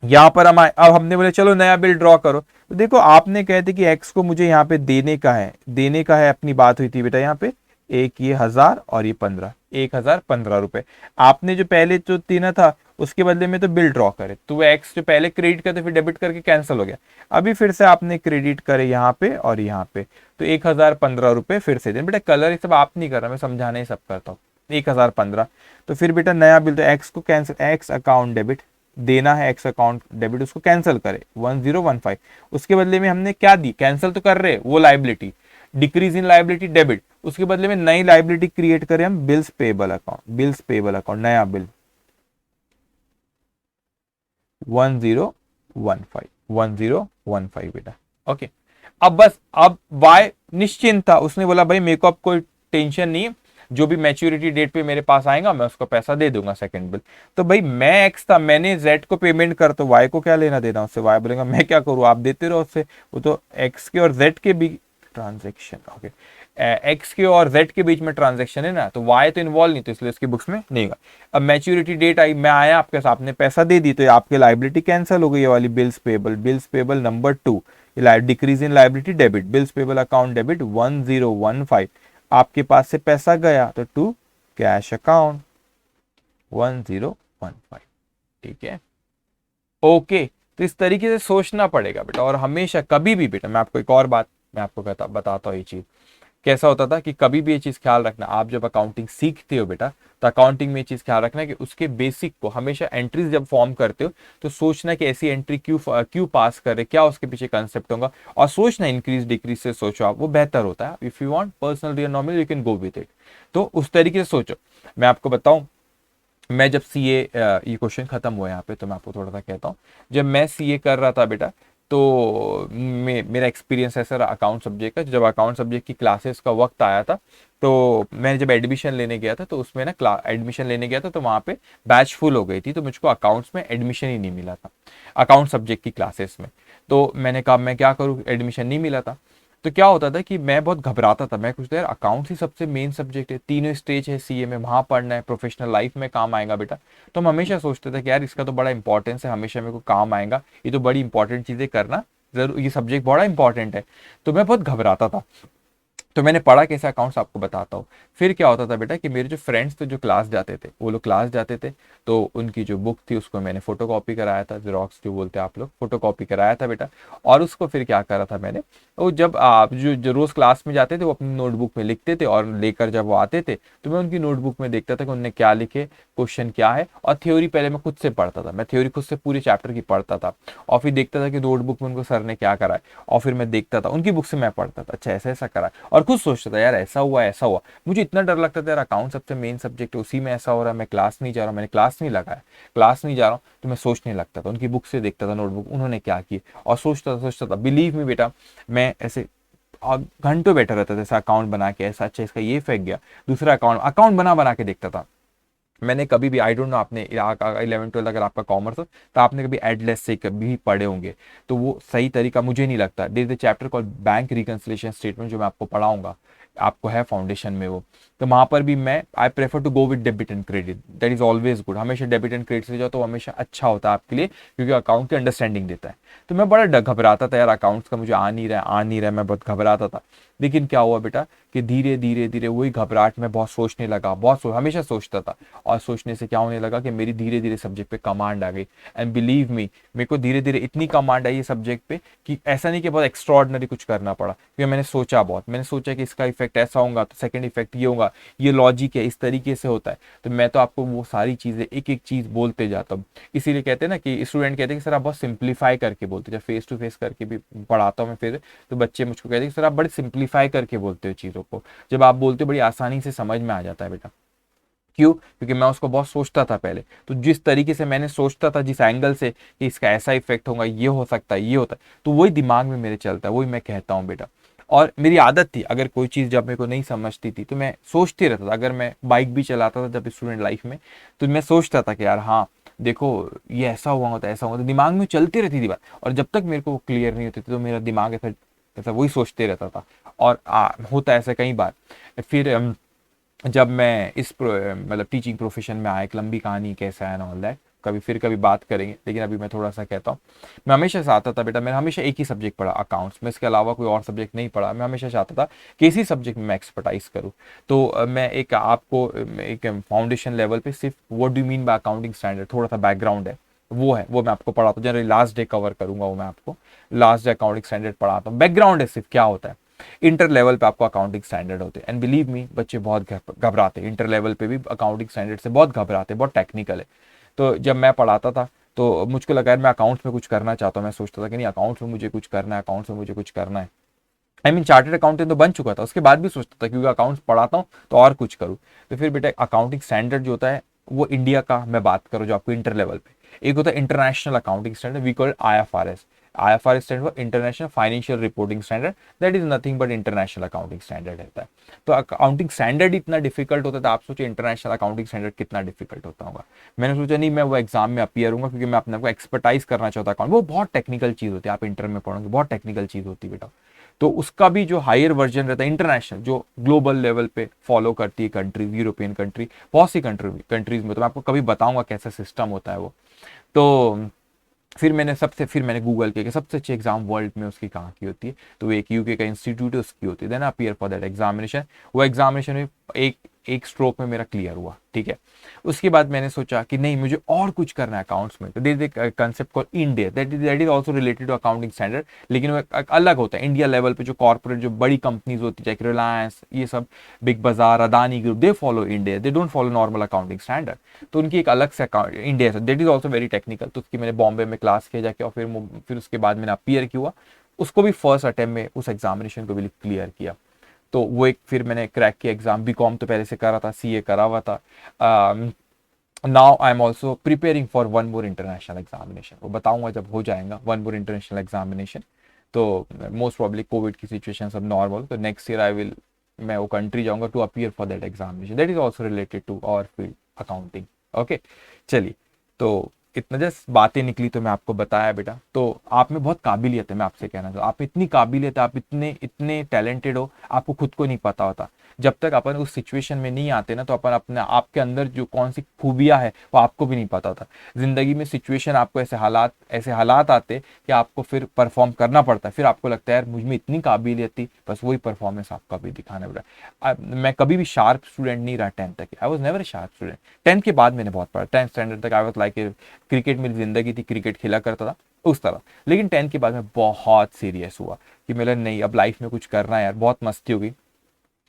यहां पर हम अब हमने बोले चलो नया बिल ड्रॉ करो। तो देखो आपने कहे थे कि एक्स को मुझे यहाँ पे देने का है, देने का है, अपनी बात हुई थी बेटा यहाँ पे एक ये 1000 और ये 15, 1015 रुपए। आपने जो पहले जो देना था उसके बदले में तो बिल ड्रॉ करे, तो वो एक्स जो पहले क्रेडिट करते फिर डेबिट करके कैंसिल हो गया। अभी फिर से आपने क्रेडिट करे यहाँ पे और यहाँ पे, तो 1015 रुपए फिर से दें। बेटा कलर ये सब आप नहीं कर रहा, मैं समझाने ही सब करता हूँ। 1015, तो फिर बेटा नया बिल, तो एक्स को कैंसिल, एक्स अकाउंट डेबिट देना है, एक्स अकाउंट डेबिट उसको कैंसिल करे 1015। उसके बदले में हमने क्या दी, कैंसिल तो कर रहे वो liability, decrease in liability debit, उसके बदले में नई लाइबिलिटी क्रिएट करें हम, bills payable account, bills payable account, नया बिल 1015 बेटा। ओके, अब बस, अब वाई निश्चिंत था, उसने बोला भाई मेरे को अब कोई टेंशन नहीं है, जो भी मैच्योरिटी डेट पे मेरे पास आएगा मैं उसको पैसा दे दूंगा सेकंड बिल। तो भाई मैं एक्स था, मैंने जेड को पेमेंट कर, तो वाई को क्या लेना देना उससे, वाई बोलेगा मैं क्या करूं, आप देते रहो उससे, वो तो एक्स के और जेड के भी ट्रांजेक्शन, ओके, एक्स के और जेड के बीच में ट्रांजेक्शन है ना, तो वाई तो इन्वॉल्व नहीं, तो इसलिए उसकी बुक्स में नहीं होगा। अब मैच्योरिटी डेट आई, मैं आया आपके साथ, आपने पैसा दे दी, तो आपकी लाइबिलिटी कैंसिल हो गई, ये वाली bills payable, bills payable number 2, decrease in liability debit, bills payable account debit 1015, आपके पास से पैसा गया तो टू कैश अकाउंट 1015। ठीक है, ओके। तो इस तरीके से सोचना पड़ेगा बेटा, और हमेशा कभी भी बेटा, मैं आपको एक और बात मैं आपको बताता हूँ, ये चीज कैसा होता था कि कभी भी ये चीज ख्याल रखना, आप जब अकाउंटिंग सीखते हो बेटा, तो अकाउंटिंग में ये चीज ख्याल रखना कि उसके बेसिक को हमेशा एंट्रीज जब फॉर्म करते हो तो सोचना कि ऐसी एंट्री क्यों पास करे, क्या उसके पीछे कंसेप्ट होगा, और सोचना इंक्रीज डिक्रीज से सोचो आप, वो बेहतर होता है। If you want personal real normal you can go with it, तो उस तरीके से सोचो। मैं आपको बताऊं, मैं जब सीए, ये क्वेश्चन खत्म हुआ यहाँ पे तो मैं आपको थोड़ा सा कहता हूँ, जब मैं सीए कर रहा था बेटा, तो मेरा एक्सपीरियंस है सर अकाउंट सब्जेक्ट का। जब अकाउंट सब्जेक्ट की क्लासेस का वक्त आया था, तो मैंने जब एडमिशन लेने गया था, तो उसमें ना एडमिशन लेने गया था, तो वहाँ पे बैच फुल हो गई थी, तो मुझको अकाउंट्स में एडमिशन ही नहीं मिला था, अकाउंट सब्जेक्ट की क्लासेस में। तो मैंने कहा मैं क्या करूँ, एडमिशन नहीं मिला था। तो क्या होता था कि मैं बहुत घबराता था, मैं कुछ यार अकाउंट्स ही सबसे मेन सब्जेक्ट है, तीनों स्टेज है सीए में, वहां पढ़ना है, प्रोफेशनल लाइफ में काम आएगा बेटा। तो हम हमेशा सोचते थे कि यार इसका तो बड़ा इंपॉर्टेंस है, हमेशा मेरे को काम आएगा, ये तो बड़ी इंपॉर्टेंट चीजें करना जरूर, ये सब्जेक्ट बड़ा इंपॉर्टेंट है। तो मैं बहुत घबराता था। तो मैंने पढ़ा कैसे अकाउंट्स आपको बताता हूँ। फिर क्या होता था बेटा कि मेरे जो फ्रेंड्स थे जो क्लास जाते थे, वो लोग क्लास जाते थे, तो उनकी जो बुक थी उसको मैंने फोटोकॉपी कराया था, जेरोक्स जो बोलते हैं आप लोग, फोटोकॉपी कराया था बेटा। और उसको फिर क्या करा था मैंने, वो जब आप जो रोज क्लास में जाते थे वो अपनी नोटबुक में लिखते थे, और लेकर जब वो आते थे तो मैं उनकी नोटबुक में देखता था कि उन्होंने क्या लिखे, क्वेश्चन क्या है। और थ्योरी पहले मैं खुद से पढ़ता था, मैं थ्योरी खुद से पूरे चैप्टर की पढ़ता था, और फिर देखता था कि नोटबुक में उनको सर ने क्या करा है, और फिर मैं देखता था उनकी बुक से, मैं पढ़ता था अच्छा ऐसा ऐसा करा है, और खुद सोचता था यार ऐसा हुआ ऐसा हुआ। मुझे इतना डर लगता था यार, अकाउंट सबसे मेन सब्जेक्ट है, उसी में ऐसा हो रहा है, मैं क्लास नहीं जा रहा हूँ, मैंने क्लास नहीं लगाया, क्लास नहीं जा रहा हूँ, तो मैं सोचने लगता था, उनकी बुक से देखता था नोटबुक उन्होंने क्या की, और सोचता था। बिलीव मी बेटा, मैं ऐसे घंटों बैठा रहता था, ऐसा अकाउंट बना के, ऐसा अच्छा इसका ये फेंक गया, दूसरा अकाउंट अकाउंट बना के देखता था। मैंने कभी भी, आई डोंट नो, आपने 11 12 अगर आपका कॉमर्स हो तो आपने कभी एडलेस से कभी पढ़े होंगे, तो वो सही तरीका मुझे नहीं लगता। There is a chapter called bank reconciliation statement, जो मैं आपको पढ़ाऊंगा, आपको है फाउंडेशन में वो। तो वहां पर भी मैं, I prefer to go with debit and credit, that is always good. हमेशा डेबिट एंड क्रेडिट से जाओ तो हमेशा अच्छा होता है आपके लिए, क्योंकि अकाउंट की अंडरस्टैंडिंग देता है। तो मैं बड़ा घबराता था यार, अकाउंट्स का मुझे आ नहीं रहा है, मैं बहुत घबराता था। लेकिन क्या हुआ बेटा कि धीरे धीरे धीरे वही घबराहट में बहुत सोचने लगा, हमेशा सोचता था, और सोचने से क्या होने लगा कि मेरी धीरे धीरे सब्जेक्ट पे कमांड आ गई। एंड बिलीव मी, मेरे को धीरे धीरे इतनी कमांड आई है सब्जेक्ट पे कि ऐसा नहीं कि बहुत एक्स्ट्रॉर्डनरी कुछ करना पड़ा, क्योंकि मैंने सोचा बहुत, मैंने सोचा कि इसका इफेक्ट ऐसा होगा तो सेकंड इफेक्ट ये होगा, ये लॉजिक है, इस तरीके से होता है। तो मैं तो आपको वो सारी चीजें एक एक चीज बोलते जाता हूँ। इसीलिए कहते हैं ना कि स्टूडेंट कहते हैं कि सर आप बहुत सिंप्लीफाई करके बोलते, जब फेस टू फेस करके भी पढ़ाता हूँ मैं फिर, तो बच्चे मुझको कहते हैं कि सर आप बड़े सिंप्लीफाई करके बोलते हो चीज़ों को, जब आप बोलते हो बड़ी आसानी से समझ में आ जाता है बेटा। क्यों? क्योंकि मैं उसको बहुत सोचता था पहले, तो जिस तरीके से मैंने सोचता था, जिस एंगल से कि इसका ऐसा इफेक्ट होगा, ये हो सकता है, ये होता है, तो वही दिमाग में मेरे चलता है, वही मैं कहता हूँ बेटा। और मेरी आदत थी, अगर कोई चीज़ जब मेरे को नहीं समझती थी तो मैं सोचते रहता था। अगर मैं बाइक भी चलाता था जब स्टूडेंट लाइफ में, तो मैं सोचता था कि यार हाँ देखो ये ऐसा हुआ होता, ऐसा हुआ, तो दिमाग में चलती रहती थी बात, और जब तक मेरे को क्लियर नहीं होती थी तो मेरा दिमाग ऐसा ऐसा वही सोचते रहता था। और होता ऐसा कई बार। फिर जब मैं इस मतलब टीचिंग प्रोफेशन में आया, एक लंबी कहानी कैसा है ना ऑल दैट, कभी बात करेंगे, लेकिन अभी मैं थोड़ा सा कहता हूँ। मैं हमेशा चाहता था बेटा, मैंने हमेशा एक ही सब्जेक्ट पढ़ा अकाउंट्स में, इसके अलावा कोई और सब्जेक्ट नहीं पढ़ा। मैं हमेशा चाहता था कि इसी सब्जेक्ट में मैं एक्सपर्टाइज करूँ। तो मैं एक आपको एक फाउंडेशन लेवल पे सिर्फ what do mean by accounting standard, थोड़ा सा बैकग्राउंड है वो मैं आपको पढ़ाता हूँ। जनरली लास्ट डे कवर करूंगा वो मैं आपको, लास्ट डे अकाउंटिंग स्टैंडर्ड पढ़ाता हूँ। बैकग्राउंड है सिर्फ क्या होता है। इंटर लेवल पे आपको अकाउंटिंग स्टैंडर्ड होते हैं, एंड बिलीव मी बच्चे बहुत घबराते हैं। इंटर लेवल पे भी अकाउंटिंग स्टैंडर्ड से बहुत घबराते हैं, बहुत टेक्निकल है। तो जब मैं पढ़ाता था तो मुझको लगा यार मैं अकाउंट्स में कुछ करना चाहता हूँ। मैं सोचता था कि नहीं, अकाउंट्स में मुझे कुछ करना है, अकाउंट्स में मुझे कुछ करना है। आई मीन चार्टर्ड अकाउंटेंट तो बन चुका था, उसके बाद भी सोचता था क्योंकि अकाउंट्स पढ़ाता हूँ तो और कुछ करूँ। तो फिर बेटा अकाउंटिंग स्टैंडर्ड जो होता है वो इंडिया का मैं बात करूँ जो आपको इंटर लेवल पे, एक होता है international accounting standard, we call IFRS। IFRS stand for international financial reporting standard, that is nothing but international accounting standard रहता है। तो अकाउंटिंग स्टैंडर्ड इतना डिफिकल्ट होता था, आप सोचिए इंटरनेशनल अकाउंटिंग स्टैंडर्ड कितना डिफिकल्ट होता होगा। मैंने सोचा नहीं मैं वो एग्जाम में अपीयर हूंगा क्योंकि मैं अपने को एक्सपर्टाइज करना चाहता हूँ। वो बहुत टेक्निकल चीज होती है, आप इंटर में पढ़ोगे बहुत टेक्निकल चीज होती है बेटा। तो उसका भी जो हायर वर्जन रहता है इंटरनेशनल, जो ग्लोबल लेवल पे फॉलो करती है कंट्रीज, यूरोपियन कंट्री, बहुत सी कंट्रीज में, तो मैं आपको कभी बताऊंगा कैसा सिस्टम होता है वो। तो फिर मैंने गूगल किया कि सबसे अच्छी एग्जाम वर्ल्ड में उसकी कहाँ की होती है, तो एक यूके का इंस्टीट्यूट है उसकी होती है। Then appear for that examination. वो एग्जामिनेशन में एक स्ट्रोक में मेरा क्लियर हुआ, ठीक है। उसके बाद मैंने सोचा कि नहीं मुझे और कुछ करना है अकाउंट्स में। तो there is a concept called India, that is also related to accounting standard, लेकिन वो अलग होता है। इंडिया लेवल पे जो कॉर्पोरेट जो बड़ी कंपनीज होती है, रिलायंस, ये सब, बिग बाजार, Adani group, they follow India, they don't follow normal accounting standard. तो उनकी एक अलग से account India, that is also very technical. तो उसकी मैंने बॉम्बे में क्लास किया जाके, और फिर उसके बाद मैंने अपीयर किया, उसको भी फर्स्ट अटेम्प्ट में उस एग्जामिनेशन को भी क्लियर किया। तो वो एक फिर मैंने क्रैक किया एग्जाम। बीकॉम तो पहले से करा था, सीए करा हुआ था। Now I am also preparing for one more international examination, वो बताऊंगा जब हो जाएगा वन मोर इंटरनेशनल एग्जामिनेशन। तो मोस्ट प्रॉब्ली कोविड की सिचुएशन सब नॉर्मल, तो नेक्स्ट ईयर आई विल, मैं वो कंट्री जाऊंगा to appear for that examination, that is also related to our field accounting. Okay चलिए, तो इतना जस्ट बातें निकली तो मैं आपको बताया बेटा। तो आप में बहुत काबिलियत है, मैं आपसे कहना चाहता हूँ, आप इतनी काबिलियत है, आप इतने इतने टैलेंटेड हो, आपको खुद को नहीं पता होता। जब तक अपन उस सिचुएशन में नहीं आते ना, तो अपन अपने आपके अंदर जो कौन सी खूबियां है वो आपको भी नहीं पता होता। जिंदगी में सिचुएशन आपको ऐसे हालात आते कि आपको फिर परफॉर्म करना पड़ता है। फिर आपको लगता है यार मुझ में इतनी काबिलियत थी, बस वही परफॉर्मेंस आपका भी दिखाना पड़ा। मैं कभी भी शार्प स्टूडेंट नहीं रहा 10th तक, I was never a sharp student. 10th के बाद मैंने बहुत पढ़ा, 10th स्टैंडर्ड तक आई वॉज लाइक क्रिकेट मेरी जिंदगी थी, क्रिकेट खेला करता था उस तरह। लेकिन 10th के बाद मैं बहुत सीरियस हुआ कि मेरा नहीं अब लाइफ में कुछ करना है यार, बहुत मस्ती हो गई।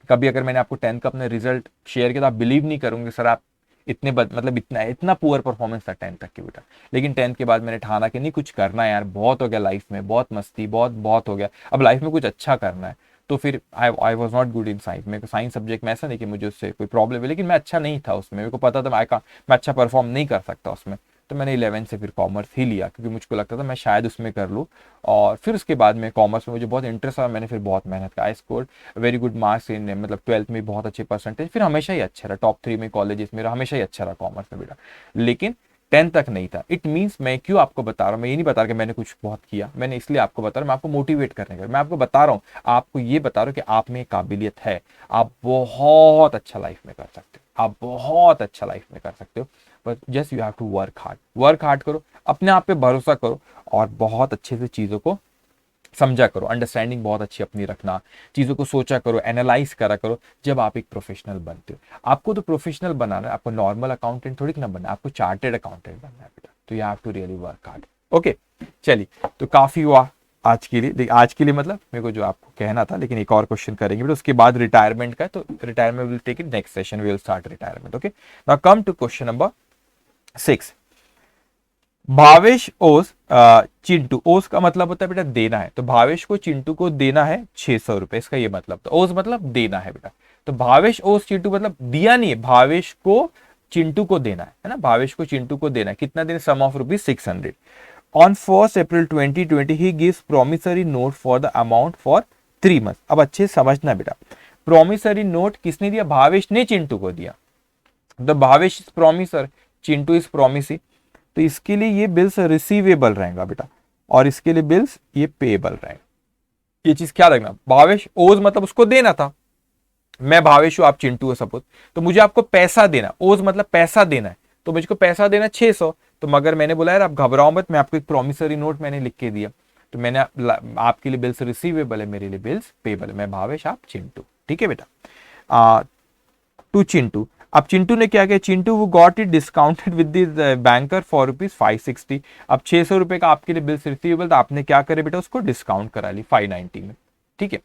कभी अगर मैंने आपको 10th का अपने रिजल्ट शेयर किया तो आप बिलीव नहीं करोगे सर, आप मतलब इतना पुअर परफॉर्मेंस था 10th तक की बेटा। लेकिन 10th के बाद मैंने ठाना कि नहीं कुछ करना है यार, बहुत हो गया लाइफ में, बहुत मस्ती, बहुत बहुत हो गया, अब लाइफ में कुछ अच्छा करना है। तो फिर I was not good in science. मेरे को साइंस सब्जेक्ट में ऐसा नहीं कि मुझे उससे कोई प्रॉब्लम है, लेकिन मैं अच्छा नहीं था उसमें, मेरे को पता था मैं अच्छा परफॉर्म नहीं कर सकता उसमें। तो मैंने 11th से फिर कॉमर्स ही लिया क्योंकि मुझको लगता था मैं शायद उसमें कर लूँ। और फिर उसके बाद में कॉमर्स में मुझे बहुत इंटरेस्ट आया, मैंने फिर बहुत मेहनत की। I scored very good marks in, मतलब 12th में बहुत अच्छे परसेंटेज, फिर हमेशा ही अच्छा रहा, टॉप 3 में कॉलेजेस मेरा हमेशा ही अच्छा रहा कॉमर्स में बेटा। लेकिन 10th तक नहीं था। इट मीन्स मैं क्यों आपको बता रहा हूँ, मैं ये नहीं बता रहा कि मैंने कुछ बहुत किया, मैंने इसलिए आपको बता रहा हूँ, मैं आपको मोटिवेट करने का, मैं आपको बता रहा हूँ, आपको ये बता रहा हूँ कि आप में काबिलियत है, आप बहुत अच्छा लाइफ में कर सकते हो, आप बहुत अच्छा लाइफ में कर सकते हो। But just you have to work hard करो, अपने आप पे भरोसा करो, और बहुत अच्छे से चीज़ों को समझा करो, अंडरस्टैंडिंग बहुत अच्छी अपनी रखना, चीज़ों को सोचा करो, एनालाइज करा करो। जब आप एक प्रोफेशनल बनते हो, आपको तो प्रोफेशनल बनाना है, आपको नॉर्मल अकाउंटेंट थोड़ी ना बनना है, आपको चार्टेड अकाउंटेंट बनना है बेटा। तो you have to really work hard. Okay चलिए, तो काफ़ी हुआ आज के लिए। आज के लिए मतलब मेरे को जो आपको कहना था, लेकिन एक और क्वेश्चन करेंगे बेटा उसके बाद रिटायरमेंट का। तो retirement will take it next session, we will start retirement. Okay now come to question number 6। Bhavesh owes Chintu, ओस का मतलब होता है बेटा देना है, तो भावेश को चिंटू को देना है 600 रुपए, इसका ये मतलब। तो ओस मतलब देना है बेटा। तो भावेश ओस चिंटू मतलब दिया नहीं है, भावेश को चिंटू को देना है ना, भावेश को चिंटू को देना है। कितना देना? Sum of rupees 600। On 1 April 2020 he gives promissory note for the amount for 3 month. अब अच्छे समझना बेटा, प्रोमिसरी नोट किसने दिया? भावेश ने चिंटू को दिया। The Bhavesh is promisor, Chintu is promisee. तो इसके लिए ये बिल्स रिसीवेबल रहेगा बेटा, और इसके लिए बिल्स ये पेएबल रहेगा। ये चीज क्या रखना, भावेश ओज मतलब उसको देना था, मैं भावेश हूं आप चिंटू हो सपोज, तो मुझे आपको पैसा देना, ओज मतलब पैसा देना है, तो मुझको पैसा देना 600। तो मगर मैंने बोला यार आप घबराओ मत, मैं आपको एक प्रॉमिसरी नोट मैंने लिख के दिया, तो मैंने आपके लिए बिल्स रिसीवेबल है, मेरे लिए बिल्स पेबल है, मैं भावेश आप चिंटू, ठीक है बेटा। टू चिंटू, अब चिंटू ने क्या किया, चिंटू वो got it discounted with the banker for ₹560। अब 600 रुपए का आपके लिए बिल्स रिसीवेबल था, आपने क्या करे बेटा, उसको डिस्काउंट करा ली 590 में, ठीक है।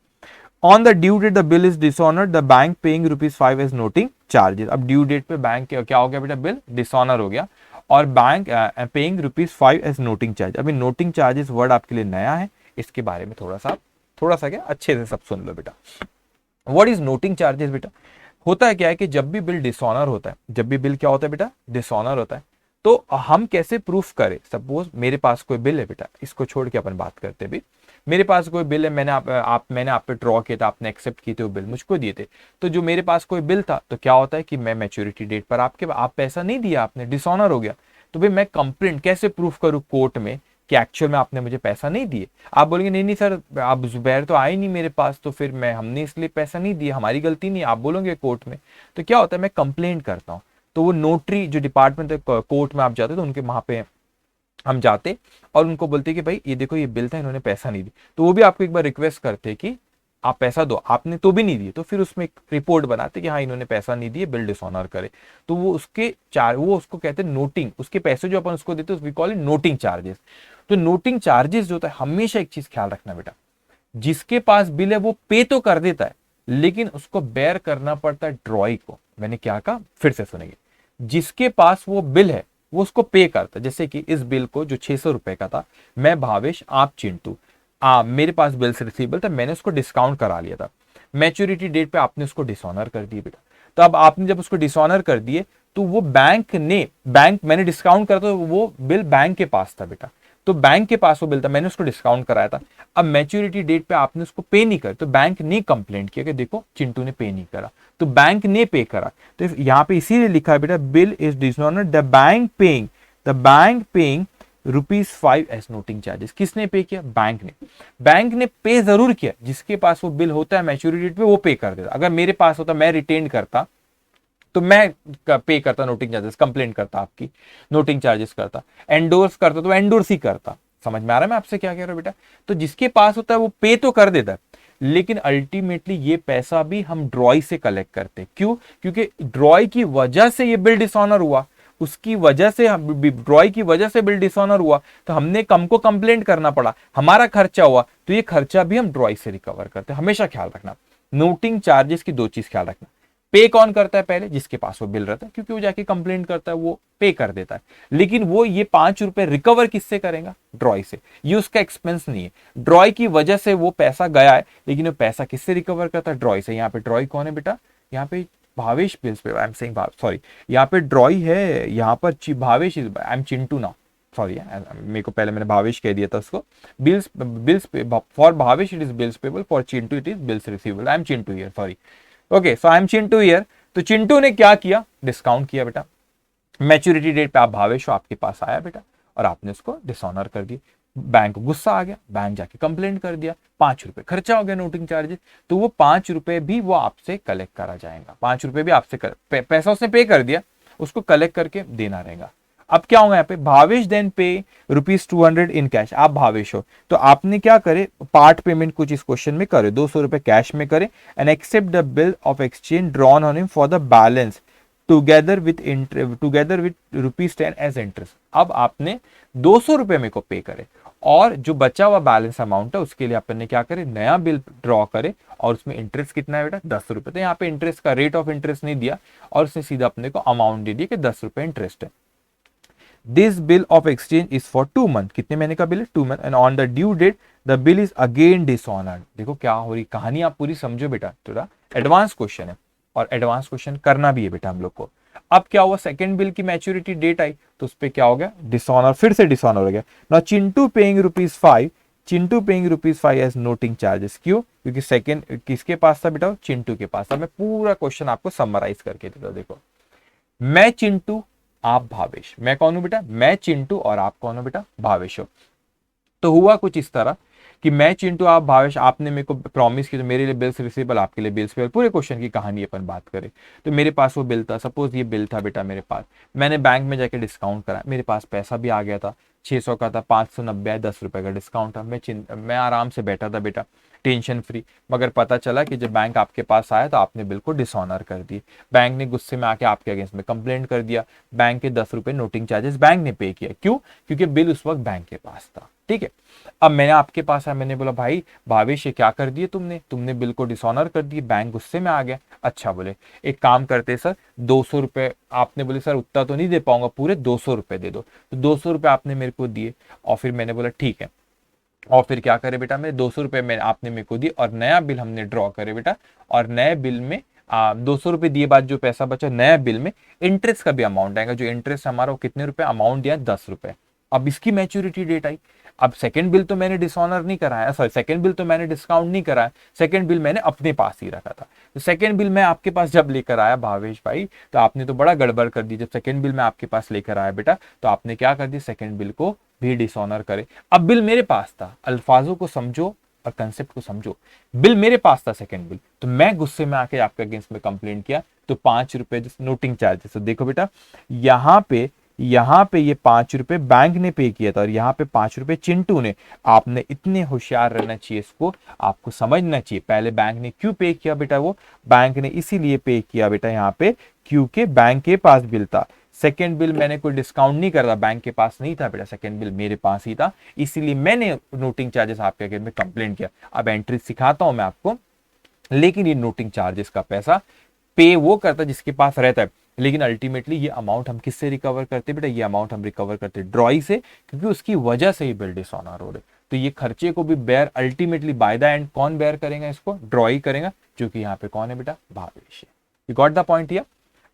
On the due date the bill is dishonoured, the bank paying ₹5 as noting charges. अब ड्यू डेट पे बैंक क्या हो गया बेटा, बिल डिसऑनर हो गया और bank paying ₹5 as noting charge. अभी नोटिंग चार्जेस वर्ड आपके लिए नया है, इसके बारे में थोड़ा सा क्या अच्छे से सब सुन लो बेटा। व्हाट इज नोटिंग चार्जेस बेटा, होता है क्या है कि जब भी बिल डिसऑनर होता है, जब भी बिल क्या होता है बेटा, डिसऑनर होता है, तो हम कैसे प्रूफ करें। सपोज मेरे पास कोई बिल है बेटा, इसको छोड़ के अपन बात करते भी, मेरे पास कोई बिल है, मैंने आप पे ड्रॉ किया था, आपने एक्सेप्ट किए थे, वो बिल मुझको दिए थे, तो जो मेरे पास कोई बिल था, तो क्या होता है कि मैं मैच्योरिटी डेट पर आप पैसा नहीं दिया, आपने डिसऑनर हो गया, तो भाई मैं कंप्लेंट कैसे प्रूफ करूं कोर्ट में कि एक्चुअल में आपने मुझे पैसा नहीं दिए। आप बोलेंगे नहीं नहीं सर, आप जुबैर तो आए नहीं मेरे पास, तो फिर हमने इसलिए पैसा नहीं दिया, हमारी गलती नहीं, आप बोलोगे कोर्ट में। तो क्या होता है, मैं कंप्लेंट करता हूँ, तो वो नोटरी जो डिपार्टमेंट है कोर्ट में आप जाते तो उनके वहां पे हम जाते और उनको बोलते कि भाई ये देखो ये बिल था, इन्होंने पैसा नहीं दी, तो वो भी आपको एक बार रिक्वेस्ट करते कि आप पैसा दो, आपने तो भी नहीं दिए, तो फिर उसमें एक रिपोर्ट बनाते कि हाँ इन्होंने पैसा नहीं दिए, बिल डिसऑनर करे, तो वो उसको कहते हैं नोटिंग, उसके पैसे जो अपन उसको देते हैं we call it noting charges. तो नोटिंग चार्जेस जो होता है, हमेशा एक चीज ख्याल रखना बेटा, जिसके पास बिल है वो पे तो कर देता है, लेकिन उसको बेयर करना पड़ता है ड्रॉई को। मैंने क्या कहा, फिर से सुनेंगे, जिसके पास वो बिल है वो उसको पे करता है। जैसे कि इस बिल को जो 600 रुपए का था, मैं भावेश आप चिंटू, मेरे पास बिल्स रिसीवेबल था, मैंने उसको डिस्काउंट करा लिया था, मैच्योरिटी डेट पे आपने उसको डिसऑनर कर दिया बेटा। तो अब आपने जब उसको डिसऑनर कर दिए, तो वो बैंक मैंने डिस्काउंट करा तो वो बिल बैंक के पास था बेटा, तो बैंक के पास वो बिल था, मैंने उसको डिस्काउंट कराया था। अब मैच्योरिटी डेट पे आपने उसको पे नहीं कर, तो बैंक ने कंप्लेंट किया कि देखो चिंटू ने पे नहीं करा, तो बैंक ने पे करा। तो यहाँ पे इसीलिए लिखा है बेटा, bill is dishonoured, the bank paying ₹5 as noting charges. किसने पे किया, बैंक ने पे जरूर किया, जिसके पास वो बिल होता है मैच्योरिटी डेट पे वो पे कर देता। अगर मेरे पास होता, मैं रिटेन करता, तो मैं पे करता नोटिंग चार्जेस, कंप्लेंट करता आपकी, नोटिंग चार्जेस करता, एंडोर्स करता तो एंडोर्स ही करता। समझ में आ रहा है मैं आपसे क्या कह रहा हूं बेटा। तो जिसके पास होता है वो पे तो कर देता है, लेकिन अल्टीमेटली ये पैसा भी हम ड्रॉई से कलेक्ट करते। क्यों, क्योंकि ड्रॉई की वजह से ये बिल डिसऑनर हुआ, उसकी वजह से ड्रॉई की वजह से बिल डिसऑनर हुआ, तो हमने को कंप्लेंट करना पड़ा, हमारा खर्चा हुआ, तो ये खर्चा भी हम ड्रॉई से रिकवर करते। हमेशा ख्याल रखना, नोटिंग चार्जेस की दो चीज ख्याल रखना, पे कौन करता है पहले, जिसके पास वो बिल रहता है, क्योंकि वो जाके कंप्लेंट करता है, वो पे कर देता है, लेकिन वो ये ₹5 रिकवर किससे करेगा, ड्रॉई से। ये उसका एक्सपेंस नहीं है, ड्रॉई की वजह से वो पैसा गया है, लेकिन वो पैसा किससे रिकवर करता है, ड्रॉई से। यहाँ पे ड्रॉई कौन है बेटा, यहाँ पे भावेश बिल्स पे, आई एम सेइंग सॉरी, यहाँ पे ड्रॉई है, यहाँ पर Bhavesh, I am Chintu now, sorry मेरे को पहले मैंने भावेश कह दिया था उसको। Bills for Bhavesh it is bills payable, for Chintu it is bills receivable. I am Chintu here, sorry, okay, so I M Chintu here. तो चिंटू ने क्या किया, डिस्काउंट किया बेटा, मैच्योरिटी डेट पे आप भावेश हो, आपके पास आया बेटा, और आपने उसको डिसऑनर कर दिया। बैंक को गुस्सा आ गया, बैंक जाके कंप्लेंट कर दिया, ₹5 खर्चा हो गया नोटिंग चार्जेस, तो वो ₹5 भी वो आपसे कलेक्ट करा जाएगा। ₹5 भी आपसे पैसा उसने पे कर दिया, उसको कलेक्ट करके देना रहेगा। अब क्या होगा यहाँ पे, भावेश देन पे ₹200 इन कैश। आप भावेश हो तो आपने क्या करे, पार्ट पेमेंट कुछ इस क्वेश्चन में करे, ₹200 कैश में करे, and accept the bill of exchange drawn on him for the balance together with ₹10 as interest. अब आपने ₹200 मेरे को पे करे, और जो बचा हुआ बैलेंस अमाउंट है उसके लिए अपन ने क्या करे, नया बिल ड्रॉ करे, और उसमें इंटरेस्ट कितना है बेटा, ₹10। तो यहाँ पे इंटरेस्ट का रेट ऑफ इंटरेस्ट नहीं दिया, और उसने सीधा अपने को अमाउंट दे दिया कि ₹10 इंटरेस्ट है। This bill of exchange is for 2 month. कितने महीने का बिल है, 2 month, and on the due date the bill is again dishonoured. देखो क्या हो रही कहानी, आप पूरी समझो बेटा, थोड़ा एडवांस क्वेश्चन है, और एडवांस क्वेश्चन करना भी है बेटा हम लोग को। अब क्या हुआ, सेकंड बिल की मैच्योरिटी डेट आई, तो उस पे क्या हो गया, डिसऑनर, फिर से डिसऑनर हो गया। Now Chintu paying ₹5, Chintu paying ₹5 as noting charges. क्यों, क्योंकि सेकंड किसके पास था बेटा, चिंटू के पास था। मैं पूरा क्वेश्चन आपको समराइज करके देता हूं, देखो, मैं चिंटू आप भावेश, मैं कौन हूं बेटा, मैं चिंटू और आप कौन हो बेटा, भावेश हो। तो हुआ कुछ इस तरह कि मैं चिंटू, आप भावेश, आपने मेरे को प्रॉमिस किया तो मेरे लिए बिल्स रिसीवेबल, आपके लिए बिल्स पेबल, पूरे क्वेश्चन की कहानी अपन बात करें तो मेरे पास वो बिल था, सपोज ये बिल था बेटा मेरे पास, मैंने बैंक में जाके डिस्काउंट करा, मेरे पास पैसा भी आ गया था, 600 का था, 590 है, 10 रुपए का डिस्काउंट था, मैं आराम से बैठा था बेटा, टेंशन फ्री। मगर पता चला कि जब बैंक आपके पास आया तो आपने बिल को डिसऑनर कर दी, बैंक ने गुस्से में आके आपके अगेंस्ट में कंप्लेंट कर दिया, बैंक के 10 रुपए नोटिंग चार्जेस बैंक ने पे किया, क्यों? क्योंकि बिल उस वक्त बैंक के पास था, ठीक है। अब मैंने आपके पास आया, मैंने बोला भाई भावेश ये क्या कर दिए तुमने बिल को डिसऑनर कर दिए, बैंक गुस्से में आ गया। अच्छा बोले एक काम करते सर, 200 रुपए, आपने बोले सर उतना तो नहीं दे पाऊंगा, पूरे 200 रुपए दे दो, तो 200 रुपए आपने मेरे को दिए, और फिर मैंने बोला ठीक है, और फिर क्या करे बेटा, मैं 200 रुपए मैंने आपने मेरे को दिए और नया बिल हमने ड्रॉ करे बेटा, और नए बिल में 200 रुपए दिए बाद जो पैसा बचा नया बिल में इंटरेस्ट का भी अमाउंट आएगा, जो इंटरेस्ट हमारा वो कितने रुपए अमाउंट दिया, 10 रुपए। अब इसकी मैच्योरिटी डेट आई, अब सेकंड बिल तो मैंने डिसऑनर नहीं कराया, सॉरी सेकंड बिल तो मैंने डिस्काउंट नहीं कराया, सेकंड बिल मैंने अपने पास ही रखा था, तो सेकंड बिल मैं आपके पास जब लेकर आया भावेश भाई, तो आपने तो बड़ा गड़बड़ कर दी। जब सेकंड बिल मैं आपके पास लेकर आया बेटा, तो आपने क्या कर दिया, सेकंड बिल को भी डिसऑनर करे। अब बिल मेरे पास था, अल्फाजों को समझो और कंसेप्ट को समझो, बिल मेरे पास था सेकंड बिल, तो मैं गुस्से में आके आपके अगेंस्ट में कंप्लेंट किया, तो 5 रुपए नोटिंग चार्जेस, तो देखो बेटा यहाँ पे ये 5 रुपए बैंक ने पे किया था और यहाँ पे 5 रुपए चिंटू ने। आपने इतने होशियार रहना चाहिए, इसको आपको समझना चाहिए। पहले बैंक ने क्यों पे किया बेटा, वो बैंक ने इसीलिए पे किया बेटा यहाँ पे क्योंकि बैंक के पास बिल था। सेकेंड बिल मैंने कोई डिस्काउंट नहीं करा, बैंक के पास नहीं था बेटा, सेकेंड बिल मेरे पास ही था, इसीलिए मैंने नोटिंग चार्जेस आपके अगेंस्ट में कंप्लेंट किया। अब एंट्री सिखाता हूं मैं आपको, लेकिन ये नोटिंग चार्जेस का पैसा पे वो करता जिसके पास रहता है, लेकिन अल्टीमेटली ये अमाउंट हम किससे रिकवर करते बेटा, ये अमाउंट हम रिकवर करते ड्रॉई से, क्योंकि उसकी वजह से ही बिल डिसऑनर हो रहे। तो ये खर्चे को भी bear ultimately by the end कौन बेयर करेगा, इसको ड्रॉई करेगा, जो कि यहाँ पे कौन है बेटा, भावेश है। You got the point here.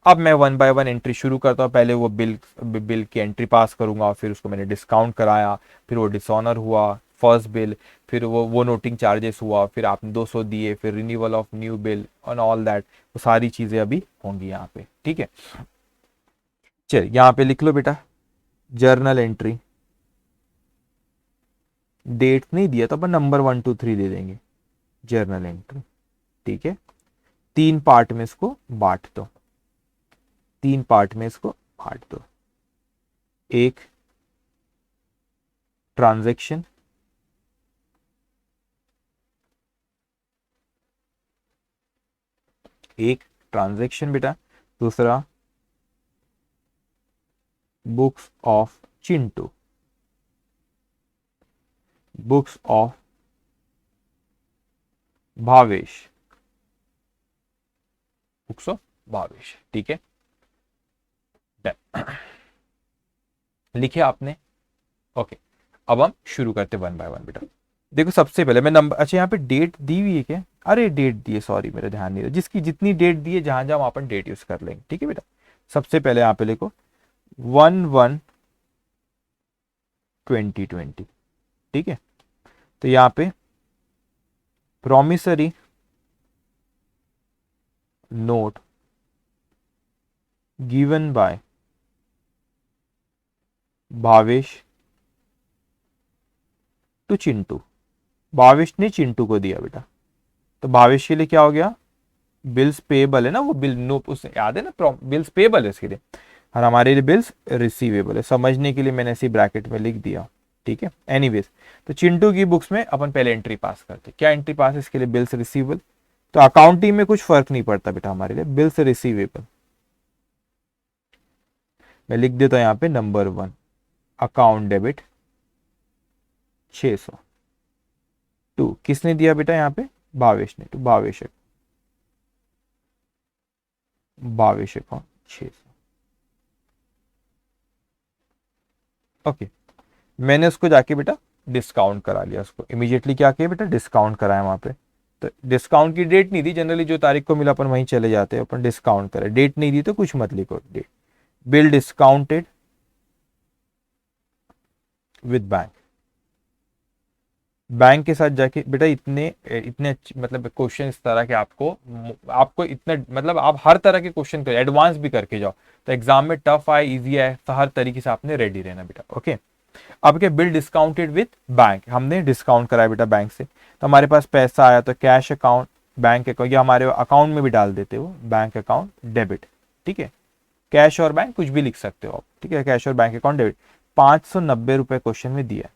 अब मैं वन बाय वन एंट्री शुरू करता हूँ। पहले वो बिल की एंट्री पास करूंगा, फिर उसको मैंने डिस्काउंट कराया, फिर वो डिसऑनर हुआ फर्स्ट बिल, फिर वो नोटिंग चार्जेस हुआ, फिर आपने 200 दिए, फिर renewal of new bill on all that, वो सारी चीजें अभी होंगी यहाँ पे, ठीक है। चलिए यहाँ पे लिख लो बेटा, जर्नल एंट्री, डेट नहीं दिया तो अपन नंबर 1 2 3 दे देंगे, जर्नल एंट्री, ठीक है। 3 पार्ट में इसको बांट दो, 3 पार्ट में इसको बांट दो। एक ट्रांजैक्शन, एक ट्रांजैक्शन बेटा, दूसरा books of Chintu, books of Bhavesh, books of Bhavesh, ठीक है। लिखे आपने, ओके। अब हम शुरू करते वन बाय वन बेटा। देखो सबसे पहले मैं नंबर, अच्छा यहाँ पे डेट दी हुई है क्या, अरे डेट दी है, सॉरी मेरा ध्यान नहीं रहा, जिसकी जितनी डेट दी है जहां जहां अपन डेट यूज कर लेंगे, ठीक है बेटा। सबसे पहले यहाँ पे लिखो 1/1/2020, ठीक है। तो यहाँ पे promissory note given by Bhavesh to Chintu, Bhavesh ने चिंटू को दिया बेटा, तो भावेश के लिए क्या हो गया, बिल्स पेबल है ना, वो बिल नो उसे याद है ना, बिल्स पेबल है इसके लिए, और हमारे लिए बिल्स रिसीवेबल है। समझने के लिए मैंने ऐसी ब्रैकेट में लिख दिया, ठीक है। एनीवेज, तो चिंटू की बुक्स में अपन पहले एंट्री पास करते, क्या एंट्री पास, इसके लिए बिल्स रिसीवेबल, तो अकाउंटिंग में कुछ फर्क नहीं पड़ता बेटा हमारे लिए, बिल्स रिसीवेबल। मैं लिख देता हूं यहाँ पे नंबर 1, अकाउंट डेबिट 600 टू, किसने दिया बेटा यहाँ पे, भावेश ने, टू भावेश अकाउंट 600, ओके। मैंने उसको जाके बेटा डिस्काउंट करा लिया, उसको इमीडिएटली क्या किया बेटा, डिस्काउंट कराया वहां पे। तो डिस्काउंट की डेट नहीं दी, जनरली जो तारीख को मिला अपन वहीं चले जाते हैं, अपन डिस्काउंट करें, डेट नहीं दी तो कुछ मत लिखो date. Bill discounted with bank, bank के साथ जाके बेटा इतने इतने मतलब क्वेश्चन इस तरह के आपको इतने मतलब आप हर तरह के क्वेश्चन करो, एडवांस भी करके जाओ, तो एग्जाम में टफ आए इजी आए, तो हर तरीके से आपने रेडी रहना बेटा, ओके। अब क्या, बिल डिस्काउंटेड विथ बैंक, हमने डिस्काउंट कराया बेटा बैंक से, तो हमारे पास पैसा आया, तो कैश अकाउंट, बैंक अकाउंट, या हमारे अकाउंट में भी डाल देते हो, बैंक अकाउंट डेबिट, ठीक है, कैश और बैंक कुछ भी लिख सकते हो आप, ठीक है, कैश और बैंक अकाउंट डेबिट, 590 रुपए क्वेश्चन में दिया।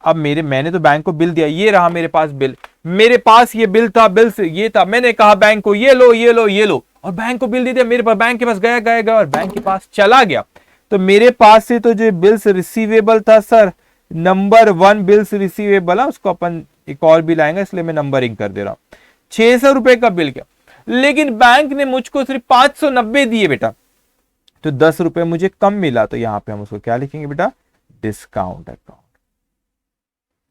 अब मैंने तो बैंक को बिल दिया, ये रहा मेरे पास बिल, मेरे पास ये बिल था, बिल से ये था, मैंने कहा बैंक को ये लो ये लो ये लो, और बैंक को बिल दे दिया, मेरे पास बैंक के पास गया गया गया और बैंक के पास चला गया। तो मेरे पास से तो जो बिल्स रिसीवेबल था सर, नंबर 1 बिल्स रिसीवेबल है, उसको अपन एक और बिल आएगा, इसलिए मैं नंबरिंग कर दे रहा हूं, 600 रुपए का बिल क्या, लेकिन बैंक ने मुझको सिर्फ 590 दिए बेटा, तो 10 रुपए मुझे कम मिला, तो यहां पे हम उसको क्या लिखेंगे बेटा, डिस्काउंट अकाउंट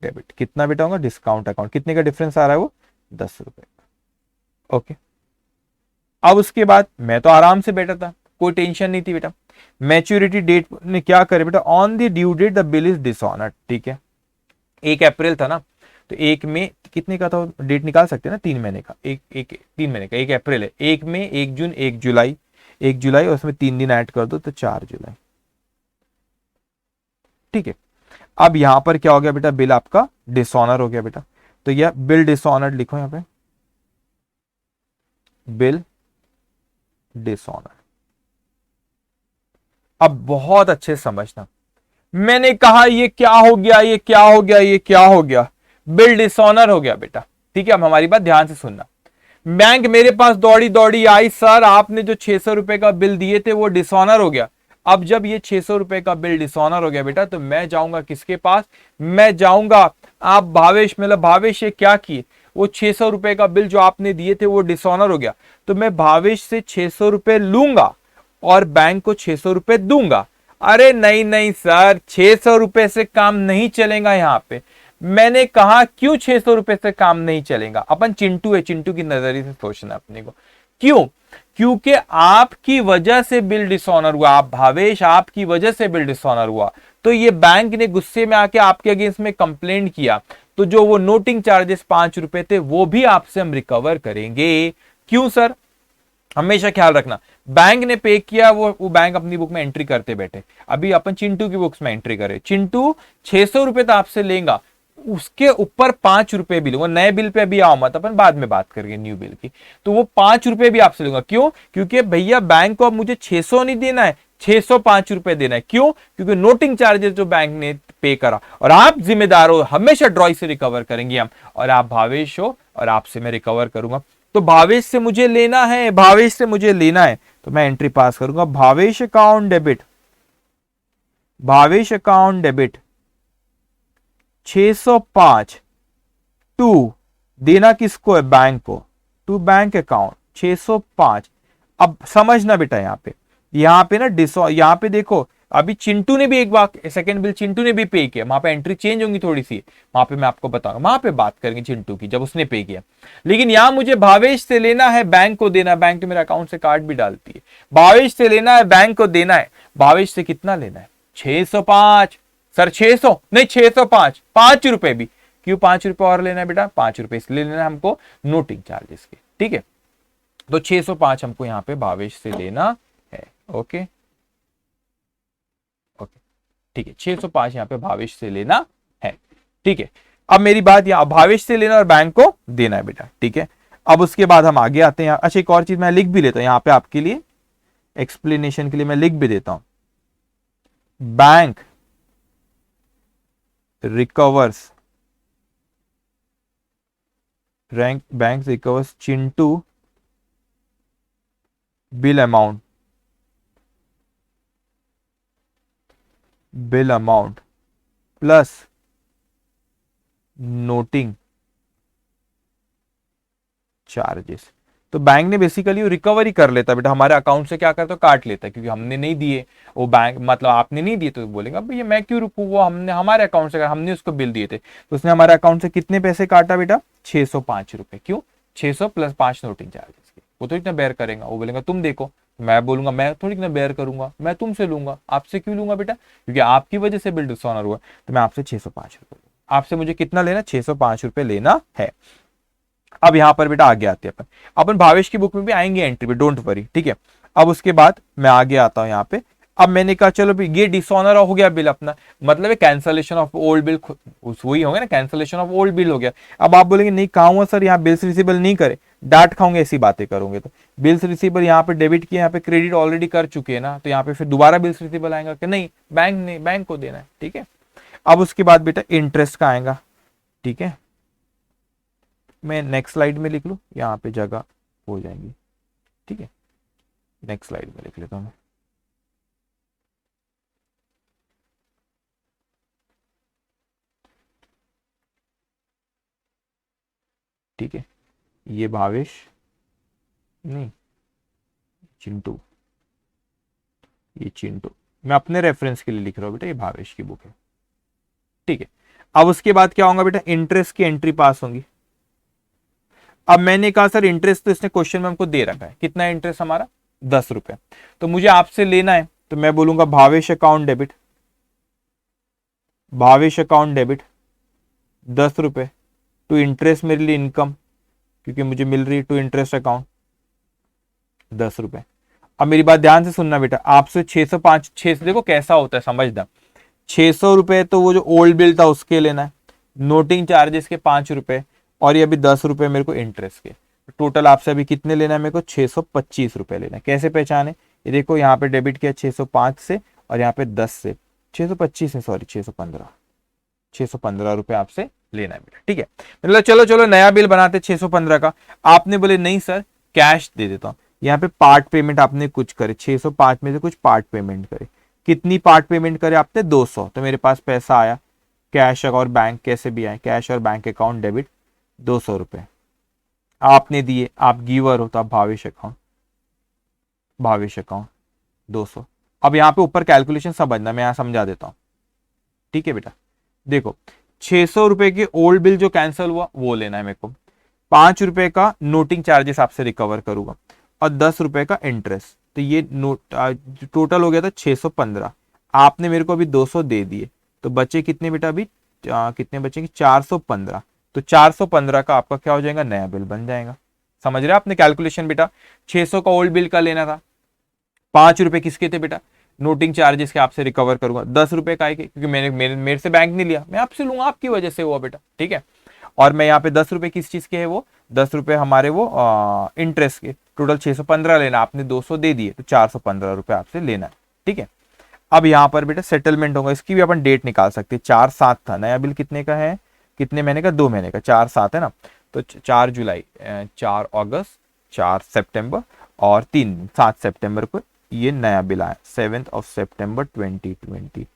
डेबिट। कितना बेटा होगा, डिस्काउंट अकाउंट, कितने का डिफरेंस आ रहा है वो, 10 रुपए का। ओके, अब उसके बाद मैं तो आराम से बैठा था, कोई टेंशन नहीं थी बेटा। मैच्योरिटी डेट ने क्या करे बेटा, on the due date the bill is dishonoured, ठीक है, 1 अप्रैल था ना, तो 1 में कितने का था, डेट निकाल सकते हैं ना, 3 महीने का, 3 महीने का, 1 अप्रैल है, 1 मई, 1 जून, 1 जुलाई, 1 जुलाई और उसमें 3 दिन ऐड कर दो तो 4 जुलाई, ठीक है। अब यहां पर क्या हो गया बेटा, बिल आपका डिसऑनर हो गया बेटा, तो यह बिल डिसऑनर्ड लिखो यहां पे, बिल डिसऑनर। अब बहुत अच्छे से समझना, मैंने कहा ये क्या हो गया, ये क्या हो गया, ये क्या हो गया, बिल डिसऑनर हो गया बेटा, ठीक है। अब हमारी बात ध्यान से सुनना, बैंक मेरे पास दौड़ी दौड़ी आई, सर आपने जो 600 रुपए का बिल दिए थे वो डिसऑनर हो गया। अब जब ये 600 रुपए का बिल डिसऑनर हो गया बेटा, तो मैं जाऊंगा किसके पास, मैं जाऊंगा, आप भावेश, मतलब भावेश ये क्या किए, वो 600 रुपए का बिल जो आपने दिए थे वो डिसऑनर हो गया, तो मैं भावेश से 600 रुपए लूंगा और बैंक को 600 रुपए दूंगा। अरे नहीं नहीं सर, 600 रुपए से काम नहीं चलेगा यहां पे। मैंने कहा क्यों 600 रुपए से काम नहीं चलेगा, अपन चिंटू है, चिंटू की नजरिए से सोचना अपने को, क्यों, क्योंकि आपकी वजह से बिल डिसऑनर हुआ, आप भावेश आपकी वजह से बिल डिसऑनर हुआ, तो ये बैंक ने गुस्से में आके आपके अगेंस्ट में कंप्लेंट किया, तो जो वो नोटिंग चार्जेस 5 रुपए थे वो भी आपसे हम रिकवर करेंगे। क्यों सर, हमेशा ख्याल रखना, बैंक ने पे किया, वो बैंक अपनी बुक में एंट्री करते बैठे, अभी अपन चिंटू की बुक्स में एंट्री करें, चिंटू 600 रुपए तो आपसे लेगा, उसके ऊपर 5 रुपए बिल, वो नए बिल पे अभी आओ मत, अपन बाद में बात करेंगे न्यू बिल की, तो वो 5 रुपए भी आपसे लूंगा। क्यों, क्योंकि भैया बैंक को अब मुझे 600 नहीं देना है, 605 रुपए देना है। क्यों, क्योंकि नोटिंग चार्जेस जो बैंक ने पे करा, और आप जिम्मेदार हो, हमेशा ड्रॉय से रिकवर करेंगे हम, और आप भावेश हो और आपसे मैं रिकवर करूंगा, तो भावेश से मुझे लेना है, भावेश से मुझे लेना है, तो मैं एंट्री पास करूंगा, Bhavesh account debit, Bhavesh account debit 605 to, देना किसको है, बैंक को, टू बैंक अकाउंट 605। अब समझना बेटा, यहां पे ना यहां पे देखो, अभी चिंटू ने भी एक बार सेकंड बिल चिंटू ने भी पे किया, वहां पे एंट्री चेंज होंगी थोड़ी सी, वहां पे मैं आपको बताऊंगा, वहां पे बात करेंगे चिंटू की जब उसने पे किया, लेकिन यहां मुझे भावेश से लेना है, बैंक को देना है, बैंक तो मेरे अकाउंट से कार्ड भी डालती है, भावेश से लेना है, बैंक को देना है, भावेश से कितना लेना है, 605 सर, 600 नहीं 605, 5 रुपए भी, क्यों 5 रुपए और लेना है बेटा, 5 रुपए इसलिए लेना है हमको नोटिंग चार्जेस के, ठीक है, तो 605 हमको यहां पे भावेश से लेना है। ओके ओके, ठीक है, 605 यहां पे भावेश से लेना है, ठीक है। अब मेरी बात, यहां भावेश से लेना और बैंक को देना है बेटा, ठीक है। अब उसके बाद हम आगे आते हैं, अच्छा एक और चीज मैं लिख भी लेता हूं यहां पे आपके लिए, एक्सप्लेनेशन के लिए मैं लिख भी देता हूं, bank recovers, bank recovers Chintu bill amount plus noting charges. तो बैंक ने बेसिकली रिकवरी कर लेता बेटा, हमारे अकाउंट से क्या करता, काट लेता, क्योंकि हमने नहीं दिए, वो बैंक मतलब आपने नहीं दिए, तो बोलेगा भैया मैं क्यों रुकूं, वो हमने हमारे अकाउंट से, हमने उसको बिल दिए थे, तो उसने हमारे अकाउंट से कितने पैसे काटा बेटा, 605 रुपए। क्यों, 600 प्लस 5 नोटिंग चार्जेस के, वो तो इतना बेयर करेगा, वो बोलेगा तुम देखो, मैं बोलूंगा मैं थोड़ी ना बेयर करूंगा, मैं तुमसे लूंगा, आपसे क्यों लूंगा बेटा, क्योंकि आपकी वजह से बिल डिसऑनर हुआ, तो मैं आपसे 605 रुपए, आपसे मुझे कितना लेना, 605 रुपए लेना है। अब यहां पर बेटा आगे आते हैं अपन भावेश की बुक में भी आएंगे एंट्री पे, डोंट वरी, ठीक है। अब उसके बाद मैं आगे आता हूं यहाँ पे, अब मैंने कहा चलो भी ये डिसऑनर हो गया बिल अपना, मतलब कैंसलेशन ऑफ ओल्ड बिल, वही हो गया ना, कैंसलेशन ऑफ ओल्ड बिल हो गया। अब आप बोलेंगे नहीं कहा हुआ सर, यहाँ बिल्स रिसीवेबल नहीं करे, डांट खाओगे ऐसी बातें करोगे तो। बिल्स रिसीवेबल यहाँ पे डेबिट किया, यहाँ पे क्रेडिट ऑलरेडी कर चुके हैं ना, तो यहाँ पे फिर दोबारा बिल्स रिसीवेबल आएगा कि नहीं, बैंक को देना है, ठीक है। अब उसके बाद बेटा इंटरेस्ट का आएगा, ठीक है। मैं नेक्स्ट स्लाइड में लिख लूं, यहाँ पे जगह हो जाएंगी, ठीक है। नेक्स्ट स्लाइड में लिख लेता हूं मैं। ठीक है, ये भावेश नहीं, चिंटू, ये चिंटू, मैं अपने रेफरेंस के लिए लिख रहा हूं बेटा, ये भावेश की बुक है, ठीक है। अब उसके बाद क्या होगा बेटा, इंटरेस्ट की एंट्री पास होंगी। अब मैंने कहा सर इंटरेस्ट तो इसने क्वेश्चन में हमको दे रखा है, कितना इंटरेस्ट हमारा 10 रुपए, तो मुझे आपसे लेना है, तो मैं बोलूंगा Bhavesh account debit, Bhavesh account debit 10 रुपए टू इंटरेस्ट, मेरे लिए इनकम क्योंकि मुझे मिल रही है, टू इंटरेस्ट अकाउंट 10 रुपए। अब मेरी बात ध्यान से सुनना बेटा, आपसे 605 600, देखो कैसा होता है समझना, 600 रुपए तो वो जो ओल्ड बिल था उसके लेना है, नोटिंग चार्जेस के 5 रुपए, और ये अभी 10 रुपए मेरे को इंटरेस्ट के, टोटल आपसे अभी कितने लेना है मेरे को, 625 रुपए लेना है। कैसे पहचाने, ये देखो यहाँ पे डेबिट किया 605 से, और यहाँ पे 10 से, 625 है, सॉरी 615 रुपए आपसे लेना है बेटा, ठीक है। मतलब चलो चलो नया बिल बनाते 615 का। आपने बोले नहीं सर कैश दे देता हूं, यहाँ पे पार्ट पेमेंट आपने कुछ करे, 605 में से कुछ पार्ट पेमेंट करे, कितनी पार्ट पेमेंट करे आपने 200, तो मेरे पास पैसा आया कैश और बैंक, कैसे भी आए, कैश और बैंक अकाउंट डेबिट 200 रुपए आपने दिए, आप गिवर हो तो आप भावेश अकाउंट, भावेश अकाउंट 200। अब यहाँ पे ऊपर कैलकुलेशन समझना, मैं यहाँ समझा देता हूँ, ठीक है बेटा। देखो 600 रुपए के ओल्ड बिल जो कैंसिल हुआ वो लेना है मेरे को, 5 रुपए का नोटिंग चार्जेस आपसे रिकवर करूंगा, और 10 रुपए का इंटरेस्ट, तो ये नोट टोटल हो गया था 615। आपने मेरे को अभी 200 दे दिए, तो बचे कितने बेटा अभी, कितने बचेंगे 415, तो 415 का आपका क्या हो जाएगा, नया बिल बन जाएगा। समझ रहे आपने कैलकुलेशन बेटा, 600 का ओल्ड बिल का लेना था, 5 रुपए किसके थे बेटा, नोटिंग चार्जेस के आपसे रिकवर करूंगा, 10 रुपए का क्योंकि मेरे से बैंक नहीं लिया, मैं आपसे लूंगा, आपकी वजह से हुआ बेटा, ठीक है। और मैं यहाँ पे 10 रुपए किस चीज के है, वो 10 रुपए हमारे वो इंटरेस्ट के, टोटल 615 लेना, आपने 200 दे दिए, तो 415 रुपए आपसे लेना है, ठीक है। अब यहाँ पर बेटा सेटलमेंट होगा, इसकी भी अपन डेट निकाल सकते हैं, 4/7 था, नया बिल कितने का है, कितने महीने का, 2 महीने का, 4/7 है ना, तो 4 जुलाई, 4 अगस्त, 4 सितंबर और 7 सितंबर को ये नया बिल आया, 7 सितंबर 2020।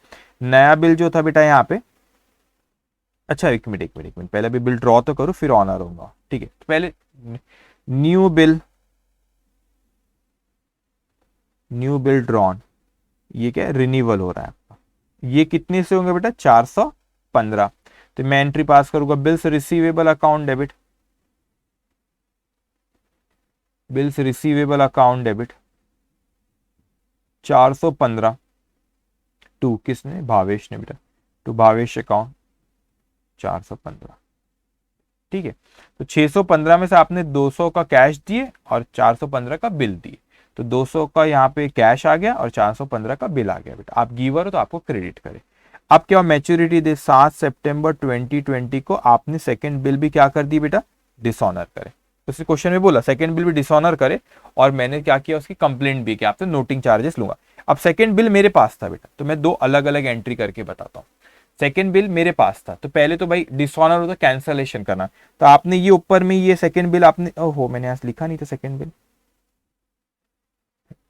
नया बिल जो था बेटा यहाँ पे, अच्छा एक मिनट पहले भी बिल ड्रॉ तो करूं फिर ऑनर होगा, ठीक है। तो पहले न्यू बिल ड्रॉन, ये क्या है, रिन्यूअल हो रहा है आपका, ये कितने से होंगे बेटा 415, तो मैं एंट्री पास करूंगा, bills receivable account debit, bills receivable account debit 415 to किसने, भावेश ने बेटा, टू भावेश अकाउंट 415, ठीक है। तो 615 में से आपने 200 का कैश दिए और 415 का बिल दिए, तो 200 का यहाँ पे कैश आ गया और 415 का बिल आ गया बेटा, आप गिवर हो तो आपको क्रेडिट करे। अब क्या मैच्योरिटी दे, 7 सितंबर 2020 को आपने सेकंड बिल भी क्या कर दी बेटा, डिसऑनर करे, उसी क्वेश्चन में बोला सेकंड बिल भी डिसऑनर करे, और मैंने क्या किया उसकी कंप्लेंट भी किया, आपसे नोटिंग चार्जेस लूंगा। अब सेकंड बिल मेरे पास था बेटा, तो मैं 2 अलग अलग एंट्री करके बताता हूँ। सेकंड बिल मेरे पास था, तो पहले तो भाई डिसऑनर होता कैंसलेशन करना, तो आपने ये ऊपर में ये सेकंड बिल आपने, ओहो मैंने यहाँ लिखा नहीं था सेकंड बिल,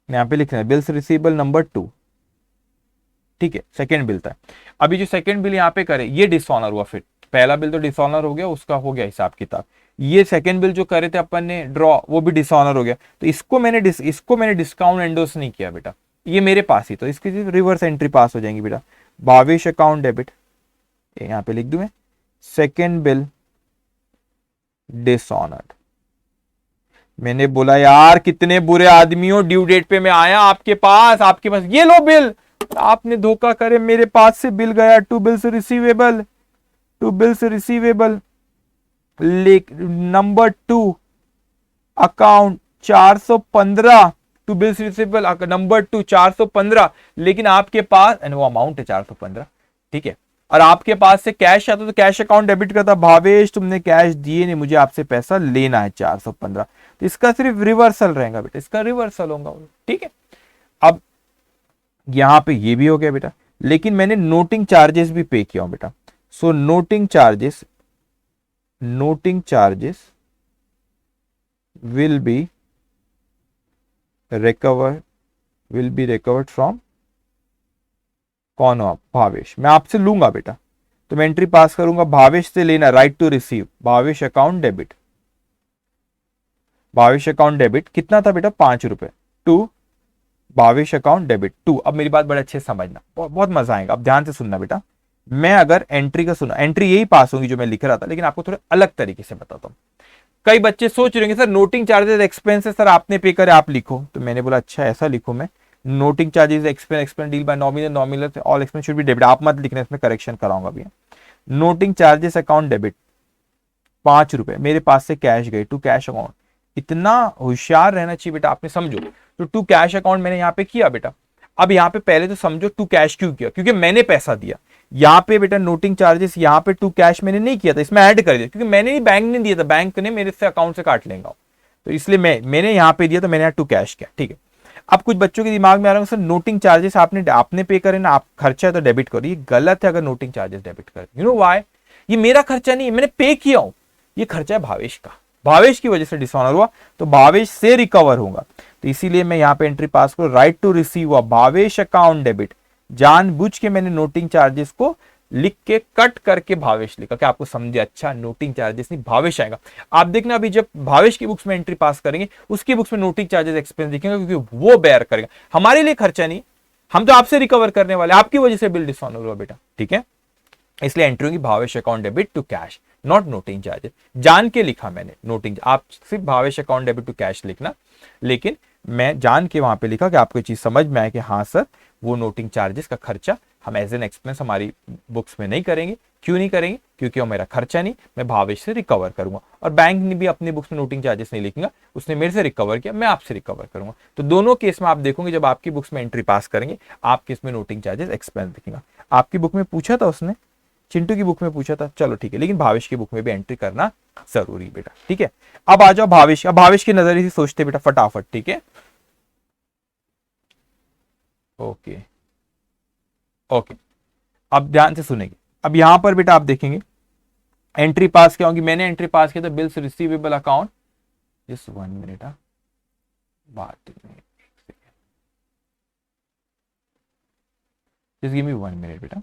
यहाँ पे लिखना है बिल्स रिसीवेबल नंबर 2, ठीक है, सेकंड बिल था। अभी जो सेकंड बिल यहाँ पे करे ये डिसऑनर हुआ, फिर पहला बिल तो डिसऑनर हो गया, उसका हो गया हिसाब किताब, ये सेकंड बिल जो करे थे अपन ने ड्रॉ, वो भी डिसऑनर हो गया, तो इसको मैंने डिस्काउंट एंडोर्स नहीं किया बेटा, ये मेरे पास ही, तो इसकी रिवर्स एंट्री पास हो जाएंगी बेटा, भावेश अकाउंट डेबिट, यहाँ पे लिख दूं मैं, सेकंड बिल डिसऑनर्ड। मैंने बोला यार कितने बुरे आदमियों, ड्यू डेट पे मैं आया आपके पास ये लो बिल, आपने धोखा करे, मेरे पास से बिल गया, to bills receivable number 2 account 415, to bills receivable number 2 415, लेकिन आपके पास वो अमाउंट है 415, ठीक है, और आपके पास से कैश आता तो कैश अकाउंट डेबिट करता, भावेश तुमने कैश दिए नहीं, मुझे आपसे पैसा लेना है 415, तो इसका सिर्फ रिवर्सल रहेगा बेटा, इसका रिवर्सल होगा, ठीक है। अब यहां पे ये भी हो गया बेटा, लेकिन मैंने नोटिंग चार्जेस भी पे किया हूं बेटा, so noting charges will be recovered from कौन हो आप, भावेश, मैं आपसे लूंगा बेटा, तो मैं एंट्री पास करूंगा, भावेश से लेना, right to receive, Bhavesh account debit, Bhavesh account debit कितना था बेटा, 5 रुपए, टू भावेश अकाउंट डेबिट 2। अब मेरी बात बड़े अच्छे से समझना, बहुत मजा आएगा, अब ध्यान से सुनना बेटा, मैं अगर एंट्री का सुना, एंट्री यही पास होगी जो मैं लिख रहा था, लेकिन आपको थोड़े अलग तरीके से बताता हूं। कई बच्चे सोच रहे होंगे sir noting charges expenses sir आपने पे करे आप लिखो, तो मैंने बोला अच्छा ऐसा लिखो, मैं noting charges expense deal by nominal all expense should B debit, आप मत लिखना, इसमें करेक्शन कराऊंगा भैया। नोटिंग चार्जेस अकाउंट डेबिट 5 रुपए मेरे पास से कैश गई टू कैश अकाउंट, इतना होशियार रहना चाहिए बेटा, आपने समझो, तो टू कैश अकाउंट मैंने यहाँ पे किया बेटा। अब यहाँ पे पहले तो समझो टू कैश क्यों किया, क्योंकि मैंने पैसा दिया, यहाँ पे बेटा नोटिंग चार्जेस यहाँ पे टू कैश मैंने नहीं किया था, इसमें ऐड कर दिया, क्योंकि मैंने नहीं, बैंक ने दिया था, बैंक ने मेरे से अकाउंट से काट लेगा, तो इसलिए मैंने यहाँ पे दिया, तो मैंने यहाँ टू कैश किया, ठीक है। अब कुछ बच्चों के दिमाग में आ रहा है सर नोटिंग चार्जेस आपने पे करे ना, आप खर्चा है तो डेबिट करो, ये गलत है अगर नोटिंग चार्जेस डेबिट करें, यू नो व्हाई, ये मेरा खर्चा नहीं है, मैंने पे किया हूं, ये खर्चा है भावेश का, भावेश की वजह से डिसऑनर हुआ तो भावेश से रिकवर होगा, तो इसीलिए मैं यहाँ पे एंट्री पास करूँ, राइट टू रिसीव हुआ भावेश अकाउंट डेबिट, जानबूझ के मैंने नोटिंग चार्जेस को लिख के कट करके भावेश लिखा, क्या आपको समझे, अच्छा नोटिंग चार्जेस नहीं भावेश आएगा। आप देखना अभी जब भावेश की बुक्स में एंट्री पास करेंगे, उसकी बुक्स में नोटिंग चार्जेस एक्सपेंस दिखेंगे, क्योंकि वो बेयर करेगा, हमारे लिए खर्चा नहीं, हम तो आपसे रिकवर करने वाले, आपकी वजह से बिल डिसऑनर हुआ बेटा, ठीक है। इसलिए एंट्री होगी Bhavesh account debit to cash, not noting charges, जान के लिखा मैंने नोटिंग, आप सिर्फ Bhavesh account debit to cash लिखना, लेकिन मैं जान के वहां पे लिखा कि आपको चीज समझ में आए कि हाँ सर वो नोटिंग चार्जेस का खर्चा हम एज एन एक्सपेंस हमारी बुक्स में नहीं करेंगे, क्यों नहीं करेंगे, क्योंकि वो मेरा खर्चा नहीं, मैं भावेश से रिकवर करूंगा, और बैंक ने भी अपनी बुक्स में नोटिंग चार्जेस नहीं लिखेगा, उसने मेरे से रिकवर किया, मैं आपसे रिकवर करूंगा, तो दोनों केस में आप देखोगे जब आपकी बुक्स में एंट्री पास करेंगे, आपके इसमें नोटिंग चार्जेस एक्सपेंस दिखेगा। आपकी बुक में पूछा था उसने, चिंटू की बुक में पूछा था, चलो ठीक है, लेकिन भावेश की बुक में भी एंट्री करना जरूरी बेटा, ठीक है। अब आ जाओ भावेश, अब भावेश के नजरिए से सोचते बेटा फटाफट, ठीक है, ओके ओके, अब ध्यान से सुनेंगे, अब यहां पर बेटा आप देखेंगे एंट्री पास क्या होगी, मैंने एंट्री पास किया था bills receivable account, just 1 minute, बात जस्ट गिव मी 1 मिनट बेटा,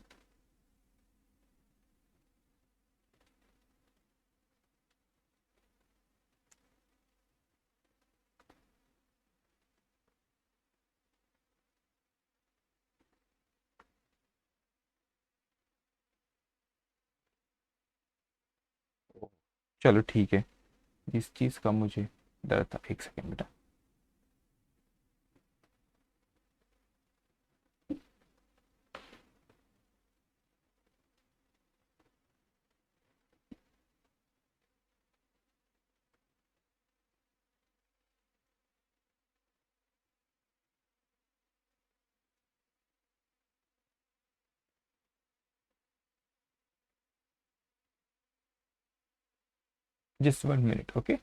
चलो ठीक है, इस चीज का मुझे डर था, एक सेकेंड बेटा, just 1 minute, okay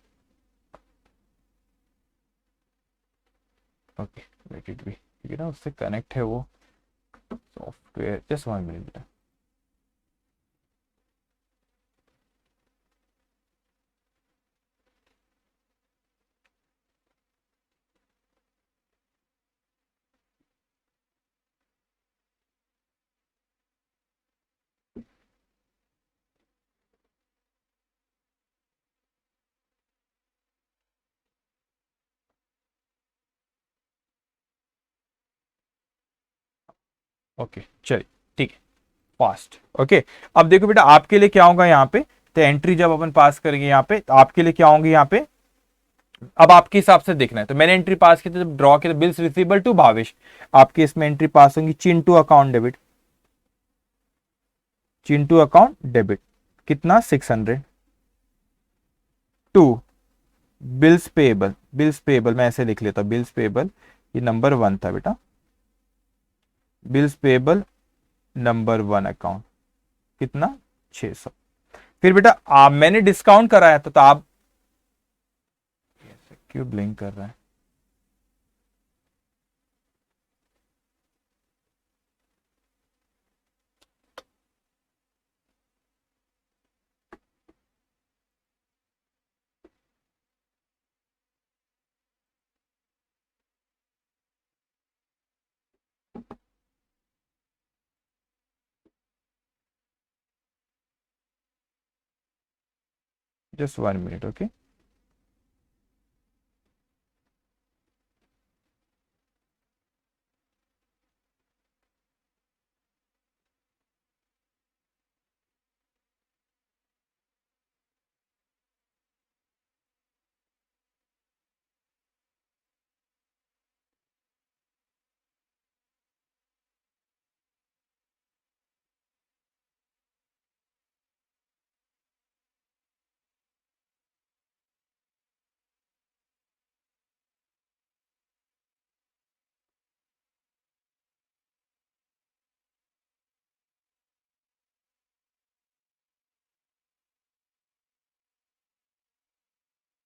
okay, let it be, क्योंकि ना उससे कनेक्ट है वो सॉफ्टवेयर, जस्ट 1 मिनट बेटा, ओके चलिए ठीक है, फास्ट, ओके। अब देखो बेटा आपके लिए क्या होगा यहाँ पे, तो एंट्री जब अपन पास करेंगे यहाँ पे, तो आपके लिए क्या होंगे यहाँ पे, अब आपके हिसाब से देखना है, तो मैंने एंट्री पास की, तो जब ड्रॉ किया बिल्स रिसीवेबल टू भावेश, आपके इसमें एंट्री पास होंगी Chintu account debit, Chintu account debit कितना 600 टू बिल्स पेबल मैं ऐसे लिख लेता, बिल्स पेबल ये नंबर 1 था बेटा, बिल्स पेबल नंबर 1 अकाउंट कितना 600। फिर बेटा आप मैंने डिस्काउंट कराया था तो आप क्यों ब्लिंक कर रहा है? Just 1 minute okay.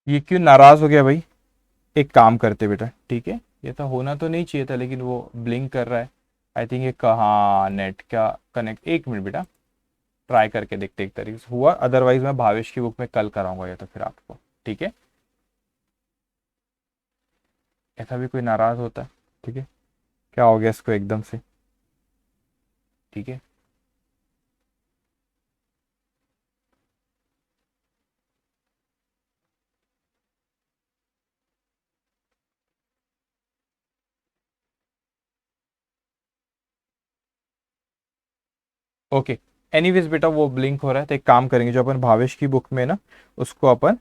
ये क्यों नाराज हो गया भाई? एक काम करते बेटा, ठीक है, ये तो होना तो नहीं चाहिए था लेकिन वो ब्लिंक कर रहा है। आई थिंक ये कहाँ नेट का कनेक्ट, 1 मिनट बेटा, ट्राई करके देखते एक तरीके से हुआ, अदरवाइज मैं भावेश की बुक में कल कराऊंगा ये तो फिर आपको, ठीक है। ऐसा भी कोई नाराज होता है? ठीक है, क्या हो गया इसको एकदम से? ठीक है, ओके। एनीवेज बेटा वो ब्लिंक हो रहा है तो एक काम करेंगे, जो अपन भावेश की बुक में ना उसको अपन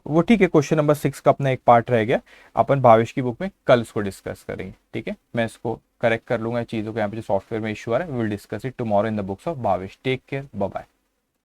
वो ठीक है, क्वेश्चन नंबर 6 का अपना एक पार्ट रह गया, अपन भावेश की बुक में कल इसको डिस्कस करेंगे, ठीक है। मैं इसको करेक्ट कर लूंगा चीज़ों को, यहाँ पे जो सॉफ्टवेयर में इशू आ रहा है, we will discuss it tomorrow in the books of Bhavesh. Take care, bye bye.